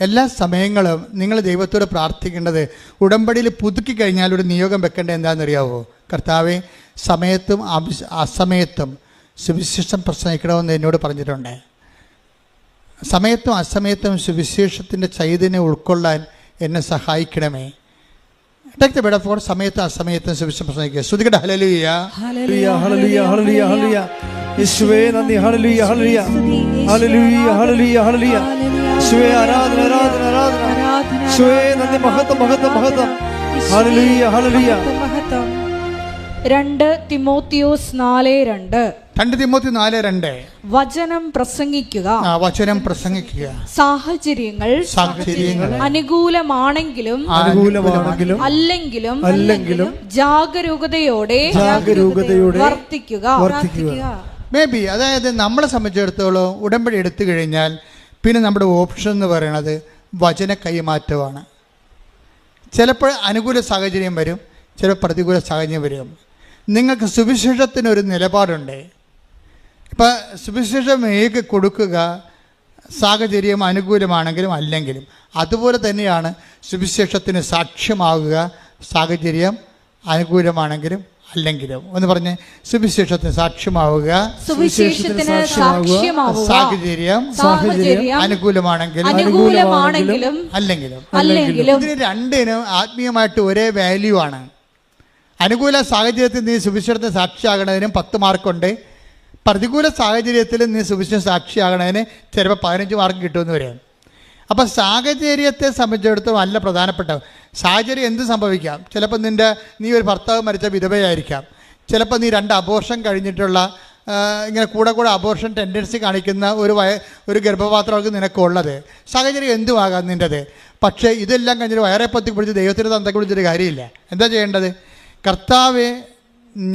എല്ലാ സമയങ്ങളും നിങ്ങൾ ദൈവത്തോട് പ്രാർത്ഥിക്കേണ്ടത്, ഉടമ്പടിയിൽ പുതുക്കി കഴിഞ്ഞാൽ ഒരു നിയോഗം വെക്കേണ്ടത് എന്താണെന്നറിയാവോ? കർത്താവെ, സമയത്തും അസമയത്തും സുവിശേഷം പ്രസംഗിക്കണമെന്ന് എന്നോട് പറഞ്ഞിട്ടുണ്ട്. സമയത്തും അസമയത്തും സുവിശേഷത്തിൻ്റെ ചൈതന്യം ഉൾക്കൊള്ളാൻ എന്നെ സഹായിക്കണമേ. Take the bed of God. സമയത്തും അസമയത്തും സുവിശേഷം പ്രസംഗിക്കുക. ശ്രുതികട ഹല്ലേലൂയ, ഹല്ലേലൂയ, ഹല്ലേലൂയ, ഹല്ലേലൂയ, ഹല്ലേലൂയ. യേശുവേ നന്ദി, ഹല്ലേലൂയ, ഹല്ലേലൂയ, ഹല്ലേലൂയ, ഹല്ലേലൂയ, ഹല്ലേലൂയ. യേശുവേ ആരാധന, ആരാധന, ആരാധന. യേശുവേ നന്ദി, മഹത്വം, മഹത്വം, മഹത്വം. ഹല്ലേലൂയ, ഹല്ലേലൂയ. 2 തിമോത്തിയോസ് 4:2. 2 തിമോത്തി 4:2. വചനം പ്രസംഗിക്കുക, വചനം പ്രസംഗിക്കുക. സാഹചര്യങ്ങൾ അനുകൂലമാണെങ്കിലും അനുകൂലമാണെങ്കിലും അല്ലെങ്കിലും ജാഗരൂകതയോടെ വർത്തിക്കുക. മേ ബി, അതായത് നമ്മളെ സംബന്ധിച്ചിടത്തോളം ഉടമ്പടി എടുത്തു കഴിഞ്ഞാൽ പിന്നെ നമ്മുടെ ഓപ്ഷൻ എന്ന് പറയുന്നത് വചന കൈമാറ്റമാണ്. ചിലപ്പോൾ അനുകൂല സാഹചര്യം വരും, ചിലപ്പോൾ പ്രതികൂല സാഹചര്യം വരും. നിങ്ങൾക്ക് സുവിശേഷത്തിനൊരു നിലപാടുണ്ട്. ഇപ്പം സുവിശേഷം കൊടുക്കുക, സാഹചര്യം അനുകൂലമാണെങ്കിലും അല്ലെങ്കിലും. അതുപോലെ തന്നെയാണ് സുവിശേഷത്തിന് സാക്ഷ്യമാകുക, സാഹചര്യം അനുകൂലമാണെങ്കിലും അല്ലെങ്കിലും. ഒന്ന് പറഞ്ഞ്, സുവിശേഷത്തിന് സാക്ഷ്യമാവുക, സാഹചര്യം അനുകൂലമാണെങ്കിലും അല്ലെങ്കിലും. ഇതിന് രണ്ടിനും ആത്മീയമായിട്ട് ഒരേ വാല്യൂ ആണ്. അനുകൂല സാഹചര്യത്തിൽ നീ സുവിശേഷത്തിന് സാക്ഷിയാകണതിനും 10 മാർക്കുണ്ട്. പ്രതികൂല സാഹചര്യത്തിൽ നീ സുവിശേഷം സാക്ഷിയാകണതിന് ചിലപ്പോൾ 15 മാർക്ക് കിട്ടുമെന്ന് വരും. അപ്പം സാഹചര്യത്തെ സംബന്ധിച്ചിടത്തോളം അല്ല പ്രധാനപ്പെട്ട സാഹചര്യം. എന്ത് സംഭവിക്കാം? ചിലപ്പോൾ നീ ഒരു ഭർത്താവ് മരിച്ച വിധവയായിരിക്കാം. ചിലപ്പോൾ നീ 2 അബോർഷൻ കഴിഞ്ഞിട്ടുള്ള ഇങ്ങനെ കൂടെ അബോർഷൻ ടെൻഡൻസി കാണിക്കുന്ന ഒരു ഗർഭപാത്രമൊക്കെ നിനക്കുള്ളത്. സാഹചര്യം എന്തുമാകാം നിൻ്റെത്. പക്ഷേ ഇതെല്ലാം കഴിഞ്ഞിട്ട് വയറെ പത്തി പിടിച്ച് ദൈവത്തിൻ്റെ തന്തയ്ക്ക് വിളിച്ചൊരു കാര്യമില്ല. എന്താ ചെയ്യേണ്ടത്? കർത്താവെ,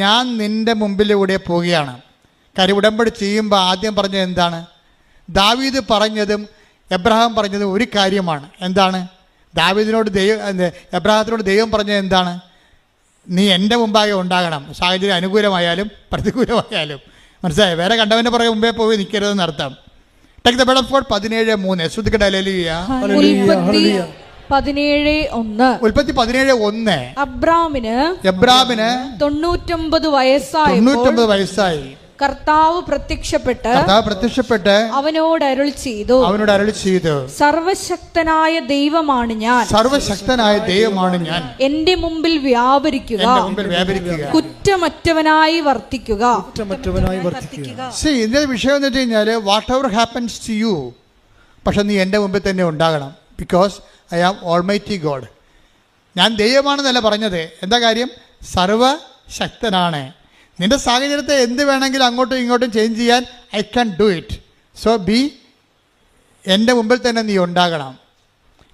ഞാൻ നിൻ്റെ മുമ്പിലൂടെ പോവുകയാണ്. കാര്യം ഉടമ്പടി ചെയ്യുമ്പോൾ ആദ്യം പറഞ്ഞത് എന്താണ്? ദാവീദ് പറഞ്ഞതും എബ്രഹാം പറഞ്ഞതും ഒരു കാര്യമാണ്. എന്താണ്? എബ്രഹാത്തിനോട് ദൈവം പറഞ്ഞത് എന്താണ്? നീ എൻ്റെ മുമ്പാകെ ഉണ്ടാകണം, സാഹചര്യം അനുകൂലമായാലും പ്രതികൂലമായാലും. മനസ്സിലായോ? വേറെ കണ്ടവൻ്റെ പുറകെ മുമ്പേ പോയി നിൽക്കരുതെന്ന് അർത്ഥം. Take the bed of God 17:3. ശ്രുതിക്കട്ടെ ഹല്ലേലൂയ. ഉൽപ്പത്തി 17:1. അബ്രാമിന് 99 വയസ്സായി കർത്താവ് പ്രത്യക്ഷപ്പെട്ട് അവനോട് അരുളി ചെയ്തു, സർവശക്തനായ ദൈവമാണ് ഞാൻ, എന്റെ മുമ്പിൽ വ്യാപരിക്കുക, കുറ്റമറ്റവനായി വർത്തിക്കുക. ഇതിന്റെ വിഷയം എന്ന് വെച്ച് കഴിഞ്ഞാൽ, whatever happens to you, പക്ഷെ നീ എൻ്റെ മുമ്പിൽ തന്നെ ഉണ്ടാകണം. Because I am almighty God. ഞാൻ ദൈവമാണെന്നല്ല പറഞ്ഞത്. എന്താ കാര്യം? സർവശക്തനാണ്. നിൻ്റെ സാഹചര്യത്തെ എന്ത് വേണമെങ്കിലും അങ്ങോട്ടും ഇങ്ങോട്ടും ചേഞ്ച് ചെയ്യാൻ I can do it. So എൻ്റെ മുമ്പിൽ തന്നെ നീ ഉണ്ടാകണം.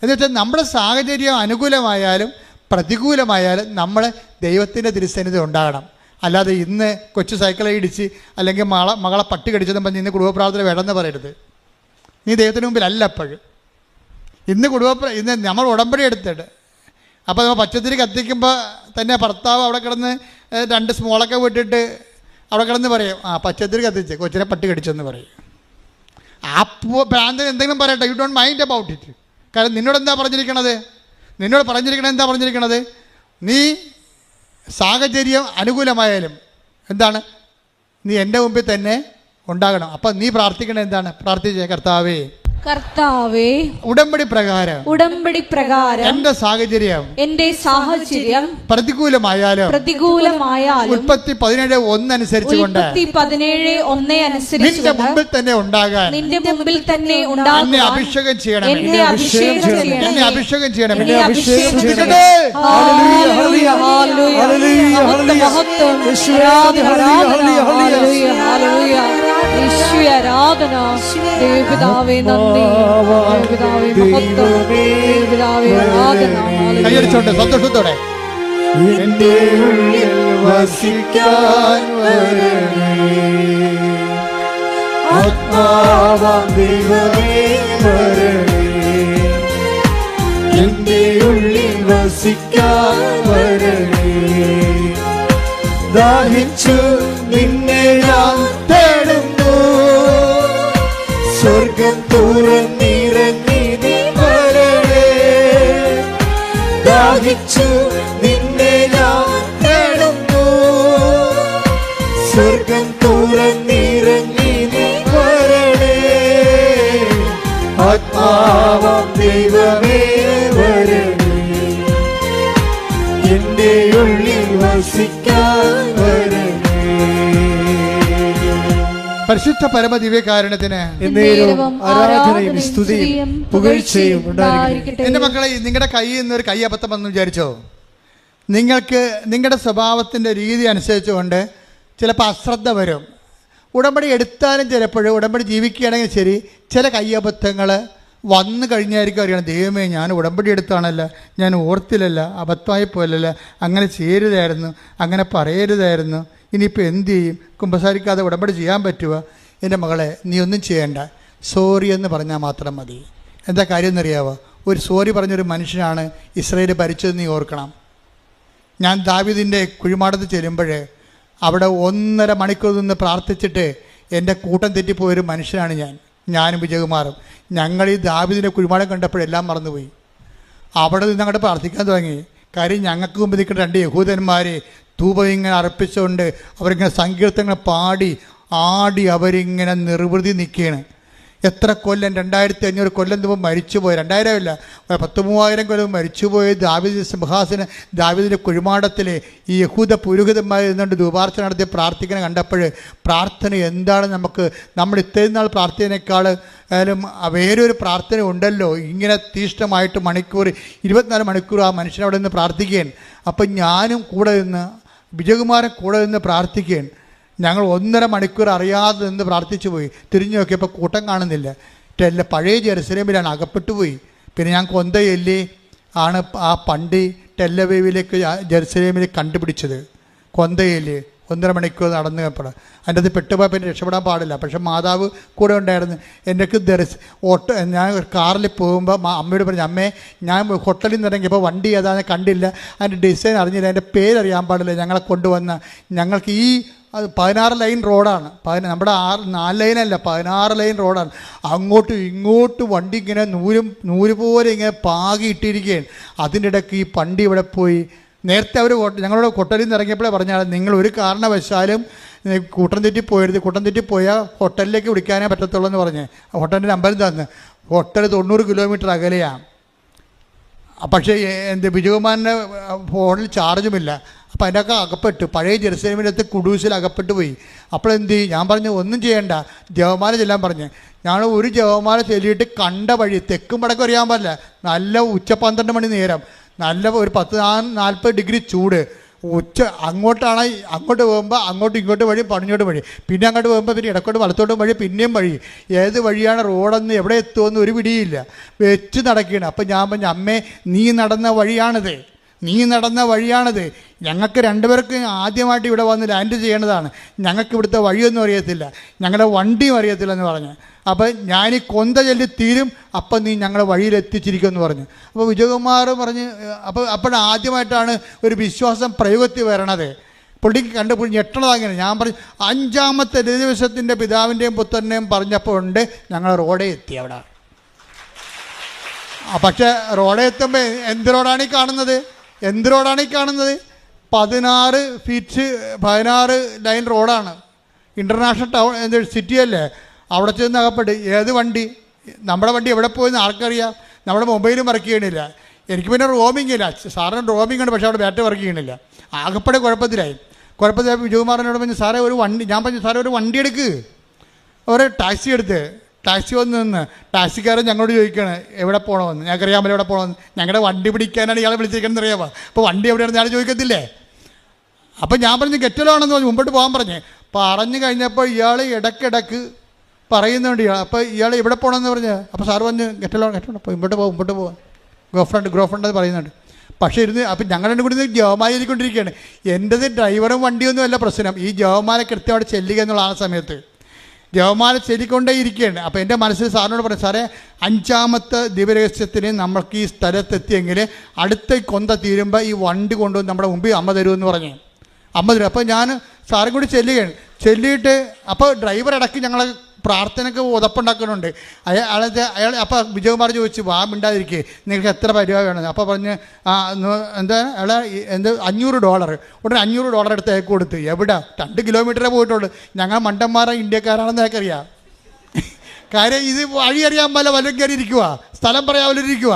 എന്ന് വെച്ചാൽ നമ്മുടെ സാഹചര്യം അനുകൂലമായാലും പ്രതികൂലമായാലും നമ്മൾ ദൈവത്തിൻ്റെ തിരുസന്നിധി ഉണ്ടാകണം. അല്ലാതെ ഇന്ന് കൊച്ചു സൈക്കിളെ ഇടിച്ച് അല്ലെങ്കിൽ മകളെ പട്ടി കടിച്ചെന്നും പറഞ്ഞ് ഇന്ന് കുടുംബപ്രാർത്ഥന വേണമെന്ന് പറയരുത്. നീ ദൈവത്തിന് മുമ്പിലല്ല അപ്പോഴും. ഇന്ന് നമ്മൾ ഉടമ്പടി എടുത്തിട്ട് അപ്പോൾ നമ്മൾ പച്ചത്തിരി കത്തിക്കുമ്പോൾ തന്നെ ഭർത്താവ് അവിടെ കിടന്ന് 2 സ്മോളൊക്കെ വിട്ടിട്ട് അവിടെ കിടന്ന് പറയും, പച്ചത്തിരി കത്തിച്ച് കൊച്ചിനെ പട്ടി കടിച്ചെന്ന് പറയും. ഭ്രാന്തൻ എന്തെങ്കിലും പറയട്ടെ, you don't mind about it. കാരണം നിന്നോട് എന്താ പറഞ്ഞിരിക്കണത്? നീ സാഹചര്യം അനുകൂലമായാലും എന്താണ്, നീ എൻ്റെ മുമ്പിൽ തന്നെ ഉണ്ടാകണം. അപ്പം നീ പ്രാർത്ഥിക്കണത് എന്താണ്? പ്രാർത്ഥിച്ചേ, കർത്താവേ കർത്താവേ, ഉടമ്പടി പ്രകാരം എന്റെ സാഹചര്യം പ്രതികൂലമായാലും ഉൽപ്പത്തി 17:1 അനുസരിച്ചുകൊണ്ട് നിന്റെ മുമ്പിൽ തന്നെ ഉണ്ടാകാൻ എന്നെ അഭിഷേകം ചെയ്യണം. എന്നെ അഭിഷേകം ചെയ്യണം. ആരാധന ദേവപിതാവേ, നന്ദി ദേവപിതാവേ, മഹത്വം ദേവപിതാവേ, ആരാധന. കൈയടിച്ചോണ്ട് സന്തോഷത്തോടെ എന്റെ ഉള്ളിൽ വസിക്കാൻ വരണേ, ആത്മാവാം ദൈവമേ വരണേ, എന്റെ ഉള്ളിൽ വസിക്കാൻ വരണേ, ദാഹിച്ചു നിന്നെ ഞാൻ തേടുന്നു, സ്വർഗം തുറന്നിറങ്ങി നീ വരണേ, ദാഹിച്ചു നിന്നെ ഞാൻ തേടുന്നു, സ്വർഗം തുറന്നിറങ്ങി നീ വരണേ, ആത്മാവാം ദൈവമേ വരണേ, എന്റെ ഉള്ളിൽ വസിക്കാൻ വരണേ. പരിശുദ്ധ പരമദിവ്യകാരുണ്യത്തിന് ആരാധനയും സ്തുതിയും പുകഴ്ചയും ഉണ്ടായിരിക്കട്ടെ. എന്റെ മക്കളെ, നിങ്ങളുടെ കയ്യിൽ നിന്നൊരു കൈ അബദ്ധം വന്നു വിചാരിച്ചോ? നിങ്ങൾക്ക് നിങ്ങളുടെ സ്വഭാവത്തിൻ്റെ രീതി അനുസരിച്ചുകൊണ്ട് ചിലപ്പോൾ അശ്രദ്ധ വരും. ഉടമ്പടി എടുത്താലും ചിലപ്പോൾ ഉടമ്പടി ജീവിക്കുകയാണെങ്കിൽ ശരി, ചില കയ്യബദ്ധങ്ങൾ വന്നു കഴിഞ്ഞായിരിക്കും അറിയണം, ദൈവമേ ഞാൻ ഉടമ്പടി എടുത്താണല്ലോ, ഞാൻ ഓർത്തില്ലല്ല, അബദ്ധമായി പോലല്ല, അങ്ങനെ ചെയ്യരുതായിരുന്നു, അങ്ങനെ പറയരുതായിരുന്നു, ഇനിയിപ്പോൾ എന്ത് ചെയ്യും, കുമ്പസാരിക്കാതെ ഉടമ്പടി ചെയ്യാൻ പറ്റുമോ? എൻ്റെ മകളെ, നീ ഒന്നും ചെയ്യേണ്ട, സോറി എന്ന് പറഞ്ഞാൽ മാത്രം മതി. എന്താ കാര്യം എന്നറിയാവോ? ഒരു സോറി പറഞ്ഞൊരു മനുഷ്യനാണ് ഇസ്രായേൽ ഭരിച്ചത്, നീ ഓർക്കണം. ഞാൻ ദാവീദിൻ്റെ കുഴിമാടത്ത് ചെല്ലുമ്പോൾ അവിടെ 1.5 മണിക്കൂർ നിന്ന് പ്രാർത്ഥിച്ചിട്ട് എൻ്റെ കൂട്ടം തെറ്റിപ്പോയൊരു മനുഷ്യനാണ് ഞാനും വിജയകുമാറും. ഞങ്ങൾ ഈ ദാവീദിൻ്റെ കുഴിമാടം കണ്ടപ്പോഴെല്ലാം മറന്നുപോയി. അവിടെ നിന്ന് അങ്ങോട്ട് പ്രാർത്ഥിക്കാൻ തുടങ്ങി. കാര്യം ഞങ്ങൾക്ക് മുമ്പ് നിൽക്കുന്ന 2 യഹൂദന്മാർ ധൂപം ഇങ്ങനെ അർപ്പിച്ചുകൊണ്ട് അവരിങ്ങനെ സങ്കീർത്തനങ്ങൾ പാടി ആടി അവരിങ്ങനെ നിർവൃതി നിൽക്കുകയാണ്. എത്ര കൊല്ലം, 2500 കൊല്ലം മുമ്പ് മരിച്ചുപോയി, 2000 അല്ല 10,000-3000 കൊല്ലം മരിച്ചുപോയ ദാവീദ് സിംഹാസനം, ദാവീദിൻ്റെ കുഴിമാടത്തിൽ ഈ യഹൂദ പുരോഹിതന്മാർ ഇരുന്നുകൊണ്ട് ധൂപാർച്ചന നടത്തി പ്രാർത്ഥിക്കുന്ന കണ്ടപ്പോൾ പ്രാർത്ഥന എന്താണ് നമ്മൾ ഇത്രയും നാൾ പ്രാർത്ഥനയേക്കാൾ വേറൊരു പ്രാർത്ഥന ഉണ്ടല്ലോ, ഇങ്ങനെ തീഷ്ണമായിട്ട് 24 മണിക്കൂർ ആ മനുഷ്യനവിടെ നിന്ന് പ്രാർത്ഥിക്കുകയാണ്. അപ്പം ഞാനും കൂടെ നിന്ന്, വിജയകുമാരൻ കൂടെ നിന്ന് പ്രാർത്ഥിക്കുകയാണ്. ഞങ്ങൾ 1.5 മണിക്കൂർ അറിയാതെ നിന്ന് പ്രാർത്ഥിച്ചു പോയി. തിരിഞ്ഞു നോക്കിയപ്പോൾ കൂട്ടം കാണുന്നില്ല. പഴയ ജെറുസലേമിലാണ്, അകപ്പെട്ടു പോയി. പിന്നെ ഞാൻ കൊന്തയല്ലി ആണ് ആ പണ്ടി ടെല്ലവീവിലേക്ക് ജെറുസലേമിലേക്ക് കണ്ടുപിടിച്ചത്. കൊന്തയല്ലി 1.5 മണിക്കൂർ നടന്നു പോയപ്പോൾ അതിൻ്റെ അത് പെട്ടുപോയി, പിന്നെ രക്ഷപ്പെടാൻ പാടില്ല. പക്ഷെ മാതാവ് കൂടെ ഉണ്ടായിരുന്നു. എനിക്ക് ഞാൻ കാറിൽ പോകുമ്പോൾ അമ്മയോട് പറഞ്ഞു, അമ്മേ ഞാൻ ഹോട്ടലിൽ നിന്ന് ഇറങ്ങിയപ്പോൾ വണ്ടി ഏതാണെന്ന് കണ്ടില്ല, അതിൻ്റെ ഡിസൈൻ അറിഞ്ഞില്ല, അതിൻ്റെ പേരറിയാൻ പാടില്ല, ഞങ്ങളെ കൊണ്ടുവന്ന ഞങ്ങൾക്ക് ഈ 16 ലൈൻ റോഡാണ്, നമ്മുടെ 4 ലൈനല്ല 16 ലൈൻ റോഡാണ്. അങ്ങോട്ടും ഇങ്ങോട്ടും വണ്ടി ഇങ്ങനെ നൂല് പോലെ ഇങ്ങനെ പാകിയിട്ടിരിക്കുകയാണ്. അതിൻ്റെ ഇടയ്ക്ക് ഈ പണ്ടി ഇവിടെ പോയി. നേരത്തെ അവർ ഞങ്ങളുടെ ഹോട്ടലിൽ നിന്ന് ഇറങ്ങിയപ്പോഴേ പറഞ്ഞാൽ, നിങ്ങൾ ഒരു കാരണവശാലും കൂട്ടം തെറ്റി പോയരുത്, കൂട്ടം തെറ്റി പോയാൽ ഹോട്ടലിലേക്ക് വിളിക്കാനേ പറ്റത്തുള്ളൂ എന്ന് പറഞ്ഞ് ഹോട്ടലിൻ്റെ നമ്പർ തന്ന്. ഹോട്ടൽ 90 കിലോമീറ്റർ അകലെയാണ്. പക്ഷേ വിജയകുമാറിൻ്റെ ഫോണിൽ ചാർജുമില്ല. അപ്പോൾ അതിൻ്റെയൊക്കെ അകപ്പെട്ടു. പഴയ ജെറുസലേമിനകത്ത് കുഡൂസിൽ അകപ്പെട്ടു പോയി. അപ്പോഴെന്ത് ചെയ്യും? ഞാൻ പറഞ്ഞു, ഒന്നും ചെയ്യണ്ട, ജപമാല ചെല്ലാൻ പറഞ്ഞ്. ഞങ്ങൾ ഒരു ജപമാല ചെല്ലിയിട്ട് കണ്ട വഴി, തെക്കും വടക്കും അറിയാൻ പാടില്ല, നല്ല ഉച്ച 12 മണി നേരം, നല്ല ഒരു 40 ഡിഗ്രി ചൂട്, അങ്ങോട്ട് പോകുമ്പോൾ അങ്ങോട്ടും ഇങ്ങോട്ട് വഴി, പടിഞ്ഞോട്ട് വഴി, പിന്നെ അങ്ങോട്ട് പോകുമ്പോൾ പിന്നെ ഇടക്കോട്ട് വലത്തോട്ടും വഴി, പിന്നെയും വഴി. ഏത് വഴിയാണ് റോഡെന്ന് എവിടെ എത്തുമെന്ന് ഒരു പിടിയില്ല, വെച്ച് നടക്കുകയാണ്. അപ്പം ഞാൻ പറഞ്ഞു, അമ്മേ നീ നടന്ന വഴിയാണത്, ഞങ്ങൾക്ക് 2 പേർക്ക് ആദ്യമായിട്ട് ഇവിടെ വന്ന് ലാൻഡ് ചെയ്യേണ്ടതാണ്, ഞങ്ങൾക്ക് ഇവിടുത്തെ വഴിയൊന്നും അറിയത്തില്ല, ഞങ്ങളുടെ വണ്ടിയും അറിയത്തില്ലെന്ന് പറഞ്ഞു. അപ്പം ഞാനീ കൊന്ത ചൊല്ലി തീരും, അപ്പം നീ ഞങ്ങളുടെ വഴിയിലെത്തിച്ചിരിക്കുമെന്ന് പറഞ്ഞു. അപ്പോൾ വിജയകുമാർ പറഞ്ഞ്, അപ്പോഴാദ്യമായിട്ടാണ് ഒരു വിശ്വാസം പ്രയോഗത്തിൽ വരണത്. പുള്ളിക്ക് കണ്ടപ്പോൾ ഞെട്ടണതങ്ങനെ. ഞാൻ പറഞ്ഞു, 5-ാമത്തെ ദിവസത്തിൻ്റെ പിതാവിൻ്റെയും പുത്രൻ്റെയും പറഞ്ഞപ്പോൾ ഉണ്ട് ഞങ്ങൾ റോഡേ എത്തി അവിടെ. പക്ഷേ റോഡേ എത്തുമ്പോൾ എന്ത് റോഡാണ് ഈ കാണുന്നത്? 16 ലൈൻ റോഡാണ്. ഇൻ്റർനാഷണൽ സിറ്റിയല്ലേ. അവിടെ ചെന്ന് അകപ്പെട്ട് ഏത് വണ്ടി നമ്മുടെ വണ്ടി എവിടെ പോയെന്ന് ആർക്കറിയാം? നമ്മുടെ മൊബൈലും വർക്ക് ചെയ്യണില്ല. എനിക്ക് പിന്നെ റോമിംഗ് ഇല്ല. സാറിന് റോമിംഗ് ഉണ്ട്, പക്ഷേ അവിടെ ബാറ്ററി വർക്ക് ചെയ്യണില്ല. ആകെപ്പാടെ കുഴപ്പത്തിലായി വിജയകുമാറിനോട് പറഞ്ഞു, സാറേ ഒരു വണ്ടി, ഞാൻ പറഞ്ഞു സാറേ ഒരു വണ്ടി എടുക്ക്. ഒരു ടാക്സി എടുത്ത് ടാക്സി വന്ന് നിന്ന് ടാക്സിക്കാരൻ ഞങ്ങളോട് ചോദിക്കുകയാണ് എവിടെ പോകണമെന്ന്. ഞങ്ങൾക്കറിയാമല്ലോ എവിടെ പോകണമെന്ന്. ഞങ്ങളുടെ വണ്ടി പിടിക്കാനാണ് ഇയാളെ വിളിച്ചിരിക്കണമെന്ന് അറിയാമോ? അപ്പോൾ വണ്ടി എവിടെയാണെന്ന് ഞാൻ ചോദിക്കത്തില്ലേ? അപ്പോൾ ഞാൻ പറഞ്ഞു ഗെറ്റലാണെന്ന് പറഞ്ഞു, മുമ്പോട്ട് പോകാൻ പറഞ്ഞു കഴിഞ്ഞപ്പോൾ ഇയാൾ ഇടയ്ക്കിടയ്ക്ക് പറയുന്നുണ്ട്. അപ്പോൾ ഇയാൾ എവിടെ പോകണമെന്ന് പറഞ്ഞ്, അപ്പോൾ സാറ് പറഞ്ഞ് ഗെറ്റലാണ് അപ്പോൾ മുമ്പോട്ട് പോകാം ഗ്രോഫ്രണ്ട് അത് പറയുന്നുണ്ട്. പക്ഷേ അപ്പം ഞങ്ങൾ രണ്ടും കൂടി ജവമാല ചൊല്ലിക്കൊണ്ടിരിക്കുകയാണ്. എൻ്റെത് ഡ്രൈവറും വണ്ടിയൊന്നും അല്ല പ്രശ്നം, ഈ ജവമാല കൃത്യമായിട്ട് ചെല്ലുക എന്നുള്ള ആ സമയത്ത് ജവമാല ചൊല്ലിക്കൊണ്ടേ ഇരിക്കുകയാണ്. അപ്പോൾ എൻ്റെ മനസ്സിൽ സാറിനോട് പറഞ്ഞു, സാറേ 5ാമത്തെ ദിവരഹസ്യത്തിന് നമ്മൾക്ക് ഈ സ്ഥലത്തെത്തിയെങ്കിൽ അടുത്ത കൊന്ത തീരുമ്പോൾ ഈ വണ്ടി കൊണ്ടുവന്ന് നമ്മുടെ മുമ്പിൽ അമ്മ തരുമെന്ന് പറഞ്ഞു. അമ്മ തരും. അപ്പോൾ ഞാൻ സാറും കൂടി ചെല്ലിയിട്ട് അപ്പോൾ ഡ്രൈവർ ഇടയ്ക്ക് ഞങ്ങളെ പ്രാർത്ഥനയ്ക്ക് ഉതപ്പുണ്ടാക്കുന്നുണ്ട്. അയാൾ അപ്പോൾ വിജയകുമാർ ചോദിച്ചു, വാ മിണ്ടാതിരിക്കേ, നിങ്ങൾക്ക് എത്ര രൂപ വേണം? അപ്പോൾ പറഞ്ഞ് എന്താ അയാൾ $500. ഉടനെ $500 എടുത്ത് അയക്ക് കൊടുത്ത്. എവിടെ? 2 കിലോമീറ്ററേ പോയിട്ടുള്ളൂ. ഞങ്ങൾ മണ്ടന്മാരെ ഇന്ത്യക്കാരാണെന്ന് അയാൾക്കറിയാം. കാര്യം ഇത് വഴി അറിയാൻ വല്ലതും കയറി ഇരിക്കുക, സ്ഥലം പറയാവല്ലിരിക്കുക.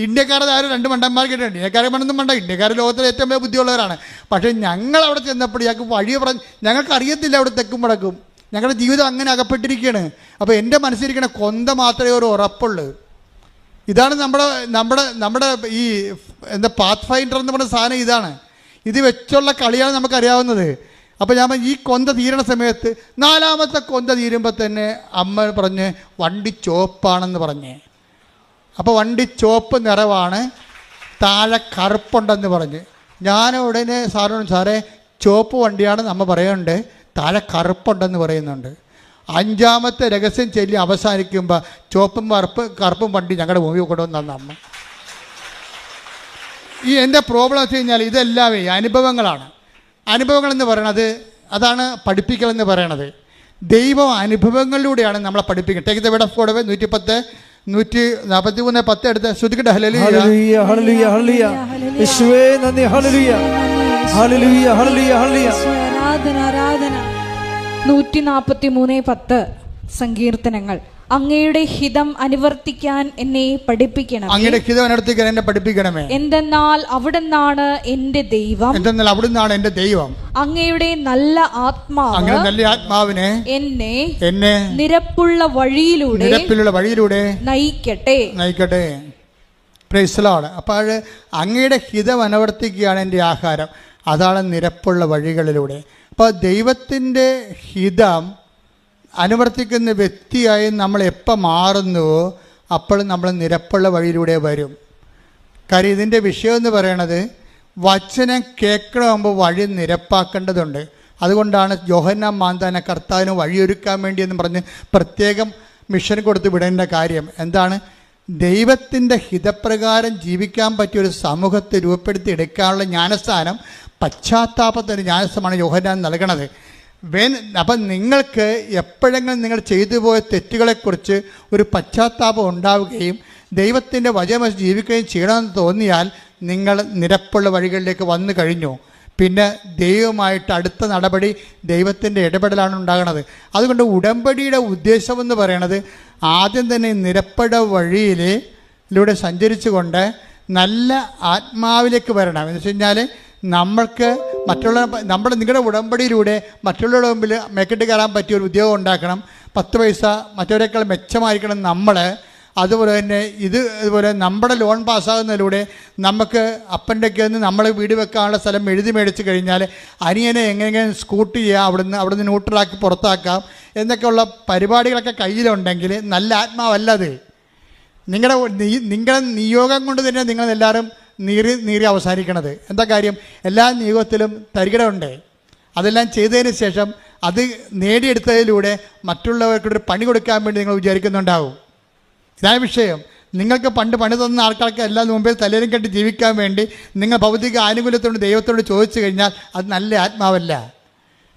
ഇന്ത്യക്കാരുടെ ആരും 2 മണ്ടന്മാർ കേട്ടിട്ടുണ്ട്. ഇന്ത്യക്കാരെ മണ്ണൊന്നും വേണ്ട, ഇന്ത്യക്കാർ ലോകത്തിലെ ഏറ്റവും വലിയ ബുദ്ധിയുള്ളവരാണ്. പക്ഷേ ഞങ്ങൾ അവിടെ ചെന്നപ്പോൾ ഞങ്ങൾക്ക് വഴി പറഞ്ഞ് ഞങ്ങൾക്ക് അറിയത്തില്ല അവിടെ തെക്കും വടക്കും. ഞങ്ങളുടെ ജീവിതം അങ്ങനെ അകപ്പെട്ടിരിക്കുകയാണ്. അപ്പോൾ എൻ്റെ മനസ്സിലിരിക്കണ കൊന്ത മാത്രമേ ഒരു ഉറപ്പുള്ളൂ. ഇതാണ് നമ്മുടെ ഈ എന്താ പാത്ത് ഫൈൻഡർ എന്ന് പറഞ്ഞ സാധനം. ഇതാണ്, ഇത് വെച്ചുള്ള കളിയാണ് നമുക്കറിയാവുന്നത്. അപ്പോൾ ഞാൻ ഈ കൊന്ത തീരണ സമയത്ത് 4ാമത്തെ കൊന്ത തീരുമ്പോൾ തന്നെ അമ്മ പറഞ്ഞ് വണ്ടി ചുവപ്പാണെന്ന് പറഞ്ഞേ. അപ്പോൾ വണ്ടി ചുവപ്പ് നിറവാണ്, താഴെ കറുപ്പുണ്ടെന്ന് പറഞ്ഞ്. ഞാൻ ഉടനെ സാറിനോട്, സാറേ ചുവപ്പ് വണ്ടിയാണെന്ന് അമ്മ പറയുന്നുണ്ട്, താഴെ കറുപ്പുണ്ടെന്ന് പറയുന്നുണ്ട്. 5ാമത്തെ രഹസ്യം ചൊല്ലി അവസാനിക്കുമ്പോൾ ചുവപ്പും കറുപ്പും വണ്ടി ഞങ്ങളുടെ മുമ്പിൽ കൊണ്ടുവന്ന അമ്മ. ഈ എൻ്റെ പ്രോബ്ലം വെച്ച് കഴിഞ്ഞാൽ ഇതെല്ലാമേ അനുഭവങ്ങളാണ്. അനുഭവങ്ങളെന്ന് പറയണത് അതാണ് പഠിപ്പിക്കലെന്ന് പറയണത്. ദൈവം അനുഭവങ്ങളിലൂടെയാണ് നമ്മളെ പഠിപ്പിക്കുന്നത്. Take the word of God away. 143:10 എടുത്ത് ശ്രുതിക്കട്ടെ. ഹല്ലേലൂയ ഹല്ലേലൂയ ഹല്ലേലൂയ ഹല്ലേലൂയ യേശുവേ നന്ദി. ഹല്ലേലൂയ ഹല്ലേലൂയ ഹല്ലേലൂയ ഹല്ലേലൂയ. ആരാധന ആരാധന. 143:10 സങ്കീർത്തനങ്ങൾ. അങ്ങയുടെ ഹിതം അനുവർത്തിക്കാൻ എന്നെ പഠിപ്പിക്കണം. അങ്ങയുടെ ഹിതം അനുവർത്തിക്കാൻ എന്നെ പഠിപ്പിക്കണമേ. എന്തെന്നാൽ അവിടുന്നാണ് എൻ്റെ ദൈവം. എന്തെന്നാൽ അവിടുന്നാണ് എൻ്റെ ദൈവം. അങ്ങയുടെ നല്ല ആത്മാവിനെ എന്നെ നിരപ്പുള്ള വഴിയിലൂടെ നയിക്കട്ടെ. Praise the Lord. അപ്പോൾ അങ്ങയുടെ ഹിതം അനുവർത്തിക്കുകയാണ് എൻ്റെ ആഹാരം. അതാണ് നിരപ്പുള്ള വഴികളിലൂടെ. അപ്പോൾ ദൈവത്തിൻ്റെ ഹിതം അനുവർത്തിക്കുന്ന വ്യക്തിയായി നമ്മൾ എപ്പോൾ മാറുന്നുവോ അപ്പോൾ നമ്മൾ നിരപ്പുള്ള വഴിയിലൂടെ വരും. കാര്യം ഇതിൻ്റെ വിഷയം എന്ന് പറയണത് വചനം കേൾക്കണമെങ്കിൽ വഴി നിരപ്പാക്കേണ്ടതുണ്ട്. അതുകൊണ്ടാണ് യോഹന്നാൻ മാന്താനെ കർത്താവിന് വഴിയൊരുക്കാൻ വേണ്ടി എന്ന് പറഞ്ഞ് പ്രത്യേകം മിഷൻ കൊടുത്ത് വിടേണ്ട കാര്യം എന്താണ്? ദൈവത്തിൻ്റെ ഹിതപ്രകാരം ജീവിക്കാൻ പറ്റിയൊരു സമൂഹത്തെ രൂപപ്പെടുത്തി എടുക്കാനുള്ള ജ്ഞാനസ്ഥാനം, പശ്ചാത്താപത്തിൻ്റെ ജ്ഞാനസ്ഥാനമാണ് യോഹന്നാൻ നൽകണത്. അപ്പം നിങ്ങൾക്ക് എപ്പോഴെങ്കിലും നിങ്ങൾ ചെയ്തു പോയ തെറ്റുകളെക്കുറിച്ച് ഒരു പശ്ചാത്താപം ഉണ്ടാവുകയും ദൈവത്തിൻ്റെ വചനം ജീവിക്കുകയും ചെയ്യണമെന്ന് തോന്നിയാൽ നിങ്ങൾ നിരപ്പുള്ള വഴികളിലേക്ക് വന്നു കഴിഞ്ഞു. പിന്നെ ദൈവമായിട്ട് അടുത്ത നടപടി ദൈവത്തിൻ്റെ ഇടപെടലാണ് ഉണ്ടാകുന്നത്. അതുകൊണ്ട് ഉടമ്പടിയുടെ ഉദ്ദേശമെന്ന് പറയണത് ആദ്യം തന്നെ നിരപ്പുള്ള വഴിയിലൂടെ സഞ്ചരിച്ചു കൊണ്ട് നല്ല ആത്മാവിലേക്ക് വരണം. എന്ന് വെച്ച് കഴിഞ്ഞാൽ നമ്മൾക്ക് നിങ്ങളുടെ ഉടമ്പടിയിലൂടെ മറ്റുള്ളവരുടെ മുമ്പിൽ മേക്കിട്ട് കയറാൻ പറ്റിയ ഒരു ഉദ്യോഗം ഉണ്ടാക്കണം. 10 പൈസ മറ്റവരെക്കാൾ മെച്ചമായിരിക്കണം നമ്മൾ. അതുപോലെ തന്നെ ഇതുപോലെ നമ്മുടെ ലോൺ പാസ്സാകുന്നതിലൂടെ നമുക്ക് അപ്പൻ്റെ ഒക്കെ നിന്ന് നമ്മൾ വീട് വെക്കാനുള്ള സ്ഥലം എഴുതി മേടിച്ച് കഴിഞ്ഞാൽ അനിയനെ എങ്ങനെയെങ്കിലും സ്കൂട്ട് ചെയ്യാം, അവിടുന്ന് ന്യൂട്രലാക്കി പുറത്താക്കാം എന്നൊക്കെയുള്ള പരിപാടികളൊക്കെ കയ്യിലുണ്ടെങ്കിൽ നല്ല ആത്മാവല്ലത്. നിങ്ങളുടെ നിയോഗം കൊണ്ട് തന്നെ നിങ്ങളെല്ലാവരും നീറി അവസാനിക്കണത്. എന്താ കാര്യം? എല്ലാ നിയോഗത്തിലും തരികിടമുണ്ട്. അതെല്ലാം ചെയ്തതിന് ശേഷം അത് നേടിയെടുത്തതിലൂടെ മറ്റുള്ളവർക്കൊരു പണി കൊടുക്കാൻ വേണ്ടി നിങ്ങൾ വിചാരിക്കുന്നുണ്ടാവും. ഇതാണ് വിഷയം. നിങ്ങൾക്ക് പണി തന്ന ആൾക്കാർക്ക് എല്ലാം മുമ്പിൽ തലേലും കെട്ടി ജീവിക്കാൻ വേണ്ടി നിങ്ങൾ ഭൗതിക ആനുകൂല്യത്തോട് ദൈവത്തോട് ചോദിച്ചു കഴിഞ്ഞാൽ അത് നല്ല ആത്മാവല്ല.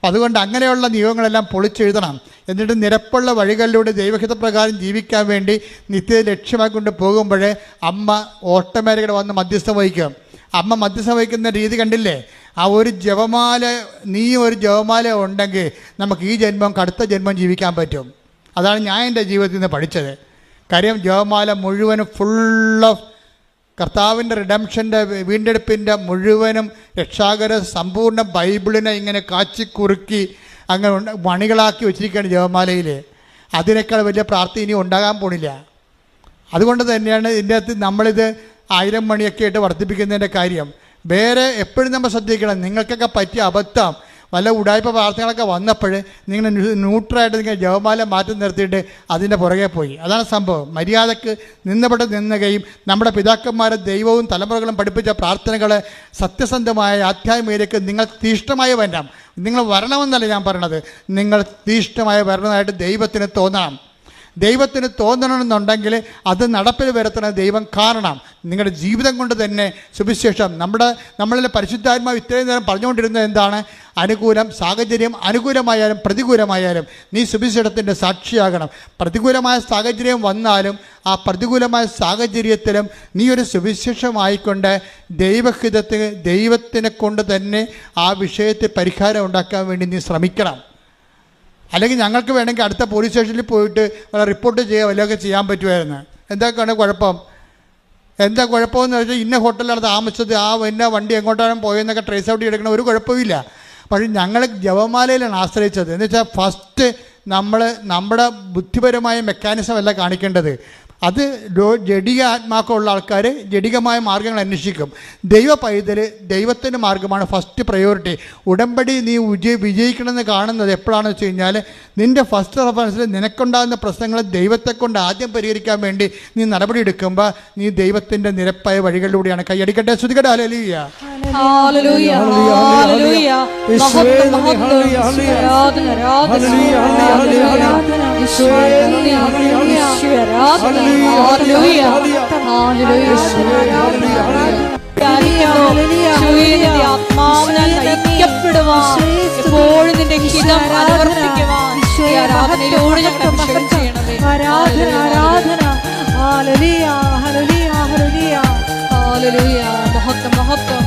അതുകൊണ്ട് അങ്ങനെയുള്ള നിയമങ്ങളെല്ലാം പൊളിച്ചെഴുതണം. എന്നിട്ട് നിരപ്പുള്ള വഴികളിലൂടെ ദൈവഹിതപ്രകാരം ജീവിക്കാൻ വേണ്ടി നിത്യത ലക്ഷ്യമാക്കിക്കൊണ്ട് പോകുമ്പോൾ അമ്മ ഓട്ടോമാറ്റിക്കായിട്ട് വന്ന് മധ്യസ്ഥം വഹിക്കും. അമ്മ മധ്യസ്ഥം വഹിക്കുന്ന രീതി കണ്ടില്ലേ? ആ ഒരു ജപമാല, ഒരു ജപമാല ഉണ്ടെങ്കിൽ നമുക്ക് ഈ ജന്മം അടുത്ത ജന്മം ജീവിക്കാൻ പറ്റും. അതാണ് ഞാൻ എൻ്റെ ജീവിതത്തിൽ നിന്ന് പഠിച്ചത്. കാര്യം ജപമാല മുഴുവനും ഫുൾ ഓഫ് കർത്താവിൻ്റെ റിഡംഷൻ്റെ വീണ്ടെടുപ്പിൻ്റെ മുഴുവനും രക്ഷാകര സമ്പൂർണ്ണ ബൈബിളിനെ ഇങ്ങനെ കാച്ചിക്കുറുക്കി അങ്ങനെ മണികളാക്കി വെച്ചിരിക്കുകയാണ് ജപമാലയിൽ. അതിനേക്കാൾ വലിയ പ്രാർത്ഥന ഇനി ഉണ്ടാകാൻ പോണില്ല. അതുകൊണ്ട് തന്നെയാണ് ഇതിൻ്റെ അകത്ത് നമ്മളിത് 1000 മണിയൊക്കെ ആയിട്ട് വർദ്ധിപ്പിക്കുന്നതിൻ്റെ കാര്യം. വേറെ എപ്പോഴും നമ്മൾ ശ്രദ്ധിക്കണം. നിങ്ങൾക്കൊക്കെ പറ്റിയ അബദ്ധം വല്ല ഉടായ്പ പ്രാർത്ഥനകളൊക്കെ വന്നപ്പോൾ നിങ്ങൾ ന്യൂട്രലായിട്ട് നിങ്ങൾ ജപമാല മാറ്റി നിർത്തിയിട്ട് അതിൻ്റെ പുറകെ പോയി. അതാണ് സംഭവം. മര്യാദക്ക് നിന്നുകയും നമ്മുടെ പിതാക്കന്മാരെ ദൈവവും തലമുറകളും പഠിപ്പിച്ച പ്രാർത്ഥനകൾ സത്യസന്ധമായ ആധ്യാത്മികതയ്ക്ക് നിങ്ങൾ തീഷ്ണമായി വരണം. നിങ്ങൾ വരണമെന്നല്ല ഞാൻ പറയണത്, നിങ്ങൾ തീഷ്ണമായി വരണമായിട്ട് ദൈവത്തിന് തോന്നണം. ദൈവത്തിന് തോന്നണമെന്നുണ്ടെങ്കിൽ അത് നടപ്പിൽ വരുത്തണം ദൈവം. കാരണം നിങ്ങളുടെ ജീവിതം കൊണ്ട് തന്നെ സുവിശേഷം നമ്മളിൽ പരിശുദ്ധാത്മാവ് ഇത്രയും നേരം പറഞ്ഞുകൊണ്ടിരുന്നത് എന്താണ്? അനുകൂലം സാഹചര്യം അനുകൂലമായാലും പ്രതികൂലമായാലും നീ സുവിശേഷത്തിൻ്റെ സാക്ഷിയാകണം. പ്രതികൂലമായ സാഹചര്യം വന്നാലും ആ പ്രതികൂലമായ സാഹചര്യത്തിലും നീ ഒരു സുവിശേഷമായിക്കൊണ്ട് ദൈവത്തിനെ കൊണ്ട് തന്നെ ആ വിഷയത്തിൽ പരിഹാരം ഉണ്ടാക്കാൻ വേണ്ടി നീ ശ്രമിക്കണം. അല്ലെങ്കിൽ ഞങ്ങൾക്ക് വേണമെങ്കിൽ അടുത്ത പോലീസ് സ്റ്റേഷനിൽ പോയിട്ട് റിപ്പോർട്ട് ചെയ്യുക വല്ലതൊക്കെ ചെയ്യാൻ പറ്റുമായിരുന്നു. എന്തൊക്കെയാണ് കുഴപ്പം? എന്താ കുഴപ്പമെന്ന് വെച്ചാൽ ഇന്ന ഹോട്ടലിലാണ് താമസിച്ചത്, ഇന്ന വണ്ടി എങ്ങോട്ടാണ് പോയെന്നൊക്കെ ട്രേസ് ഔട്ട് ചെയ്തെടുക്കണം, ഒരു കുഴപ്പമില്ല. പക്ഷേ ഞങ്ങൾ ജപമാലയിലാണ് ആശ്രയിച്ചത്. എന്ന് വെച്ചാൽ ഫസ്റ്റ് നമ്മുടെ ബുദ്ധിപരമായ മെക്കാനിസം അല്ല കാണിക്കേണ്ടത്. അത് ജഡിക ആത്മാക്കളുള്ള ആൾക്കാർ ജഡികമായ മാർഗ്ഗങ്ങൾ അന്വേഷിക്കും. ദൈവ പൈതൽ ദൈവത്തിൻ്റെ മാർഗ്ഗമാണ് ഫസ്റ്റ് പ്രയോറിറ്റി. ഉടമ്പടി നീ വിജയിക്കണമെന്ന് കാണുന്നത് എപ്പോഴാണെന്ന് വെച്ച് കഴിഞ്ഞാൽ നിൻ്റെ ഫസ്റ്റ് റെഫറൻസിൽ നിനക്കുണ്ടാകുന്ന പ്രശ്നങ്ങൾ ദൈവത്തെ കൊണ്ട് ആദ്യം പരിഹരിക്കാൻ വേണ്ടി നീ നടപടി എടുക്കുമ്പോൾ നീ ദൈവത്തിൻ്റെ നിരപ്പായ വഴികളിലൂടെയാണ്. കൈയടിക്കട്ടെ, ശ്രുതികട്ടെ. ഹല്ലേലൂയ, ഹല്ലേലൂയ, ഹല്ലേലൂയ. ആത്മാവിനാൽ നയിക്കപ്പെടുവാൻ എപ്പോഴും നിന്റെ ഹിതം അനുവർത്തിക്കുവാൻ ഈ ആരാധനയിലൂടെ ഞങ്ങൾ അഭിഷേകം ചെയ്യണമേ. ആരാധന ആരാധന. ഹല്ലേലൂയ, ഹല്ലേലൂയ, ഹല്ലേലൂയ, ഹല്ലേലൂയ. മഹത്വം, മഹത്വം.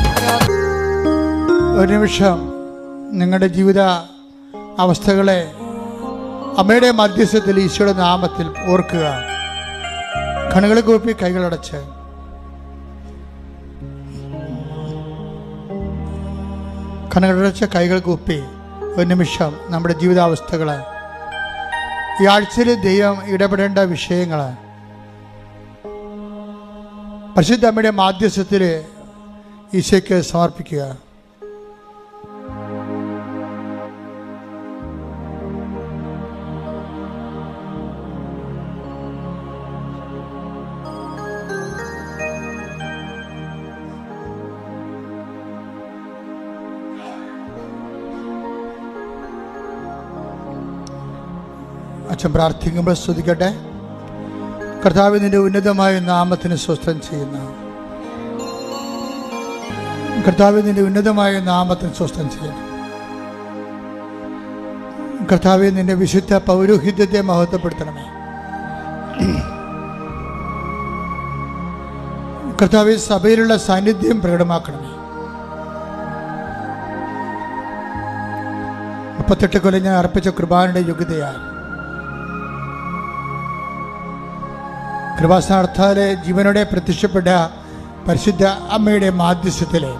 ഒരു നിമിഷം നിങ്ങളുടെ ജീവിത അവസ്ഥകളെ അമ്മയുടെ മധ്യസ്ഥത്തിൽ ഈശോയുടെ നാമത്തിൽ ഓർക്കുക. കണ്ണുകൾ കൂപ്പി കൈകളടച്ച് കണ്ണുകളടച്ച് കൈകൾ കൂപ്പി ഒരു നിമിഷം നമ്മുടെ ജീവിതാവസ്ഥകൾ, ഈ ആഴ്ചയിൽ ദൈവം ഇടപെടേണ്ട വിഷയങ്ങൾ പരിശുദ്ധ അമ്മയുടെ മാധ്യസ്ഥത്തിൽ ഈശോയ്ക്ക് സമർപ്പിക്കുക. അച്ഛൻ പ്രാർത്ഥിക്കുമ്പോൾ സ്തുതിക്കട്ടെ. കർത്താവ് നിന്റെ ഉന്നതമായ നാമത്തിന് സ്വസ്ഥം ചെയ്യുന്ന കർത്താവ് നിന്റെ ഉന്നതമായ നാമത്തിന് സ്വസ്ഥം ചെയ്യണം. കർത്താവ് നിന്റെ വിശുദ്ധ പൗരോഹിത്യത്തെ മഹത്വപ്പെടുത്തണമേ. കർത്താവ് സഭയിലുള്ള സാന്നിധ്യം പ്രകടമാക്കണമേ. 38 കൊല്ലം ഞാൻ അർപ്പിച്ച കൃപാനയുടെ യോഗ്യതയാൽ കൃപാസ്ഥാനത്താലെ ജീവനോടെ പ്രത്യക്ഷപ്പെട്ട പരിശുദ്ധ അമ്മയുടെ മാധ്യസ്ഥത്തിലെ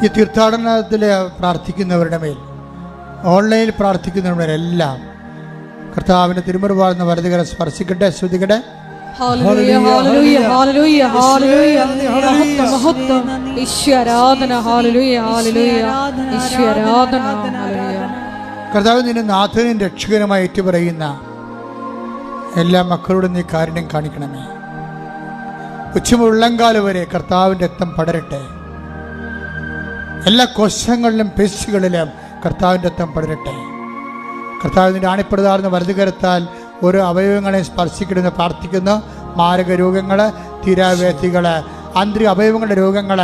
ഈ തീർത്ഥാടനത്തിൽ പ്രാർത്ഥിക്കുന്നവരുടെ മേൽ, ഓൺലൈനിൽ പ്രാർത്ഥിക്കുന്നവരുടെ മേലെല്ലാം കർത്താവിൻ്റെ തിരുമുറിവാർന്ന വലതുകരം സ്പർശിക്കട്ടെ. ശ്രുതിക്കട്ടെ. ഹല്ലേലൂയ, ഹല്ലേലൂയ, ഹല്ലേലൂയ, ഹല്ലേലൂയ. മഹത്വം, മഹത്വം. ഈശോ ആരാധന. ഹല്ലേലൂയ, ഹല്ലേലൂയ. ഈശോ ആരാധന. ഹല്ലേലൂയ. കർത്താവ് നിന്റെ നാഥനും രക്ഷകനുമായി ഏറ്റുപറയുന്ന എല്ലാ മക്കളോടും നീ കാരുണ്യം കാണിക്കണമേ. ഉച്ചമുള്ളങ്കാലം വരെ കർത്താവിൻ്റെ രക്തം പടരട്ടെ. എല്ലാ കോശങ്ങളിലും പേശികളിലും കർത്താവിൻ്റെ രക്തം പടരട്ടെ. കർത്താവിൻ്റെ ആണിപ്പെടുതാർന്ന വലതുകരത്താൽ ഓരോ അവയവങ്ങളെ സ്പർശിക്കണമെന്ന് പ്രാർത്ഥിക്കുന്നു. മാരക രോഗങ്ങൾ, തീരാവേദികൾ, ആന്തരിക അവയവങ്ങളുടെ രോഗങ്ങൾ,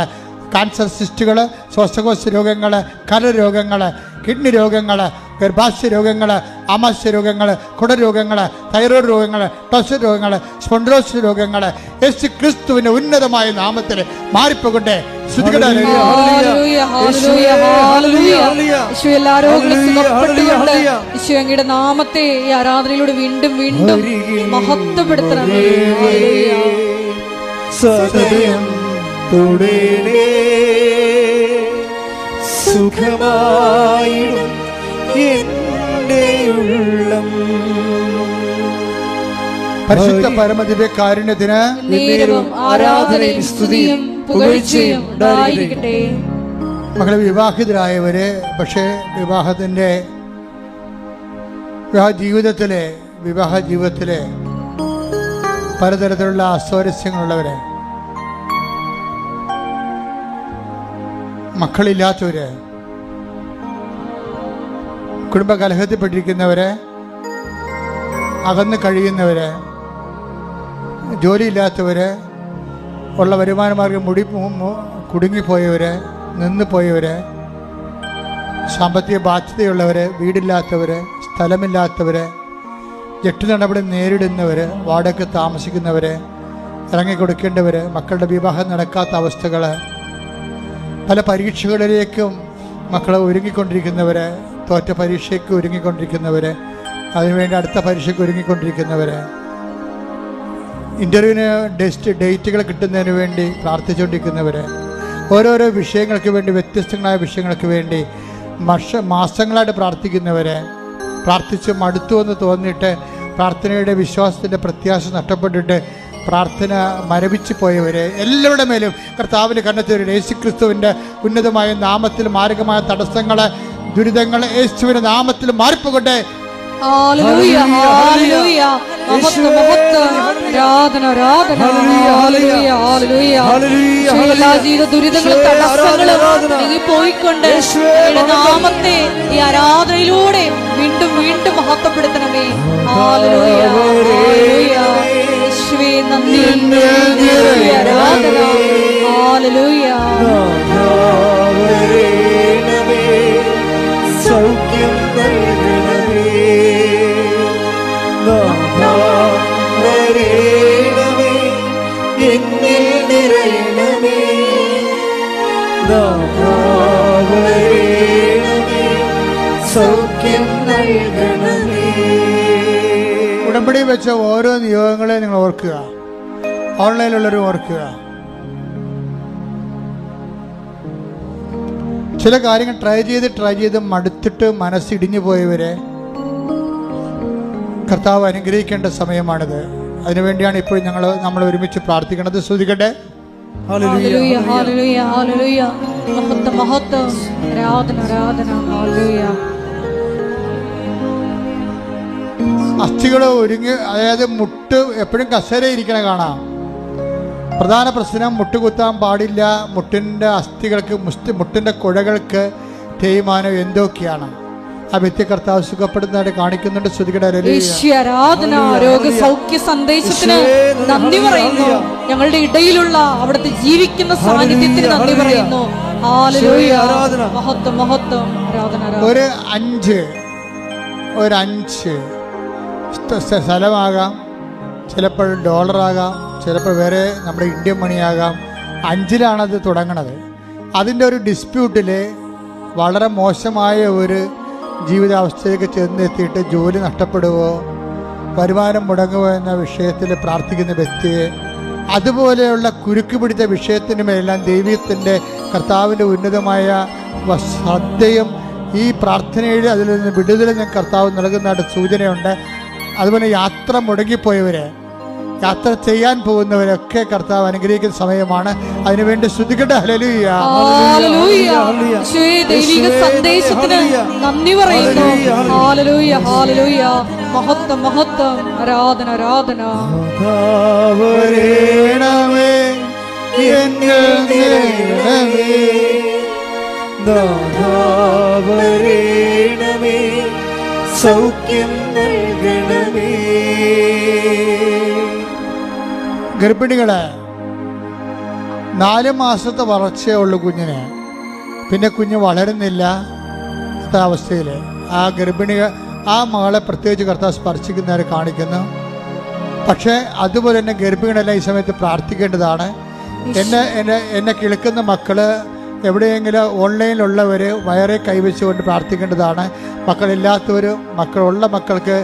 ക്യാൻസർ സിസ്റ്റുകൾ, ശ്വാസകോശ രോഗങ്ങൾ, കരരോഗങ്ങൾ, കിഡ്നി രോഗങ്ങൾ, ഗർഭാശയ രോഗങ്ങൾ, ആമാശയ രോഗങ്ങൾ, കുടരോഗങ്ങൾ, തൈറോയ്ഡ് രോഗങ്ങൾ, ടോൺസിൽ രോഗങ്ങൾ, സ്പോണ്ടിലോസിസ് രോഗങ്ങൾ യേശു ക്രിസ്തുവിന്റെ ഉന്നതമായ നാമത്തിൽ മാറിപ്പോകട്ടെ. അങ്ങയുടെ നാമത്തെ ഈ ആരാധനയിലൂടെ വീണ്ടും വീണ്ടും മഹത്വപ്പെടുത്തണമേ. സദയം തുടരണേ സുഖമായിടും എൻ്റെ ഉള്ളം. പരിശുദ്ധ പരമദിവ്യ കാരുണ്യത്തിന് നേരവും ആരാധനയും സ്തുതിയും പുകഴ്ചയും ഉണ്ടായിരിക്കട്ടെ. മകളെ, വിവാഹിതരായവര് പക്ഷേ വിവാഹ ജീവിതത്തിലെ പലതരത്തിലുള്ള അസ്വാരസ്യങ്ങളുള്ളവര്, മക്കളില്ലാത്തവര്, കുടുംബ കലഹത്തിൽപ്പെട്ടിരിക്കുന്നവര്, അകന്ന് കഴിയുന്നവര്, ജോലിയില്ലാത്തവര്, ഉള്ള വരുമാന മാർഗം കുടുങ്ങിപ്പോയവര്, നിന്ന് പോയവര്, സാമ്പത്തിക ബാധ്യതയുള്ളവര്, വീടില്ലാത്തവര്, സ്ഥലമില്ലാത്തവര്, ജപ്തി നടപടി നേരിടുന്നവർ, വാടക താമസിക്കുന്നവർ, ഇറങ്ങിക്കൊടുക്കേണ്ടവർ, മക്കളുടെ വിവാഹം നടക്കാത്ത അവസ്ഥകൾ, പല പരീക്ഷകളിലേക്കും മക്കളെ ഒരുങ്ങിക്കൊണ്ടിരിക്കുന്നവർ, തോറ്റ പരീക്ഷയ്ക്ക് ഒരുങ്ങിക്കൊണ്ടിരിക്കുന്നവർ, അതിനുവേണ്ടി അടുത്ത പരീക്ഷയ്ക്ക് ഒരുങ്ങിക്കൊണ്ടിരിക്കുന്നവർ, ഇൻ്റർവ്യൂവിന് ഡേറ്റുകൾ കിട്ടുന്നതിന് വേണ്ടി പ്രാർത്ഥിച്ചുകൊണ്ടിരിക്കുന്നവർ, ഓരോരോ വിഷയങ്ങൾക്ക് വേണ്ടി, വ്യത്യസ്തങ്ങളായ വിഷയങ്ങൾക്ക് വേണ്ടി മാസങ്ങളായിട്ട് പ്രാർത്ഥിക്കുന്നവർ, പ്രാർത്ഥിച്ച് മടുത്തു എന്ന് തോന്നിയിട്ട് പ്രാർത്ഥനയുടെ വിശ്വാസത്തിൻ്റെ പ്രത്യാശ നഷ്ടപ്പെട്ടിട്ട് പ്രാർത്ഥന മരവിച്ചു പോയവർ, എല്ലാവരുടെ മേലും കർത്താവിൻ്റെ കണ്ടെത്തിയവരുടെ യേശുക്രിസ്തുവിൻ്റെ ഉന്നതമായ നാമത്തിൽ മാരകമായ തടസ്സങ്ങൾ, ദുരിതങ്ങൾ യേശുവിൻ്റെ നാമത്തിൽ മാറിപ്പോകട്ടെ. എല്ലാ ജീവിത ദുരിതങ്ങളും തടസ്സങ്ങളും പോയിക്കൊണ്ട് നാമത്തെ ഈ ആരാധനയിലൂടെ വീണ്ടും വീണ്ടും മഹത്വപ്പെടുത്തണമേ. യേശുവേ നന്ദി, ആരാധന. ഹല്ലേലൂയ. സൗഖ്യം വരേണമേ, എന്നിൽ നിറയണമേ, വരേണമേ, സൗഖ്യം നൽകണമേ. ഉടമ്പടി വെച്ച ഓരോ നിയോഗങ്ങളെ നിങ്ങൾ ഓർക്കുക, ഓൺലൈനിലുള്ളവരും ഓർക്കുക. ചില കാര്യങ്ങൾ ട്രൈ ചെയ്ത് മടുത്തിട്ട് മനസ്സിടിഞ്ഞു പോയവരെ കർത്താവ് അനുഗ്രഹിക്കേണ്ട സമയമാണിത്. അതിനുവേണ്ടിയാണ് ഇപ്പോൾ നമ്മൾ ഒരുമിച്ച് പ്രാർത്ഥിക്കുന്നത്. ശ്രദ്ധിക്കട്ടെ. ഹല്ലേലൂയ, ഹല്ലേലൂയ, ഹല്ലേലൂയ. മഹത്വം, മഹത്വം, ആരാധന, ആരാധന. ഹല്ലേലൂയ. അസ്ഥികൾ ഒരുങ്ങി, അതായത് മുട്ട് എപ്പോഴും കസേര ഇരിക്കണ കാണാം. പ്രധാന പ്രശ്നം മുട്ടുകുത്താൻ പാടില്ല. മുട്ടിൻ്റെ അസ്ഥികൾക്ക്, മുട്ടിൻ്റെ കുഴകൾക്ക് തേയ്മാനം എന്തൊക്കെയാണ്. ആ വ്യക്തി കർത്താവ് സുഖപ്പെടുന്നതായിട്ട് കാണിക്കുന്നുണ്ട്. ആരാധന, രോഗസൗഖ്യ സന്ദേശത്തിന് നന്ദി പറയുന്നു. ഞങ്ങളുടെ ഇടയിലുള്ള അവിടുത്തെ ജീവിക്കുന്ന സാന്നിധ്യത്തിന് നന്ദി പറയുന്നു. മഹത്വം, മഹത്വം, ആരാധന. ഒരു അഞ്ച് സ്ഥലമാകാം, ചിലപ്പോൾ ഡോളറാകാം, ചിലപ്പോൾ വേറെ നമ്മുടെ ഇന്ത്യൻ മണിയാകാം. 5-ലാണത് തുടങ്ങണത്. അതിൻ്റെ ഒരു ഡിസ്പ്യൂട്ടിൽ വളരെ മോശമായ ഒരു ജീവിതാവസ്ഥയിലേക്ക് ചെന്നെത്തിയിട്ട് ജോലി നഷ്ടപ്പെടുവോ, വരുമാനം മുടങ്ങുമോ എന്ന വിഷയത്തിൽ പ്രാർത്ഥിക്കുന്ന വ്യക്തിയെ, അതുപോലെയുള്ള കുരുക്ക് പിടിച്ച വിഷയത്തിനുമെല്ലാം ദൈവത്തിൻ്റെ കർത്താവിൻ്റെ ഉന്നതമായ ശ്രദ്ധയും ഈ പ്രാർത്ഥനയിൽ അതിൽ നിന്ന് വിടുതലും കർത്താവ് നൽകുന്നതായിട്ട് സൂചനയുണ്ട്. അതുപോലെ യാത്ര മുടങ്ങിപ്പോയവരെ, യാത്ര ചെയ്യാൻ പോകുന്നവരൊക്കെ കർത്താവ് അനുഗ്രഹിക്കുന്ന സമയമാണ്. അതിനുവേണ്ടി സ്തുതിക്കട്ടെ. ഹല്ലേലൂയ, ദൈവിക സന്ദേശത്തിന് നന്ദി പറയുന്നു. ഹല്ലേലൂയ, ഹല്ലേലൂയ. മഹത്വം, മഹത്വം, ആരാധന, ആരാധന. വരേണമേ, എന്നിൽ നിറയണമേ, വരേണമേ, സൗഖ്യം നൽകണമേ. ഗർഭിണികളെ, 4 മാസത്തെ വളർച്ചയേ ഉള്ളൂ കുഞ്ഞിന്. പിന്നെ കുഞ്ഞ് വളരുന്നില്ല, തണുത്ത അവസ്ഥയിൽ ആ ഗർഭിണി ആ മകളെ പ്രത്യേകിച്ച് കർത്താവ് സ്പർശിക്കുന്നവരെ കാണിക്കുന്നു. പക്ഷേ അതുപോലെ തന്നെ ഗർഭിണികളെല്ലാം ഈ സമയത്ത് പ്രാർത്ഥിക്കേണ്ടതാണ്. എന്നെ കേൾക്കുന്ന മക്കൾ എവിടെയെങ്കിലും ഓൺലൈനിലുള്ളവർ വയറെ കൈവച്ചുകൊണ്ട് പ്രാർത്ഥിക്കേണ്ടതാണ്. മക്കളില്ലാത്തവർ, മക്കളുള്ള മക്കൾക്ക്,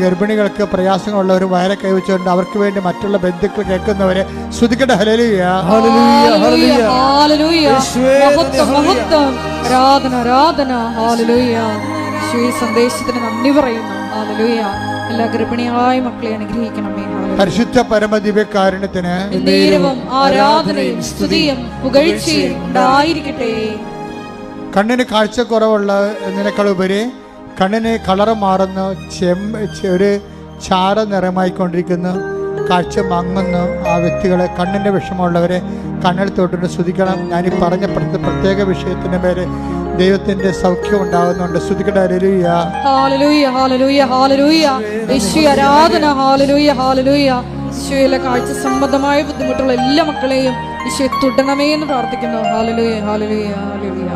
ഗർഭിണികൾക്ക് പ്രയാസങ്ങളുള്ളവർ വയറെ കൈവച്ചുകൊണ്ട് അവർക്ക് വേണ്ടി മറ്റുള്ള ബന്ധുക്കൾ കേൾക്കുന്നവരെ സ്തുതിക്കട്ടെ. ഹല്ലേലൂയ, ഹല്ലേലൂയ, ഹല്ലേലൂയ, ഹല്ലേലൂയ. യേശുവേ മഹത്വം, മഹത്വം, ആരാധന, ആരാധന. ഹല്ലേലൂയ. യേശുവേ, സന്ദേശത്തിന് നന്ദി പറയുന്നു. ഹല്ലേലൂയ. എല്ലാ ഗർഭിണിയായ മക്കളെ അനുഗ്രഹിക്കണമേ. പരിശുദ്ധ പരമദിവ്യകാരുണ്യത്തിന് നേരവും ആരാധനയും സ്തുതിയും പുകഴ്ചയും ഉണ്ടായിരിക്കട്ടെ. കണ്ണിന് കാഴ്ചക്കുറവുള്ള ഇതിനേക്കാളുപരി കണ്ണിന് കളറ് മാറുന്നു, ഒരു ചാര നിറമായിക്കൊണ്ടിരിക്കുന്നു, കാഴ്ച മങ്ങുന്നു. ആ വ്യക്തികളെ, കണ്ണിൻ്റെ വിഷമമുള്ളവരെ കണ്ണിൽ തൊട്ടിട്ട് സ്തുതിക്കണം. ഞാനീ പറഞ്ഞ പ്രത്യേക വിഷയത്തിൻ്റെ പേര് ദൈവത്തിൻ്റെ സൗഖ്യം ഉണ്ടാകുന്നുണ്ട്. സ്തുതിക്കട്ടെ. ഹല്ലേലൂയ, ഹല്ലേലൂയ, ഹല്ലേലൂയ, ഹല്ലേലൂയ. യേശുവേ, ആരാധന. ഹല്ലേലൂയ, ഹല്ലേലൂയ. യേശുവേ, കാഴ്ച സംബന്ധമായ ബുദ്ധിമുട്ടുള്ള എല്ലാ മക്കളെയും യേശുവേ തൊടണമേ എന്ന് പ്രാർത്ഥിക്കുന്നു. ഹല്ലേലൂയ, ഹല്ലേലൂയ, ഹല്ലേലൂയ.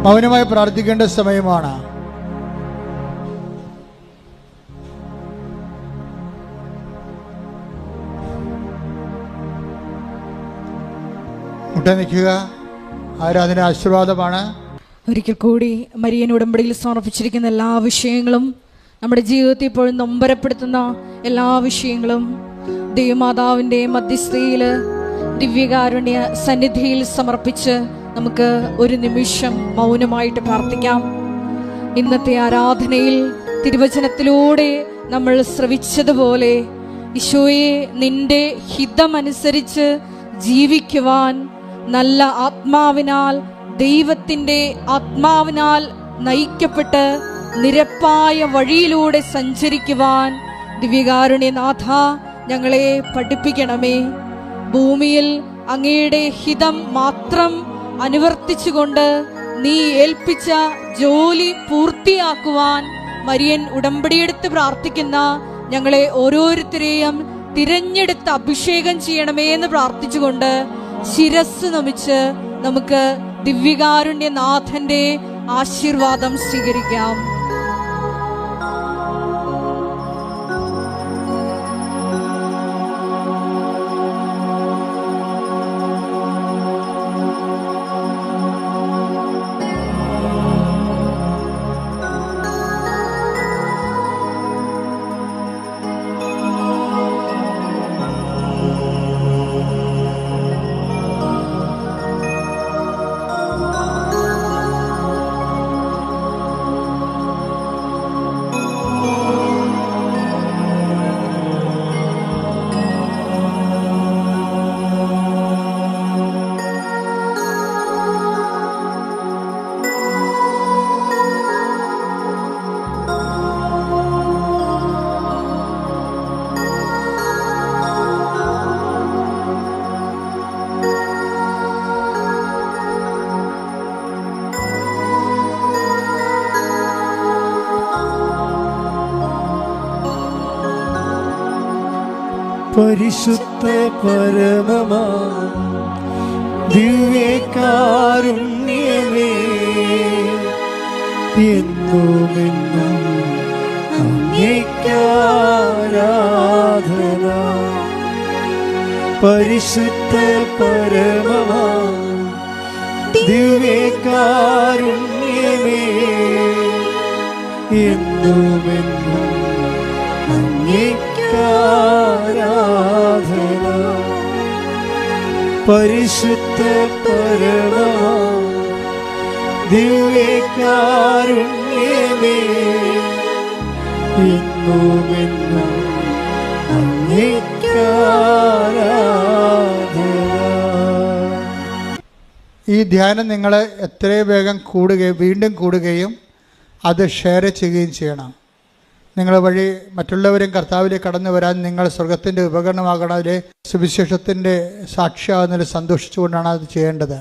മൗനമായി പ്രാർത്ഥിക്കേണ്ട സമയമാണ്. മുട്ട നിൽക്കുക. ആരാധന ആശീർവാദമാണ്. ഒരിക്കൽ കൂടി മരിയൻ ഉടമ്പടിയിൽ സമർപ്പിച്ചിരിക്കുന്ന എല്ലാ വിഷയങ്ങളും, നമ്മുടെ ജീവിതത്തിൽ ഇപ്പോഴും നൊമ്പരപ്പെടുത്തുന്ന എല്ലാ വിഷയങ്ങളും ദൈവമാതാവിൻ്റെ മധ്യസ്ഥയിൽ ദിവ്യകാരുണ്യ സന്നിധിയിൽ സമർപ്പിച്ച് നമുക്ക് ഒരു നിമിഷം മൗനമായിട്ട് പ്രാർത്ഥിക്കാം. ഇന്നത്തെ ആരാധനയിൽ തിരുവചനത്തിലൂടെ നമ്മൾ ശ്രവിച്ചതുപോലെ ഈശോയെ, നിന്റെ ഹിതമനുസരിച്ച് ജീവിക്കുവാൻ, നല്ല ആത്മാവിനാൽ, ദൈവത്തിൻ്റെ ആത്മാവിനാൽ നയിക്കപ്പെട്ട് നിരപ്പായ വഴിയിലൂടെ സഞ്ചരിക്കുവാൻ ദിവ്യകാരുണ്യനാഥ ഞങ്ങളെ പഠിപ്പിക്കണമേ. ഭൂമിയിൽ അങ്ങയുടെ ഹിതം മാത്രം അനുവർത്തിച്ചുകൊണ്ട് നീ ഏൽപ്പിച്ച ജോലി പൂർത്തിയാക്കുവാൻ മരിയൻ ഉടമ്പടിയെടുത്ത് പ്രാർത്ഥിക്കുന്ന ഞങ്ങളെ ഓരോരുത്തരെയും തിരഞ്ഞെടുത്ത് അഭിഷേകം ചെയ്യണമേ എന്ന് പ്രാർത്ഥിച്ചുകൊണ്ട് ശിരസ് നമിച്ച് നമുക്ക് ദിവ്യകാരുണ്യനാഥന്റെ ആശീർവാദം സ്വീകരിക്കാം. പരിശുദ്ധ പരമമാ ദിവ്യകാരുണ്യമേ, എന്നുമെന്നും അങ്ങേയ്ക്കാരാധന. പരിശുദ്ധ പരമമാ ദിവ്യകാരുണ്യമേ, എന്നുമെന്നും അങ്ങേയ്ക്കാരാധന. പരിശുദ്ധ പരമമാ ദിവ്യകാരുണ്യമേ, എന്നുമെന്നും അങ്ങേയ്ക്കാരാധന. ഈ ധ്യാനം നിങ്ങൾ എത്രയും വേഗം വീണ്ടും കൂടുകയും അത് ഷെയർ ചെയ്യുകയും ചെയ്യണം. നിങ്ങൾ വഴി മറ്റുള്ളവരും കർത്താവിലേക്ക് കടന്നു വരാൻ നിങ്ങൾ സ്വർഗത്തിൻ്റെ ഉപകരണമാകണം. അതിൽ സുവിശേഷത്തിൻ്റെ സാക്ഷിയാകുന്നതിൽ സന്തോഷിച്ചുകൊണ്ടാണ് അത് ചെയ്യേണ്ടത്.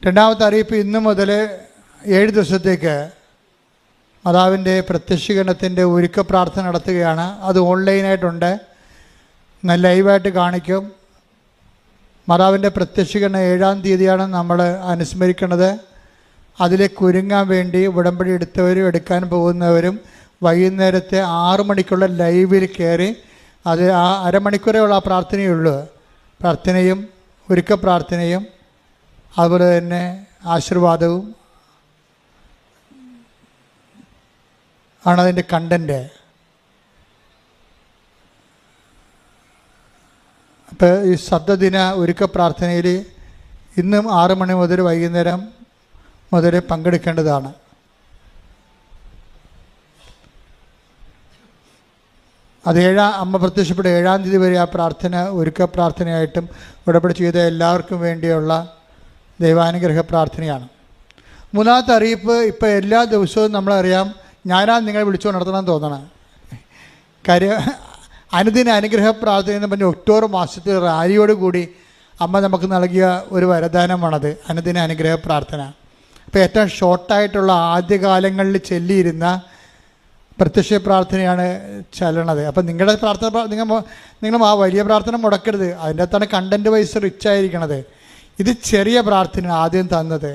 രണ്ടാമത്തെ അറിയിപ്പ്, ഇന്നു മുതൽ 7 ദിവസത്തേക്ക് മാതാവിൻ്റെ പ്രത്യക്ഷീകരണത്തിൻ്റെ ഒരുക്ക പ്രാർത്ഥന നടത്തുകയാണ്. അത് ഓൺലൈനായിട്ടുണ്ട്, ലൈവായിട്ട് കാണിക്കും. മാതാവിൻ്റെ പ്രത്യക്ഷീകരണം 7-ാം തീയതിയാണ് നമ്മൾ അനുസ്മരിക്കുന്നത്. അതിലേക്ക് ഒരുങ്ങാൻ വേണ്ടി ഉടമ്പടി എടുത്തവരും എടുക്കാൻ പോകുന്നവരും വൈകുന്നേരത്തെ 6 മണിക്കുള്ള ലൈവിൽ കയറി അത് ആ അരമണിക്കൂറേ ഉള്ള പ്രാർത്ഥനയുള്ളൂ. പ്രാർത്ഥനയും ഒരുക്ക പ്രാർത്ഥനയും അതുപോലെ തന്നെ ആശീർവാദവും ആണതിൻ്റെ കണ്ടൻറ്റ്. അപ്പോൾ ഈ ശബ്ദദിന ഒരുക്ക പ്രാർത്ഥനയിൽ ഇന്നും 6 മണി മുതൽ വൈകുന്നേരം മുതൽ പങ്കെടുക്കേണ്ടതാണ്. അത് അമ്മ പ്രത്യക്ഷപ്പെട്ട 7-ാം തീയതി വരെ ആ പ്രാർത്ഥന ഒരുക്ക പ്രാർത്ഥനയായിട്ടും ഉടമ്പടി ചെയ്ത എല്ലാവർക്കും വേണ്ടിയുള്ള ദൈവാനുഗ്രഹ പ്രാർത്ഥനയാണ്. 3-ാമത്തെ അറിയിപ്പ്, ഇപ്പോൾ എല്ലാ ദിവസവും നമ്മളറിയാം ഞാനാണ് നിങ്ങളെ വിളിച്ചു നടത്തണമെന്ന് തോന്നണം. കാര്യം അനുദിന അനുഗ്രഹ പ്രാർത്ഥന എന്ന് പറഞ്ഞ് ഒക്ടോബർ മാസത്തിൽ റാലിയോടുകൂടി അമ്മ നമുക്ക് നൽകിയ ഒരു വരദാനമാണത്, അനുദിന അനുഗ്രഹ പ്രാർത്ഥന. അപ്പോൾ ഏറ്റവും ഷോർട്ടായിട്ടുള്ള ആദ്യകാലങ്ങളിൽ ചൊല്ലിയിരുന്ന പ്രത്യക്ഷ പ്രാർത്ഥനയാണ് ചെല്ലണത്. അപ്പം നിങ്ങളുടെ പ്രാർത്ഥന നിങ്ങൾ ആ വലിയ പ്രാർത്ഥന മുടക്കരുത്. അതിൻ്റെ അകത്താണ് കണ്ടൻറ്റ് വൈസ് റിച്ച് ആയിരിക്കണത്. ഇത് ചെറിയ പ്രാർത്ഥന ആദ്യം തന്നത്.